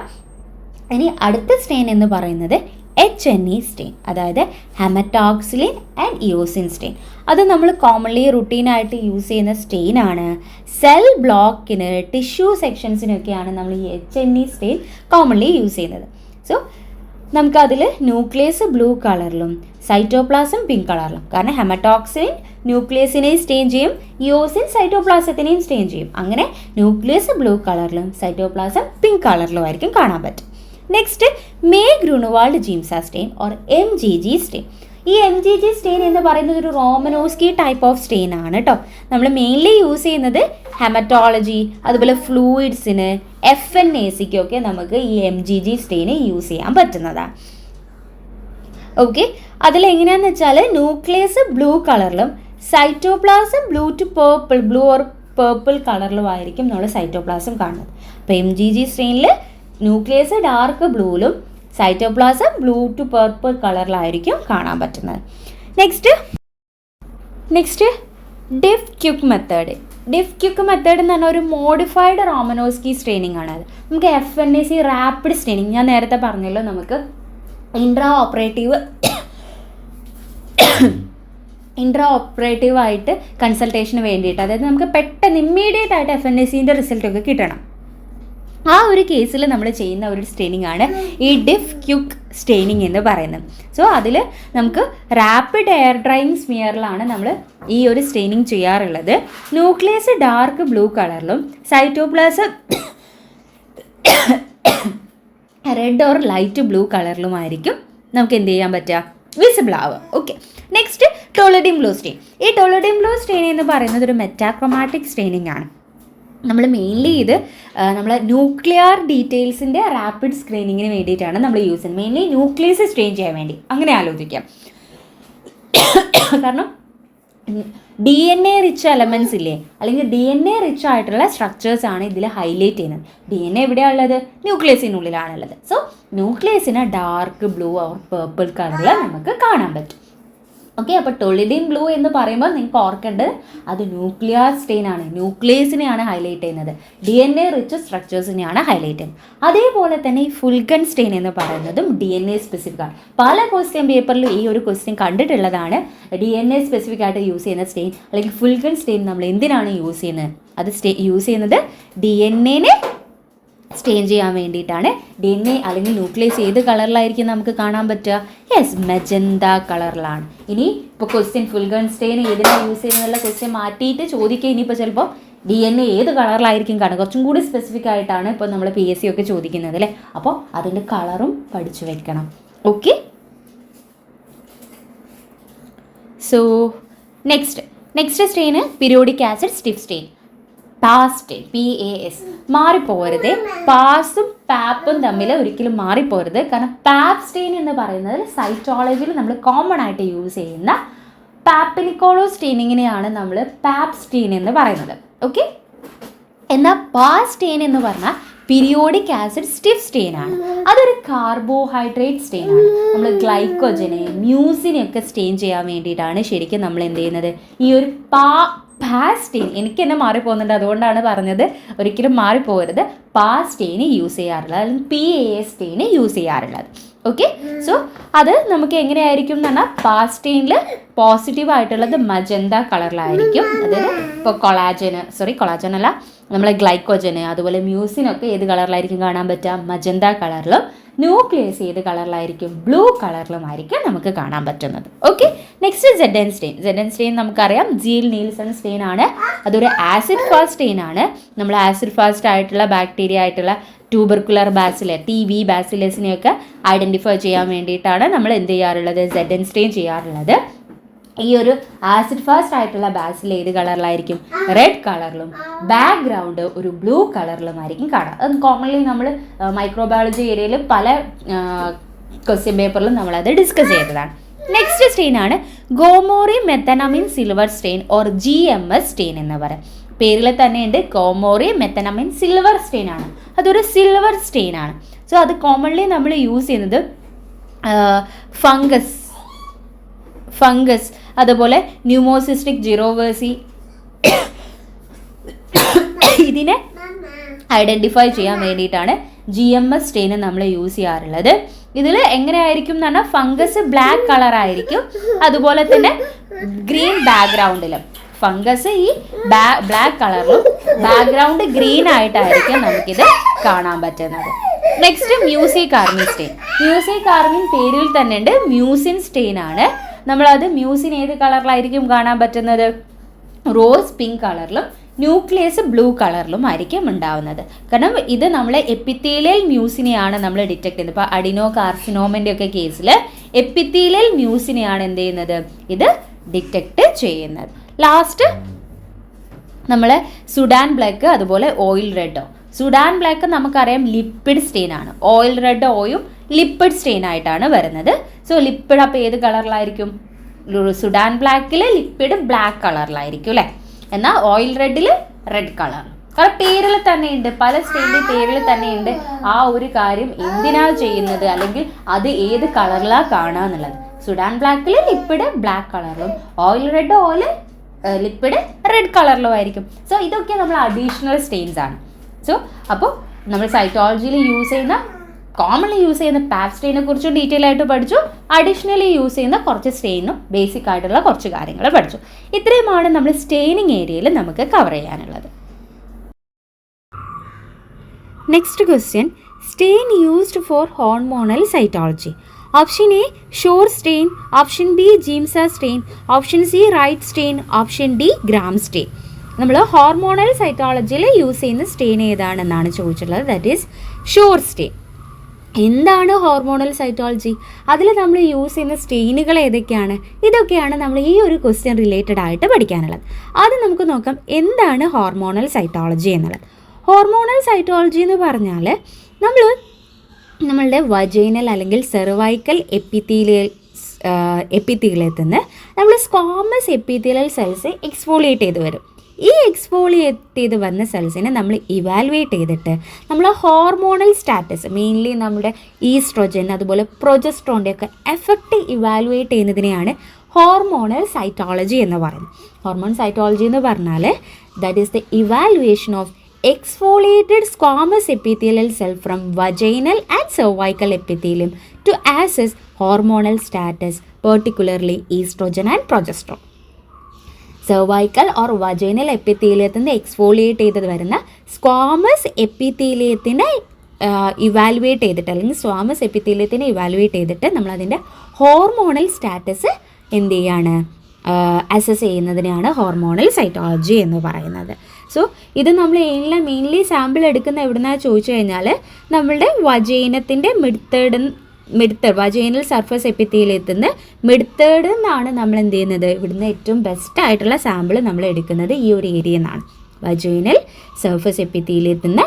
ഇനി അടുത്ത സ്റ്റെയിൻ എന്ന് പറയുന്നത് HNE സ്റ്റെയിൻ, അതായത് ഹെമറ്റോക്സിലിൻ ആൻഡ് ഇയോസിൻ സ്റ്റെയിൻ. അത് നമ്മൾ കോമൺലി റുട്ടീനായിട്ട് യൂസ് ചെയ്യുന്ന സ്റ്റെയിൻ ആണ്. സെൽ ബ്ലോക്കിന്, ടിഷ്യൂ സെക്ഷൻസിനൊക്കെയാണ് നമ്മൾ ഈ HNE സ്റ്റെയിൻ കോമൺലി യൂസ് ചെയ്യുന്നത്. സോ നമുക്കതിൽ ന്യൂക്ലിയസ് ബ്ലൂ കളറിലും സൈറ്റോപ്ലാസം പിങ്ക് കളറിലും, കാരണം ഹെമറ്റോക്സിലിൻ ന്യൂക്ലിയസിനെയും സ്റ്റെയിൻ ചെയ്യും, ഇയോസിൻ സൈറ്റോപ്ലാസത്തിനെയും സ്റ്റെയിൻ ചെയ്യും. അങ്ങനെ ന്യൂക്ലിയസ് ബ്ലൂ കളറിലും സൈറ്റോപ്ലാസം പിങ്ക് കളറിലും ആയിരിക്കും കാണാൻ പറ്റും. Next, May Grunwald Giemsa stain or MGG stain. ഈ MGG സ്റ്റെയിൻ എന്ന് പറയുന്നത് ഒരു റോമനോസ്കി ടൈപ്പ് ഓഫ് സ്റ്റെയിൻ ആണ് കേട്ടോ. നമ്മൾ മെയിൻലി യൂസ് ചെയ്യുന്നത് ഹെമറ്റോളജി, അതുപോലെ ഫ്ലൂയിഡ്സിന്, FNACക്കൊക്കെ നമുക്ക് ഈ MGG സ്റ്റെയിന് യൂസ് ചെയ്യാൻ പറ്റുന്നതാണ്. ഓക്കെ, അതിലെങ്ങനെയാണെന്ന് വെച്ചാൽ ന്യൂക്ലിയസ് ബ്ലൂ കളറിലും cytoplasm blue to purple, blue or purple കളറിലും ആയിരിക്കും നമ്മൾ സൈറ്റോപ്ലാസം കാണുന്നത്. അപ്പോൾ MGG സ്ട്രെയിനിൽ ന്യൂക്ലിയസ് ഡാർക്ക് ബ്ലൂവിലും സൈറ്റോപ്ലാസം ബ്ലൂ ടു പേർപ്പിൾ കളറിലായിരിക്കും കാണാൻ പറ്റുന്നത്. Next Diff Quik method. Diff Quik method എന്ന് പറഞ്ഞാൽ ഒരു മോഡിഫൈഡ് റോമനോസ്കി സ്ട്രെയിനിങ് ആണ്. അത് നമുക്ക് FNAC റാപ്പിഡ് സ്ട്രെയിനിങ്, ഞാൻ നേരത്തെ പറഞ്ഞല്ലോ, നമുക്ക് ഇൻട്രാ ഓപ്പറേറ്റീവ് ആയിട്ട് കൺസൾട്ടേഷന് വേണ്ടിയിട്ട്, അതായത് നമുക്ക് പെട്ടെന്ന് ഇമ്മീഡിയറ്റ് ആയിട്ട് FNACൻ്റെ റിസൾട്ടൊക്കെ കിട്ടണം. ആ ഒരു കേസിൽ നമ്മൾ ചെയ്യുന്ന ഒരു സ്ട്രെയിനിങ് ആണ് ഈ ഡിഫ് ക്യുക്ക് സ്ട്രെയിനിങ് എന്ന് പറയുന്നത്. സോ അതിൽ നമുക്ക് റാപ്പിഡ് എയർ ഡ്രൈയിങ് സ്മിയറിലാണ് നമ്മൾ ഈ ഒരു സ്ട്രെയിനിങ് ചെയ്യാറുള്ളത്. ന്യൂക്ലിയസ് ഡാർക്ക് ബ്ലൂ കളറിലും cytoplasm red or light blue കളറിലുമായിരിക്കും നമുക്ക് എന്ത് ചെയ്യാൻ പറ്റുക, വിസിബിൾ ആവുക. Okay, next toluidine blue stain. ഈ ടോളഡിൻ ബ്ലൂ സ്ട്രെയിൻ എന്ന് പറയുന്നത് ഒരു മെറ്റാക്രോമാറ്റിക് സ്ട്രെയിനിങ് ആണ്. നമ്മൾ മെയിൻലി ഇത് നമ്മൾ ന്യൂക്ലിയർ ഡീറ്റെയിൽസിൻ്റെ റാപ്പിഡ് സ്ക്രീനിങ്ങിന് വേണ്ടിയിട്ടാണ് നമ്മൾ യൂസ് ചെയ്യുന്നത്. മെയിൻലി ന്യൂക്ലിയസ് സ്ട്രെയിൻ ചെയ്യാൻ വേണ്ടി, അങ്ങനെ ആലോചിക്കാം. കാരണം DNA റിച്ച് എലമെൻറ്റ്സ് ഇല്ലേ, അല്ലെങ്കിൽ DNA റിച്ച് ആയിട്ടുള്ള സ്ട്രക്ചേഴ്സ് ആണ് ഇതിൽ ഹൈലൈറ്റ് ചെയ്യുന്നത്. DNA എവിടെയാണ് ഉള്ളത്? ന്യൂക്ലിയസിനുള്ളിലാണുള്ളത്. സോ ന്യൂക്ലിയസിന് ഡാർക്ക് ബ്ലൂ ഓർ പേർപ്പിൾ കളറിൽ നമുക്ക് കാണാൻ പറ്റും. ഓക്കെ, അപ്പോൾ ടോളിഡിൻ ബ്ലൂ എന്ന് പറയുമ്പോൾ നിങ്ങൾക്ക് ഓർക്കേണ്ടത് അത് ന്യൂക്ലിയർ സ്ട്രെയിൻ ആണ്, ന്യൂക്ലിയസിനെയാണ് ഹൈലൈറ്റ് ചെയ്യുന്നത്, DNA റിച്ച് സ്ട്രക്ചേഴ്സിനെയാണ് ഹൈലൈറ്റ് ചെയ്യുന്നത്. അതേപോലെ തന്നെ ഈ ഫുൾഗൺ സ്ട്രെയിൻ എന്ന് പറയുന്നതും DNA സ്പെസിഫിക് ആണ്. പല ക്വസ്റ്റ്യൻ പേപ്പറിലും ഈ ഒരു ക്വസ്റ്റ്യൻ കണ്ടിട്ടുള്ളതാണ്. DNA സ്പെസിഫിക് ആയിട്ട് യൂസ് ചെയ്യുന്ന സ്ട്രെയിൻ അല്ലെങ്കിൽ ഫുൾഗൺ സ്ട്രെയിൻ നമ്മൾ എന്തിനാണ് യൂസ് ചെയ്യുന്നത്? അത് യൂസ് ചെയ്യുന്നത് DNA സ്റ്റെയിൻ ചെയ്യാൻ വേണ്ടിയിട്ടാണ്. DNA അല്ലെങ്കിൽ ന്യൂക്ലിയസ് ഏത് കളറിലായിരിക്കും നമുക്ക് കാണാൻ പറ്റുക? യെസ്, മെജന്ത കളറിലാണ്. ഇനി ഇപ്പോൾ ക്വസ്റ്റ്യൻ ഫുൾഗൺ സ്റ്റെയിൻ ഏതിനാണ് യൂസ് ചെയ്യുന്നതെന്നുള്ള ക്വസ്റ്റ്യൻ മാറ്റിയിട്ട് ചോദിക്കുക. ഇനിയിപ്പോൾ ചിലപ്പോൾ DNA ഏത് കളറിലായിരിക്കും കാണുക, കുറച്ചും കൂടി സ്പെസിഫിക് ആയിട്ടാണ് ഇപ്പോൾ നമ്മൾ PSC ഒക്കെ ചോദിക്കുന്നത് അല്ലേ. അപ്പോൾ അതിൻ്റെ കളറും പഠിച്ചു വെക്കണം. Okay, so next strain periodic acid stiff strain. PAS മാറിപ്പോകരുത്. പാസും പാപ്പും തമ്മിൽ ഒരിക്കലും മാറിപ്പോകരുത്. കാരണം പാപ്പ് സ്റ്റെയിൻ എന്ന് പറയുന്നത് സൈറ്റോളജിയിൽ നമ്മൾ കോമൺ ആയിട്ട് യൂസ് ചെയ്യുന്ന പാപ്പിനിക്കോളോ സ്റ്റെയിനിങ്ങിനെയാണ് നമ്മൾ പാപ്പ് സ്റ്റെയിൻ എന്ന് പറയുന്നത്. ഓക്കെ, എന്നാൽ പാസ് സ്റ്റെയിൻ എന്ന് പറഞ്ഞാൽ പീരിയോഡിക് ആസിഡ് സ്റ്റിഫ് സ്റ്റെയിൻ ആണ്. അതൊരു കാർബോഹൈഡ്രേറ്റ് സ്റ്റെയിൻ ആണ്. നമ്മൾ ഗ്ലൈക്കോജനെ മ്യൂസിനെയൊക്കെ സ്റ്റെയിൻ ചെയ്യാൻ വേണ്ടിയിട്ടാണ് ശരിക്കും നമ്മൾ എന്ത് ചെയ്യുന്നത്, ഈ ഒരു പാസ്റ്റെയിൻ. എനിക്ക് തന്നെ മാറിപ്പോകുന്നുണ്ട്, അതുകൊണ്ടാണ് പറഞ്ഞത്, ഒരിക്കലും മാറിപ്പോകരുത്. പാസ്റ്റെയിന് യൂസ് ചെയ്യാറുള്ളത് അല്ലെങ്കിൽ PAS സ്റ്റെയിന് യൂസ് ചെയ്യാറുള്ളത്. ഓക്കെ, സോ അത് നമുക്ക് എങ്ങനെയായിരിക്കും എന്ന് പറഞ്ഞാൽ പാസ്റ്റെയിനിൽ പോസിറ്റീവ് ആയിട്ടുള്ളത് മജന്ത കളറിലായിരിക്കും. അതായത് ഇപ്പോൾ കൊളാജൻ അല്ല, നമ്മളെ ഗ്ലൈക്കോജന് അതുപോലെ മ്യൂസിനൊക്കെ ഏത് കളറിലായിരിക്കും കാണാൻ പറ്റുക? മജന്ത കളറിലും. ന്യൂക്ലിയസ് ഏത് കളറിലായിരിക്കും? ബ്ലൂ കളറിലുമായിരിക്കും നമുക്ക് കാണാൻ പറ്റുന്നത്. ഓക്കെ, നെക്സ്റ്റ് ZN സ്റ്റെയിൻ നമുക്കറിയാം, ജീൽ നീൽസൺ സ്റ്റെയിൻ ആണ്. അതൊരു ആസിഡ് ഫാസ്റ്റ് സ്റ്റെയിൻ ആണ്. നമ്മൾ ആസിഡ് ഫാസ്റ്റ് ആയിട്ടുള്ള ബാക്ടീരിയ ആയിട്ടുള്ള ട്യൂബർക്കുലർ TB ബാസിലസിനെയൊക്കെ ഐഡൻറ്റിഫൈ ചെയ്യാൻ വേണ്ടിയിട്ടാണ് നമ്മൾ എന്ത് ചെയ്യാറുള്ളത്? ZN സ്റ്റെയിൻ ചെയ്യാറുള്ളത്. ഈ ഒരു ആസിഡ് ഫാസ്റ്റ് ആയിട്ടുള്ള ബാസിൽ ഏത് കളറിലായിരിക്കും? റെഡ് കളറിലും ബാക്ക്ഗ്രൗണ്ട് ഒരു ബ്ലൂ കളറിലുമായിരിക്കും കാണാം. അത് കോമൺലി നമ്മൾ മൈക്രോബയോളജി ഏരിയയിൽ പല ക്വസ്റ്റ്യൻ പേപ്പറിലും നമ്മളത് ഡിസ്കസ് ചെയ്തതാണ്. നെക്സ്റ്റ് സ്റ്റെയിൻ ആണ് Gomori methenamine silver stain or GMS stain എന്ന് പറയും. പേരിൽ തന്നെയുണ്ട്, ഗോമോറി മെത്തനമിൻ സിൽവർ സ്റ്റെയിൻ ആണ്. അതൊരു സിൽവർ സ്റ്റെയിൻ ആണ്. സോ അത് കോമൺലി നമ്മൾ യൂസ് ചെയ്യുന്നത് ഫംഗസ് അതുപോലെ ന്യൂമോസിസ്റ്റിക് ജിറോവേഴ്സി ഇതിനെ ഐഡൻറ്റിഫൈ ചെയ്യാൻ വേണ്ടിയിട്ടാണ് GMS സ്റ്റെയിന് നമ്മൾ യൂസ് ചെയ്യാറുള്ളത്. ഇതിൽ എങ്ങനെയായിരിക്കും എന്ന് പറഞ്ഞാൽ ഫംഗസ് ബ്ലാക്ക് കളറായിരിക്കും, അതുപോലെ തന്നെ ഗ്രീൻ ബാക്ക്ഗ്രൗണ്ടിലും. ഫംഗസ് ഈ ബ്ലാക്ക് കളറിലും ബാക്ക്ഗ്രൗണ്ട് ഗ്രീൻ ആയിട്ടായിരിക്കും നമുക്കിത് കാണാൻ പറ്റുന്നത്. Next മ്യൂസികാർമിൻ stain. മ്യൂസികാർമിൻ പേരിൽ തന്നെ ഉണ്ട്, മ്യൂസിൻ സ്റ്റെയിൻ ആണ്. നമ്മളത് മ്യൂസിൻ ഏത് കളറിലായിരിക്കും കാണാൻ പറ്റുന്നത്? റോസ് പിങ്ക് കളറിലും ന്യൂക്ലിയസ് ബ്ലൂ കളറിലും ആയിരിക്കും ഉണ്ടാവുന്നത്. കാരണം ഇത് നമ്മളെ എപ്പിത്തീലിയൽ മ്യൂസിനെയാണ് നമ്മൾ ഡിറ്റക്ട് ചെയ്യുന്നത്. ഇപ്പോൾ അഡിനോ കാർസിനോമിൻ്റെ ഒക്കെ കേസിൽ എപ്പിത്തീലിയൽ മ്യൂസിനെയാണ് എന്ത് ചെയ്യുന്നത്? ഇത് ഡിറ്റക്ട് ചെയ്യുന്നത്. ലാസ്റ്റ് നമ്മൾ സുഡാൻ ബ്ലാക്ക് അതുപോലെ ഓയിൽ റെഡോ. സുഡാൻ ബ്ലാക്ക് നമുക്കറിയാം ലിപ്പിഡ് സ്റ്റെയിൻ ആണ്. ഓയിൽ റെഡ് ഓയും ലിപ്പിഡ് സ്റ്റെയിൻ ആയിട്ടാണ് വരുന്നത്. സോ ലിപ്പിഡ് അപ്പോൾ ഏത് കളറിലായിരിക്കും? സുഡാൻ ബ്ലാക്കിൽ ലിപ്പിഡ് ബ്ലാക്ക് കളറിലായിരിക്കും അല്ലേ. എന്നാൽ ഓയിൽ റെഡിൽ റെഡ് കളർ. കാരണം പേരിൽ തന്നെയുണ്ട്, പല സ്റ്റെയിൻ്റെ പേരിൽ തന്നെയുണ്ട് ആ ഒരു കാര്യം എന്തിനാണ് ചെയ്യുന്നത്, അല്ലെങ്കിൽ അത് ഏത് കളറിലാണ് കാണുക എന്നുള്ളത്. സുഡാൻ ബ്ലാക്കിൽ ലിക്വിഡ് ബ്ലാക്ക് കളറിലും, oil red oil liquid red കളറിലും ആയിരിക്കും. സോ ഇതൊക്കെ നമ്മൾ അഡീഷണൽ സ്റ്റെയിൻസ് ആണ്. സോ അപ്പോൾ നമ്മൾ സൈറ്റോളജിയിൽ യൂസ് ചെയ്യുന്ന, കോമൺലി യൂസ് ചെയ്യുന്ന പാപ്പ് സ്റ്റെയിനെ കുറിച്ചും ഡീറ്റെയിൽ ആയിട്ട് പഠിച്ചു. അഡീഷണലി യൂസ് ചെയ്യുന്ന കുറച്ച് സ്റ്റെയിനും ബേസിക് ആയിട്ടുള്ള കുറച്ച് കാര്യങ്ങൾ പഠിച്ചു. ഇത്രയുമാണ് നമ്മൾ സ്റ്റെയിനിങ് ഏരിയയിൽ നമുക്ക് കവർ ചെയ്യാനുള്ളത്. Next question, stain used for hormonal cytology. Option A Shorr stain, option B Giemsa stain, option C Wright stain, option D Gram stain. നമ്മൾ ഹോർമോണൽ സൈറ്റോളജിയിൽ യൂസ് ചെയ്യുന്ന സ്റ്റെയിൻ ഏതാണെന്നാണ് ചോദിച്ചിട്ടുള്ളത്. That is Shorr stain. എന്താണ് hormonal cytology, അതിൽ നമ്മൾ use ചെയ്യുന്ന സ്റ്റെയിനുകൾ ഏതൊക്കെയാണ്, ഇതൊക്കെയാണ് നമ്മൾ ഈ ഒരു ക്വസ്റ്റ്യൻ റിലേറ്റഡ് ആയിട്ട് പഠിക്കാനുള്ളത്. ആദ്യം നമുക്ക് നോക്കാം എന്താണ് ഹോർമോണൽ സൈറ്റോളജി എന്നുള്ളത്. ഹോർമോണൽ സൈറ്റോളജി എന്ന് പറഞ്ഞാൽ നമ്മളുടെ വജൈനൽ അല്ലെങ്കിൽ സെർവൈക്കൽ എപ്പിത്തീലിയത്തിൽ നിന്ന് നമ്മൾ സ്ക്വാമസ് എപ്പിത്തീലിയൽ സെൽസ് എക്സ്ഫോളിയേറ്റ് ചെയ്ത് വരും. ഈ എക്സ്ഫോളിയേറ്റ് ചെയ്ത് വന്ന സെൽസിനെ നമ്മൾ ഇവാലുവേറ്റ് ചെയ്തിട്ട് നമ്മൾ ഹോർമോണൽ സ്റ്റാറ്റസ്, മെയിൻലി നമ്മുടെ ഈസ്ട്രോജൻ അതുപോലെ പ്രൊജസ്ട്രോണിൻ്റെ ഒക്കെ എഫക്റ്റ് ഇവാലുവേറ്റ് ചെയ്യുന്നതിനെയാണ് ഹോർമോണൽ സൈറ്റോളജി എന്ന് പറയുന്നത്. ഹോർമോൺ സൈറ്റോളജി എന്ന് പറഞ്ഞാൽ that is the evaluation of exfoliated squamous epithelial cell from vaginal and cervical epithelium to assess hormonal status, particularly estrogen and progesterone. Cervical or vaginal എപ്പിത്തീലിയത്തിൽ നിന്ന് exfoliate ചെയ്തത് വരുന്ന squamous എപ്പിത്തീലിയത്തിനെ evaluate ചെയ്തിട്ട്, അല്ലെങ്കിൽ സ്ക്വാമസ് എപ്പിത്തീലിയത്തിനെ ഇവാലുവേറ്റ് ചെയ്തിട്ട് നമ്മളതിൻ്റെ ഹോർമോണൽ സ്റ്റാറ്റസ് എന്ത് ചെയ്യാണ്, അസസ് ചെയ്യുന്നതിനാണ് ഹോർമോണൽ സൈറ്റോളജി എന്ന് പറയുന്നത്. സോ ഇത് നമ്മൾ മെയിൻലി സാമ്പിൾ എടുക്കുന്ന എവിടുന്നാണ് ചോദിച്ചു കഴിഞ്ഞാൽ നമ്മളുടെ വജൈനത്തിൻ്റെ വജൈനൽ സർഫസ് എപ്പിത്തീലിയത്തിൽ നിന്ന് മിഡ്-തേർഡ് എന്നാണ് നമ്മൾ എന്ത് ചെയ്യുന്നത്, ഇവിടുന്ന് ഏറ്റവും ബെസ്റ്റ് ആയിട്ടുള്ള സാമ്പിൾ നമ്മൾ എടുക്കുന്നത് ഈ ഒരു ഏരിയയിൽ നിന്നാണ്. വജൈനൽ സർഫസ് എപ്പിത്തീലിയത്തിൽ നിന്ന്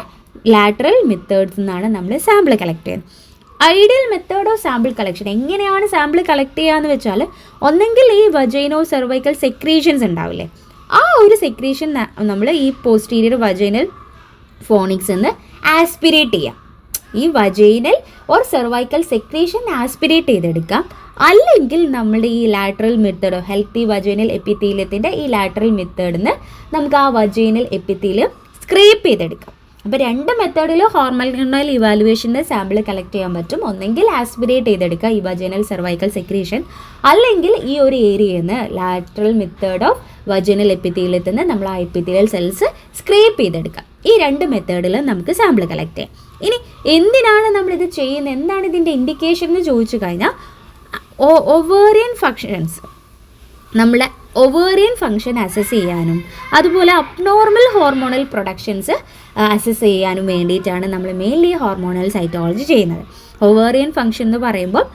ലാറ്ററൽ മിഡ്-തേർഡിൽ നിന്നാണ് നമ്മൾ സാമ്പിൾ കളക്ട് ചെയ്യുന്നത്. Ideal method of sample collection എങ്ങനെയാണ് സാമ്പിൾ കളക്ട് ചെയ്യുകയെന്ന് വെച്ചാൽ, ഒന്നെങ്കിൽ ഈ വജൈനോ സെർവൈക്കൽ സെക്രീഷൻസ് ഉണ്ടാവില്ലേ, ആ ഒരു സെക്രീഷൻ നമ്മൾ ഈ പോസ്റ്റീരിയർ വജൈനൽ ഫോണിക്സ് എന്ന് ആസ്പിരേറ്റ് ചെയ്യാം. ഈ വജൈനൽ ഓർ സെർവൈക്കൽ സെക്രീഷൻ ആസ്പിരേറ്റ് ചെയ്തെടുക്കാം. അല്ലെങ്കിൽ നമ്മുടെ ഈ ലാറ്ററൽ മെത്തേഡോ ഹെൽത്തി വജൈനൽ എപ്പിത്തീലിയത്തിൻ്റെ ഈ ലാറ്ററൽ മെത്തേഡിൽ നമുക്ക് ആ വജൈനൽ എപ്പിത്തീലിയം സ്ക്രേപ്പ് ചെയ്തെടുക്കാം. അപ്പോൾ രണ്ട് മെത്തേഡിൽ ഹോർമോണൽ ഇവാലുവേഷൻ്റെ സാമ്പിൾ കളക്ട് ചെയ്യാൻ പറ്റും. ഒന്നെങ്കിൽ ആസ്പിരേറ്റ് ചെയ്തെടുക്കുക ഈ വജൈനൽ സെർവൈക്കൽ സെക്രീഷൻ, അല്ലെങ്കിൽ ഈ ഒരു ഏരിയയിൽ നിന്ന് ലാറ്ററൽ മെത്തേഡ് ഓഫ് വജൈനൽ എപ്പിത്തീലിയത്തിൽ നിന്ന് നമ്മൾ ആ എപ്പിത്തീലിയൽ സെൽസ് സ്ക്രേപ്പ് ചെയ്തെടുക്കുക. ഈ രണ്ട് മെത്തേഡിൽ നമുക്ക് സാമ്പിൾ കളക്ട് ചെയ്യാം. ഇനി എന്തിനാണ് നമ്മളിത് ചെയ്യുന്നത്, എന്താണ് ഇതിൻ്റെ ഇൻഡിക്കേഷൻ എന്ന് ചോദിച്ചു കഴിഞ്ഞാൽ, ഒവേറിയൻ ഫങ്ഷൻസ്, നമ്മളെ ഒവേറിയൻ ഫങ്ഷൻ അസസ് ചെയ്യാനും അതുപോലെ അബ്നോർമൽ ഹോർമോണൽ പ്രൊഡക്ഷൻസ് അസസ് ചെയ്യാനും വേണ്ടിയിട്ടാണ് നമ്മൾ മെയിൻലി ഹോർമോണൽ സൈറ്റോളജി ചെയ്യുന്നത്. ഒവേറിയൻ ഫങ്ഷൻ എന്ന് പറയുമ്പോൾ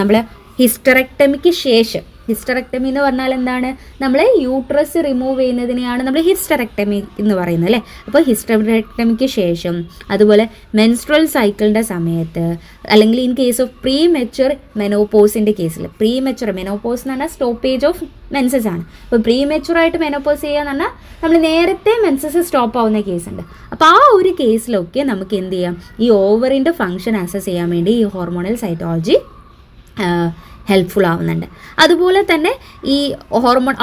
നമ്മൾ ഹിസ്റ്ററക്ടമിക്ക് ശേഷം, ഹിസ്റ്ററക്ടമി എന്ന് പറഞ്ഞാൽ എന്താണ്, നമ്മൾ യൂട്രസ് റിമൂവ് ചെയ്യുന്നതിനെയാണ് നമ്മൾ ഹിസ്റ്ററക്ടമി എന്ന് പറയുന്നത് അല്ലേ. അപ്പോൾ ഹിസ്റ്ററക്ടമിക്ക് ശേഷം, അതുപോലെ മെൻസ്ട്രൽ സൈക്കിളിൻ്റെ സമയത്ത്, അല്ലെങ്കിൽ in case of premature മെനോപോസിൻ്റെ കേസിൽ, മെനോപോസ് എന്ന് പറഞ്ഞാൽ സ്റ്റോപ്പേജ് ഓഫ് മെൻസസ് ആണ്. അപ്പോൾ പ്രീ മെച്വറായിട്ട് മെനോപോസ് ചെയ്യുക എന്ന് പറഞ്ഞാൽ നമ്മൾ നേരത്തെ മെൻസസ് സ്റ്റോപ്പ് ആവുന്ന കേസുണ്ട്. അപ്പോൾ ആ ഒരു കേസിലൊക്കെ നമുക്ക് എന്ത് ചെയ്യാം, ഈ ഓവറിൻ്റെ ഫങ്ഷൻ അസസ് ചെയ്യാൻ വേണ്ടി ഈ ഹോർമോണൽ സൈറ്റോളജി ഹെൽപ്ഫുൾ ആവുന്നുണ്ട്. അതുപോലെ തന്നെ ഈ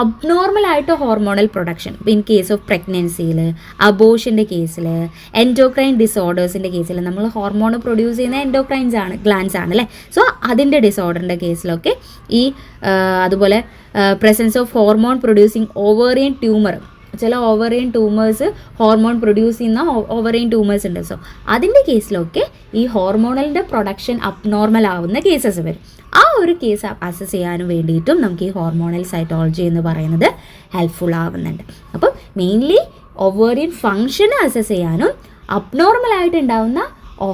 അബ്നോർമലായിട്ട് hormonal production, in case of പ്രഗ്നൻസിയിൽ, അബോഷൻ്റെ കേസിൽ, എൻഡോക്രൈൻ ഡിസോർഡേഴ്സിൻ്റെ കേസിൽ, നമ്മൾ ഹോർമോൺ പ്രൊഡ്യൂസ് ചെയ്യുന്ന ഗ്ലാൻസ് ആണ് അല്ലേ. സോ അതിൻ്റെ ഡിസോർഡറിൻ്റെ കേസിലൊക്കെ ഈ അതുപോലെ presence of hormone producing ovarian tumour, ചില ഓവറിയൻ ട്യൂമേഴ്സ് ഹോർമോൺ പ്രൊഡ്യൂസ് ചെയ്യുന്ന ഓവറിയൻ ട്യൂമേഴ്സ് ഉണ്ട്. സോ അതിൻ്റെ കേസിലൊക്കെ ഈ ഹോർമോണലിൻ്റെ പ്രൊഡക്ഷൻ അബ്നോർമൽ ആവുന്ന കേസസ് വരും. ആ ഒരു കേസ് അസസ് ചെയ്യാനും വേണ്ടിയിട്ടും നമുക്ക് ഈ ഹോർമോണൽ സൈറ്റോളജി എന്ന് പറയുന്നത് ഹെൽപ്ഫുൾ ആവുന്നുണ്ട്. അപ്പം മെയിൻലി ഒവേറിയൻ ഫങ്ഷൻ അസസ് ചെയ്യാനും അബ്നോർമലായിട്ട് ഉണ്ടാവുന്ന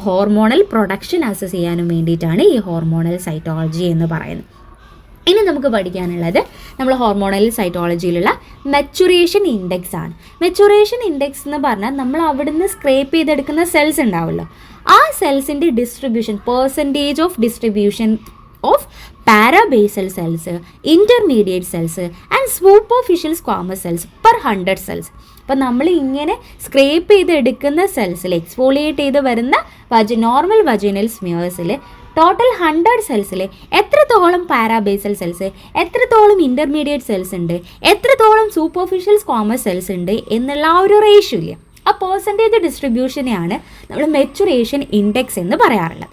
ഹോർമോണൽ പ്രൊഡക്ഷൻ അസസ് ചെയ്യാനും വേണ്ടിയിട്ടാണ് ഈ ഹോർമോണൽ സൈറ്റോളജി എന്ന് പറയുന്നത്. ഇനി നമുക്ക് പഠിക്കാനുള്ളത് നമ്മൾ ഹോർമോണൽ സൈറ്റോളജിയിലുള്ള മെച്ചുറേഷൻ ഇൻഡെക്സ് ആണ്. മെച്ചുറേഷൻ ഇൻഡെക്സ് എന്ന് പറഞ്ഞാൽ നമ്മൾ അവിടുന്ന് സ്ക്രേപ്പ് ചെയ്തെടുക്കുന്ന സെൽസ് ഉണ്ടാവുമല്ലോ, ആ സെൽസിൻ്റെ distribution, percentage of distribution of parabasal cells, intermediate cells and superficial squamous cells per 100 cells. അപ്പം നമ്മൾ ഇങ്ങനെ സ്ക്രേപ്പ് ചെയ്ത് എടുക്കുന്ന സെൽസിൽ എക്സ്ഫോളിയേറ്റ് ചെയ്ത് വരുന്ന നോർമൽ വജൈനൽ സ്മിയേഴ്സിൽ ടോട്ടൽ 100 സെൽസിൽ എത്രത്തോളം പാരാബേസൽ സെൽസ്, എത്രത്തോളം ഇൻ്റർമീഡിയറ്റ് സെൽസ് ഉണ്ട്, എത്രത്തോളം സൂപ്പർഫിഷ്യൽ സ്ക്വാമസ് സെൽസ് ഉണ്ട് എന്നുള്ള ആ ഒരു റേഷ്യോ ഇല്ല. ആ പെർസെൻറ്റേജ് ഡിസ്ട്രിബ്യൂഷനെയാണ് നമ്മൾ മെച്ചുറേഷൻ ഇൻഡെക്സ് എന്ന് പറയാറുള്ളത്.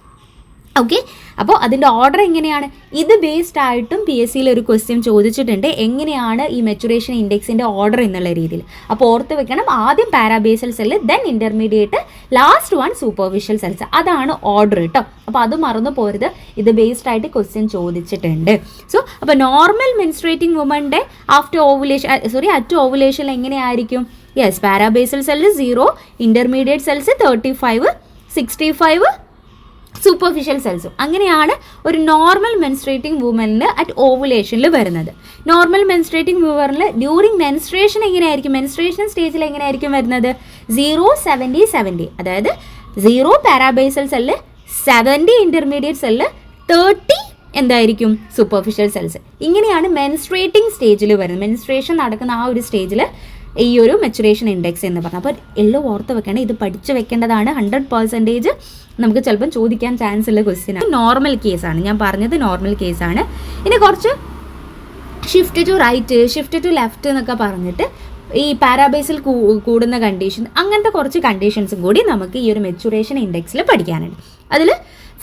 ഓക്കെ, അപ്പോൾ അതിൻ്റെ ഓർഡർ എങ്ങനെയാണ്? ഇത് ബേസ്ഡ് ആയിട്ടും PSCയിൽ ഒരു ക്വസ്റ്റ്യൻ ചോദിച്ചിട്ടുണ്ട്, എങ്ങനെയാണ് ഈ മെച്ചുറേഷൻ ഇൻഡെക്സിൻ്റെ ഓർഡർ എന്നുള്ള രീതിയിൽ. അപ്പോൾ ഓർത്ത് വെക്കണം, ആദ്യം parabasal cell, then intermediate, last one superficial cells. അതാണ് ഓർഡർ കേട്ടോ. അപ്പോൾ അത് മറന്നു പോരുത്, ഇത് ബേസ്ഡ് ആയിട്ട് ക്വസ്റ്റ്യൻ ചോദിച്ചിട്ടുണ്ട്. സോ അപ്പോൾ നോർമൽ മെൻസ്ട്രേറ്റിംഗ് വുമൻ്റെ അറ്റ് ഓവുലേഷൻ എങ്ങനെയായിരിക്കും? Yes, parabasal cell 0, intermediate cells 35, 65 superficial സെൽസും. അങ്ങനെയാണ് ഒരു നോർമൽ മെൻസ്ട്രേറ്റിംഗ് വുമനിൽ അറ്റ് ഓവുലേഷനിൽ വരുന്നത്. നോർമൽ മെൻസ്ട്രേറ്റിംഗ് വുമനിൽ ഡ്യൂറിങ് മെൻസ്ട്രേഷൻ എങ്ങനെയായിരിക്കും? മെൻസ്ട്രേഷൻ സ്റ്റേജിൽ എങ്ങനെയായിരിക്കും വരുന്നത്? 0, 70, 70. അതായത് 0 പാരാബേസൽ സെല്ല്, 70 ഇൻ്റർമീഡിയറ്റ് സെല്ല്, 30 എന്തായിരിക്കും? Superficial cells. ഇങ്ങനെയാണ് മെൻസ്ട്രേറ്റിംഗ് സ്റ്റേജിൽ വരുന്നത്. മെൻസ്ട്രേഷൻ നടക്കുന്ന ആ ഒരു സ്റ്റേജിൽ ഈ ഒരു മെച്ചുറേഷൻ ഇൻഡെക്സ് എന്ന് പറഞ്ഞാൽ. അപ്പോൾ എല്ലാം ഓർത്ത് വെക്കണം, ഇത് പഠിച്ച് വെക്കേണ്ടതാണ്. 100% നമുക്ക് ചിലപ്പം ചോദിക്കാൻ ചാൻസ് ഉള്ള ക്വസ്റ്റ്യൻ ആണ്. നോർമൽ കേസാണ് ഞാൻ പറഞ്ഞത്, നോർമൽ കേസാണ്. ഇനി കുറച്ച് shift to right, shift to left എന്നൊക്കെ പറഞ്ഞിട്ട് ഈ പാരാബേസിൽ കൂടുന്ന കണ്ടീഷൻ, അങ്ങനത്തെ കുറച്ച് കണ്ടീഷൻസും കൂടി നമുക്ക് ഈ ഒരു മെച്ചുറേഷൻ ഇൻഡെക്സിൽ പഠിക്കാനുണ്ട്. അതിൽ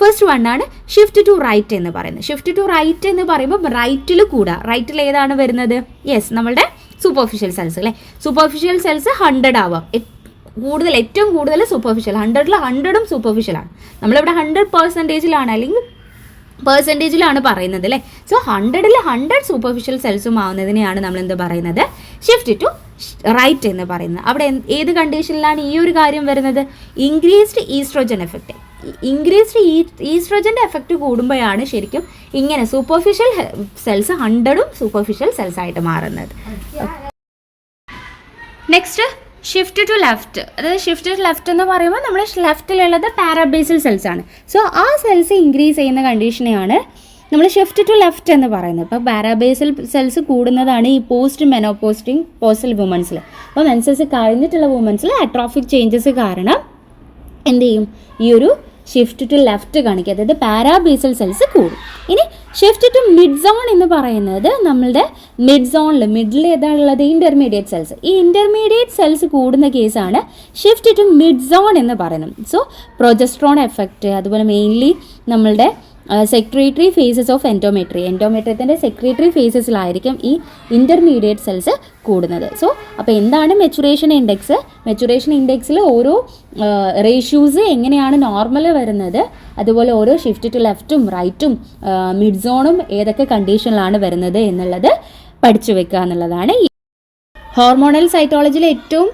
ഫസ്റ്റ് വണ്ണാണ് ഷിഫ്റ്റ് ടു റൈറ്റ് എന്ന് പറയുന്നത്. ഷിഫ്റ്റ് ടു റൈറ്റ് എന്ന് പറയുമ്പോൾ റൈറ്റിൽ കൂടാ. റൈറ്റിൽ ഏതാണ് വരുന്നത്? യെസ്, നമ്മളുടെ സൂപ്പർഫിഷ്യൽ സെൽസ് അല്ലേ. സൂപ്പർഫിഷ്യൽ സെൽസ് 100 ആവാം. ഏറ്റവും കൂടുതൽ സൂപ്പർഫിഷ്യൽ, 100ൽ 100ഉം സൂപ്പർഫിഷ്യലാണ്. നമ്മളിവിടെ 100%ലാണ് അല്ലെങ്കിൽ പെർസെൻറ്റേജിലാണ് പറയുന്നത് അല്ലേ. സോ 100ൽ 100 സൂപ്പർഫിഷ്യൽ സെൽസും ആവുന്നതിനെയാണ് നമ്മൾ എന്ത് പറയുന്നത്? ഷിഫ്റ്റ് ടു റൈറ്റ് എന്ന് പറയുന്നത്. അവിടെ ഏത് കണ്ടീഷനിലാണ് ഈ ഒരു കാര്യം വരുന്നത്? Increased oestrogen effect. ഇൻക്രീസ്ഡ് ഈസ്ട്രോജൻ്റെ എഫക്റ്റ് കൂടുമ്പോഴാണ് ശരിക്കും ഇങ്ങനെ സൂപ്പർഫിഷ്യൽ സെൽസ് 100ഉം സൂപ്പർഫിഷ്യൽ സെൽസ് ആയിട്ട് മാറുന്നത്. Next shift to left. അതായത് ഷിഫ്റ്റ് ടു ലെഫ്റ്റ് എന്ന് പറയുമ്പോൾ നമ്മൾ ലെഫ്റ്റിലുള്ളത് പാരാബേസൽ സെൽസ് ആണ്. സോ ആ സെൽസ് ഇൻക്രീസ് ചെയ്യുന്ന കണ്ടീഷനെയാണ് നമ്മൾ ഷിഫ്റ്റ് ടു ലെഫ്റ്റ് എന്ന് പറയുന്നത്. ഇപ്പോൾ പാരാബേസൽ സെൽസ് കൂടുന്നതാണ് ഈ പോസ്റ്റ് മെനോപോസ്റ്റൽ വുമൻസിൽ. അപ്പോൾ മെൻസസ് കഴിഞ്ഞിട്ടുള്ള വുമൻസിൽ അട്രോഫിക് ചേഞ്ചസ് കാരണം എന്ത് ചെയ്യും? ഈ ഒരു ഷിഫ്റ്റ് ടു ലെഫ്റ്റ് കാണിക്കുക, അതായത് പാരാബേസൽ സെൽസ് കൂടും. ഇനി ഷിഫ്റ്റ് ടു മിഡ് സോൺ എന്ന് പറയുന്നത് നമ്മളുടെ മിഡിൽ ഏതാണുള്ളത്? Intermediate cells. ഈ ഇൻ്റർമീഡിയറ്റ് സെൽസ് കൂടുന്ന കേസാണ് ഷിഫ്റ്റ് ടു മിഡ് സോൺ എന്ന് പറയുന്നത്. സോ പ്രൊജസ്ട്രോൺ എഫക്റ്റ്, അതുപോലെ മെയിൻലി നമ്മളുടെ സെക്രീറ്ററി ഫേസസ് ഓഫ് എൻഡോമെട്രിയത്തിൻ്റെ സെക്രീറ്ററി ഫേസസിലായിരിക്കും ഈ ഇൻ്റർമീഡിയറ്റ് സെൽസ് കൂടുന്നത്. സോ അപ്പോൾ എന്താണ് മെച്ചുറേഷൻ ഇൻഡെക്സ്? മെച്ചുറേഷൻ ഇൻഡെക്സിൽ ഓരോ റേഷ്യൂസ് എങ്ങനെയാണ് നോർമൽ വരുന്നത്, അതുപോലെ ഓരോ ഷിഫ്റ്റ് ടു ലെഫ്റ്റും റൈറ്റും മിഡ് സോണും ഏതൊക്കെ കണ്ടീഷനിലാണ് വരുന്നത് എന്നുള്ളത് പഠിച്ചു വെക്കുക എന്നുള്ളതാണ്. ഹോർമോണൽ സൈറ്റോളജിയിൽ ഏറ്റവും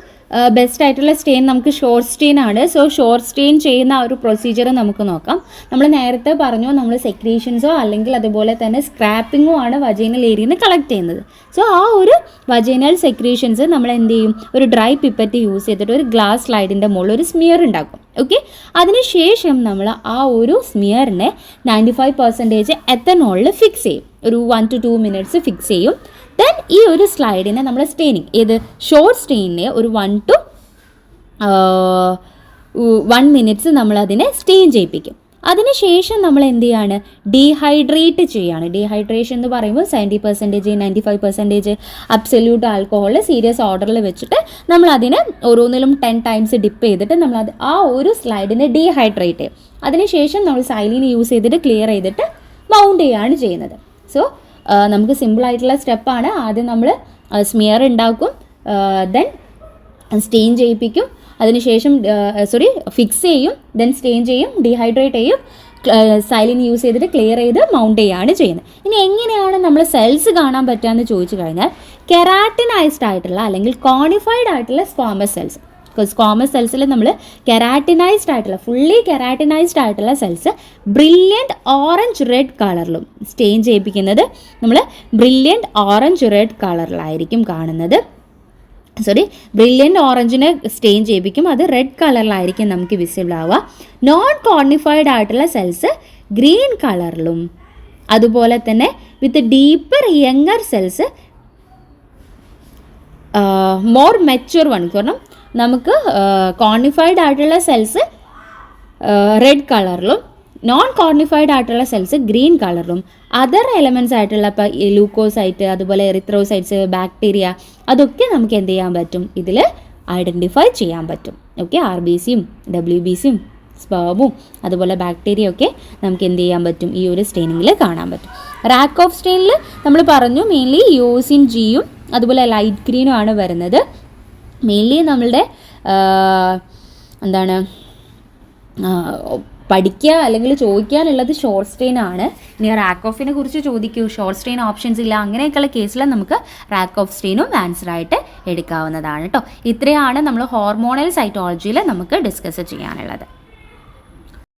ബെസ്റ്റ് ആയിട്ടുള്ള സ്റ്റെയിൻ നമുക്ക് ഷോർട്ട് സ്റ്റെയിൻ ആണ്. സോ ഷോർട്ട് സ്റ്റെയിൻ ചെയ്യുന്ന ആ ഒരു പ്രൊസീജിയർ നമുക്ക് നോക്കാം. നമ്മൾ നേരത്തെ പറഞ്ഞു, നമ്മൾ സെക്രീഷൻസോ അല്ലെങ്കിൽ അതുപോലെ തന്നെ സ്ക്രാപ്പിങ്ങോ ആണ് വജൈനൽ ഏരിയയിൽ നിന്ന് കളക്ട് ചെയ്യുന്നത്. സോ ആ ഒരു വജൈനൽ സെക്രീഷൻസ് നമ്മൾ എന്ത് ചെയ്യും? ഒരു ഡ്രൈ പിപ്പറ്റ് യൂസ് ചെയ്തിട്ട് ഒരു ഗ്ലാസ് സ്ലൈഡിൻ്റെ മുകളിൽ ഒരു സ്മിയർ ഉണ്ടാക്കും. ഓക്കെ, അതിനുശേഷം നമ്മൾ ആ ഒരു സ്മിയറിനെ 95% എത്തനോളിൽ ഫിക്സ് ചെയ്യും. ഒരു 1 to 2 minutes ഫിക്സ് ചെയ്യും. ദെൻ ഈ ഒരു സ്ലൈഡിനെ നമ്മൾ സ്റ്റെയിനിങ് ഷോർട്ട് സ്റ്റെയിനെ ഒരു 1 to 1 minutes നമ്മളതിനെ സ്റ്റെയിൻ ചെയ്യിപ്പിക്കും. അതിനുശേഷം നമ്മൾ എന്ത് ചെയ്യാണ്? ഡീഹൈഡ്രേറ്റ് ചെയ്യാണ്. ഡീഹൈഡ്രേഷൻ എന്ന് പറയുമ്പോൾ 70%, 95% അബ്സല്യൂട്ട് ആൽക്കഹോൾ സീരിയസ് ഓർഡറിൽ വെച്ചിട്ട് നമ്മളതിനെ ഓരോന്നിലും 10 times ഡിപ്പ് ചെയ്തിട്ട് നമ്മളത് ആ ഒരു സ്ലൈഡിനെ ഡീഹൈഡ്രേറ്റ് ചെയ്യും. അതിനുശേഷം നമ്മൾ സൈലീൻ യൂസ് ചെയ്തിട്ട് ക്ലിയർ ചെയ്തിട്ട് മൗണ്ട് ചെയ്യുകയാണ് ചെയ്യുന്നത്. സോ നമുക്ക് സിമ്പിളായിട്ടുള്ള സ്റ്റെപ്പാണ്. ആദ്യം നമ്മൾ സ്മിയർ ഉണ്ടാക്കും, ദെൻ സ്റ്റെയിൻ ചെയ്യിപ്പിക്കും, അതിനുശേഷം ഫിക്സ് ചെയ്യും, ദെൻ സ്റ്റെയിൻ ചെയ്യും, ഡീഹൈഡ്രേറ്റ് ചെയ്യും, സൈലിൻ യൂസ് ചെയ്തിട്ട് ക്ലിയർ ചെയ്ത് മൗണ്ട് ചെയ്യുകയാണ് ചെയ്യുന്നത്. ഇനി എങ്ങനെയാണ് നമ്മൾ സെൽസ് കാണാൻ പറ്റുകയെന്ന് ചോദിച്ചു കഴിഞ്ഞാൽ കെരാറ്റിനൈസ്ഡ് ആയിട്ടുള്ള അല്ലെങ്കിൽ കോണിഫൈഡ് ആയിട്ടുള്ള സ്ക്വാമസ് സെൽസ്. സ്ക്വാമസ് സെൽസിൽ നമ്മൾ ഫുള്ളി കെരാറ്റിനൈസ്ഡ് ആയിട്ടുള്ള സെൽസ് ബ്രില്യൻറ്റ് ഓറഞ്ച് റെഡ് കളറിലും സ്റ്റെയിൻ ചെയ്യിപ്പിക്കുന്നത് നമ്മൾ ബ്രില്യൻറ്റ് ഓറഞ്ച് റെഡ് കളറിലായിരിക്കും കാണുന്നത്. ബ്രില്യൻറ്റ് ഓറഞ്ചിനെ സ്റ്റെയിൻ ചെയ്യിപ്പിക്കും, അത് റെഡ് കളറിലായിരിക്കും നമുക്ക് വിസിബിൾ ആവുക. നോൺ കോണിഫൈഡ് ആയിട്ടുള്ള സെൽസ് ഗ്രീൻ കളറിലും, അതുപോലെ തന്നെ with deeper younger cells more mature one, കാരണം നമുക്ക് കോർണിഫൈഡ് ആയിട്ടുള്ള സെൽസ് റെഡ് കളറിലും നോൺ കോർണിഫൈഡ് ആയിട്ടുള്ള സെൽസ് ഗ്രീൻ കളറിലും അതർ എലമെൻറ്റ്സ് ആയിട്ടുള്ള ഇപ്പോൾ ലൂക്കോസൈറ്റ്, അതുപോലെ എറിത്രോസൈറ്റ്സ്, ബാക്ടീരിയ, അതൊക്കെ നമുക്ക് എന്ത് ചെയ്യാൻ പറ്റും, ഇതിൽ ഐഡൻറ്റിഫൈ ചെയ്യാൻ പറ്റും. ഓക്കെ, RBCയും WBCയും സ്പേമും അതുപോലെ ബാക്ടീരിയ ഒക്കെ നമുക്ക് എന്ത് ചെയ്യാൻ പറ്റും, ഈ ഒരു സ്റ്റെയിനിങ്ങിൽ കാണാൻ പറ്റും. റാക്ക് ഓഫ് സ്റ്റെയിനിൽ നമ്മൾ പറഞ്ഞു മെയിൻലി യോസിൻ ജിയും അതുപോലെ ലൈറ്റ് ഗ്രീനും ആണ് വരുന്നത്. മെയിൻലി നമ്മളുടെ എന്താണ് പഠിക്കുക അല്ലെങ്കിൽ ചോദിക്കാനുള്ളത് ഷോർട്ട് സ്റ്റെയിൻ ആണ്. ഇനി റാക്ക് ഓഫിനെ കുറിച്ച് ചോദിക്കൂ, ഷോർട്ട് സ്റ്റെയിൻ ഓപ്ഷൻസ് ഇല്ല, അങ്ങനെയൊക്കെയുള്ള കേസിൽ നമുക്ക് റാക്ക് ഓഫ് സ്റ്റെയിനും ആൻസറായിട്ട് എടുക്കാവുന്നതാണ് കേട്ടോ. ഇത്രയാണ് നമ്മൾ ഹോർമോണൽ സൈറ്റോളജിയിൽ നമുക്ക് ഡിസ്കസ് ചെയ്യാനുള്ളത്.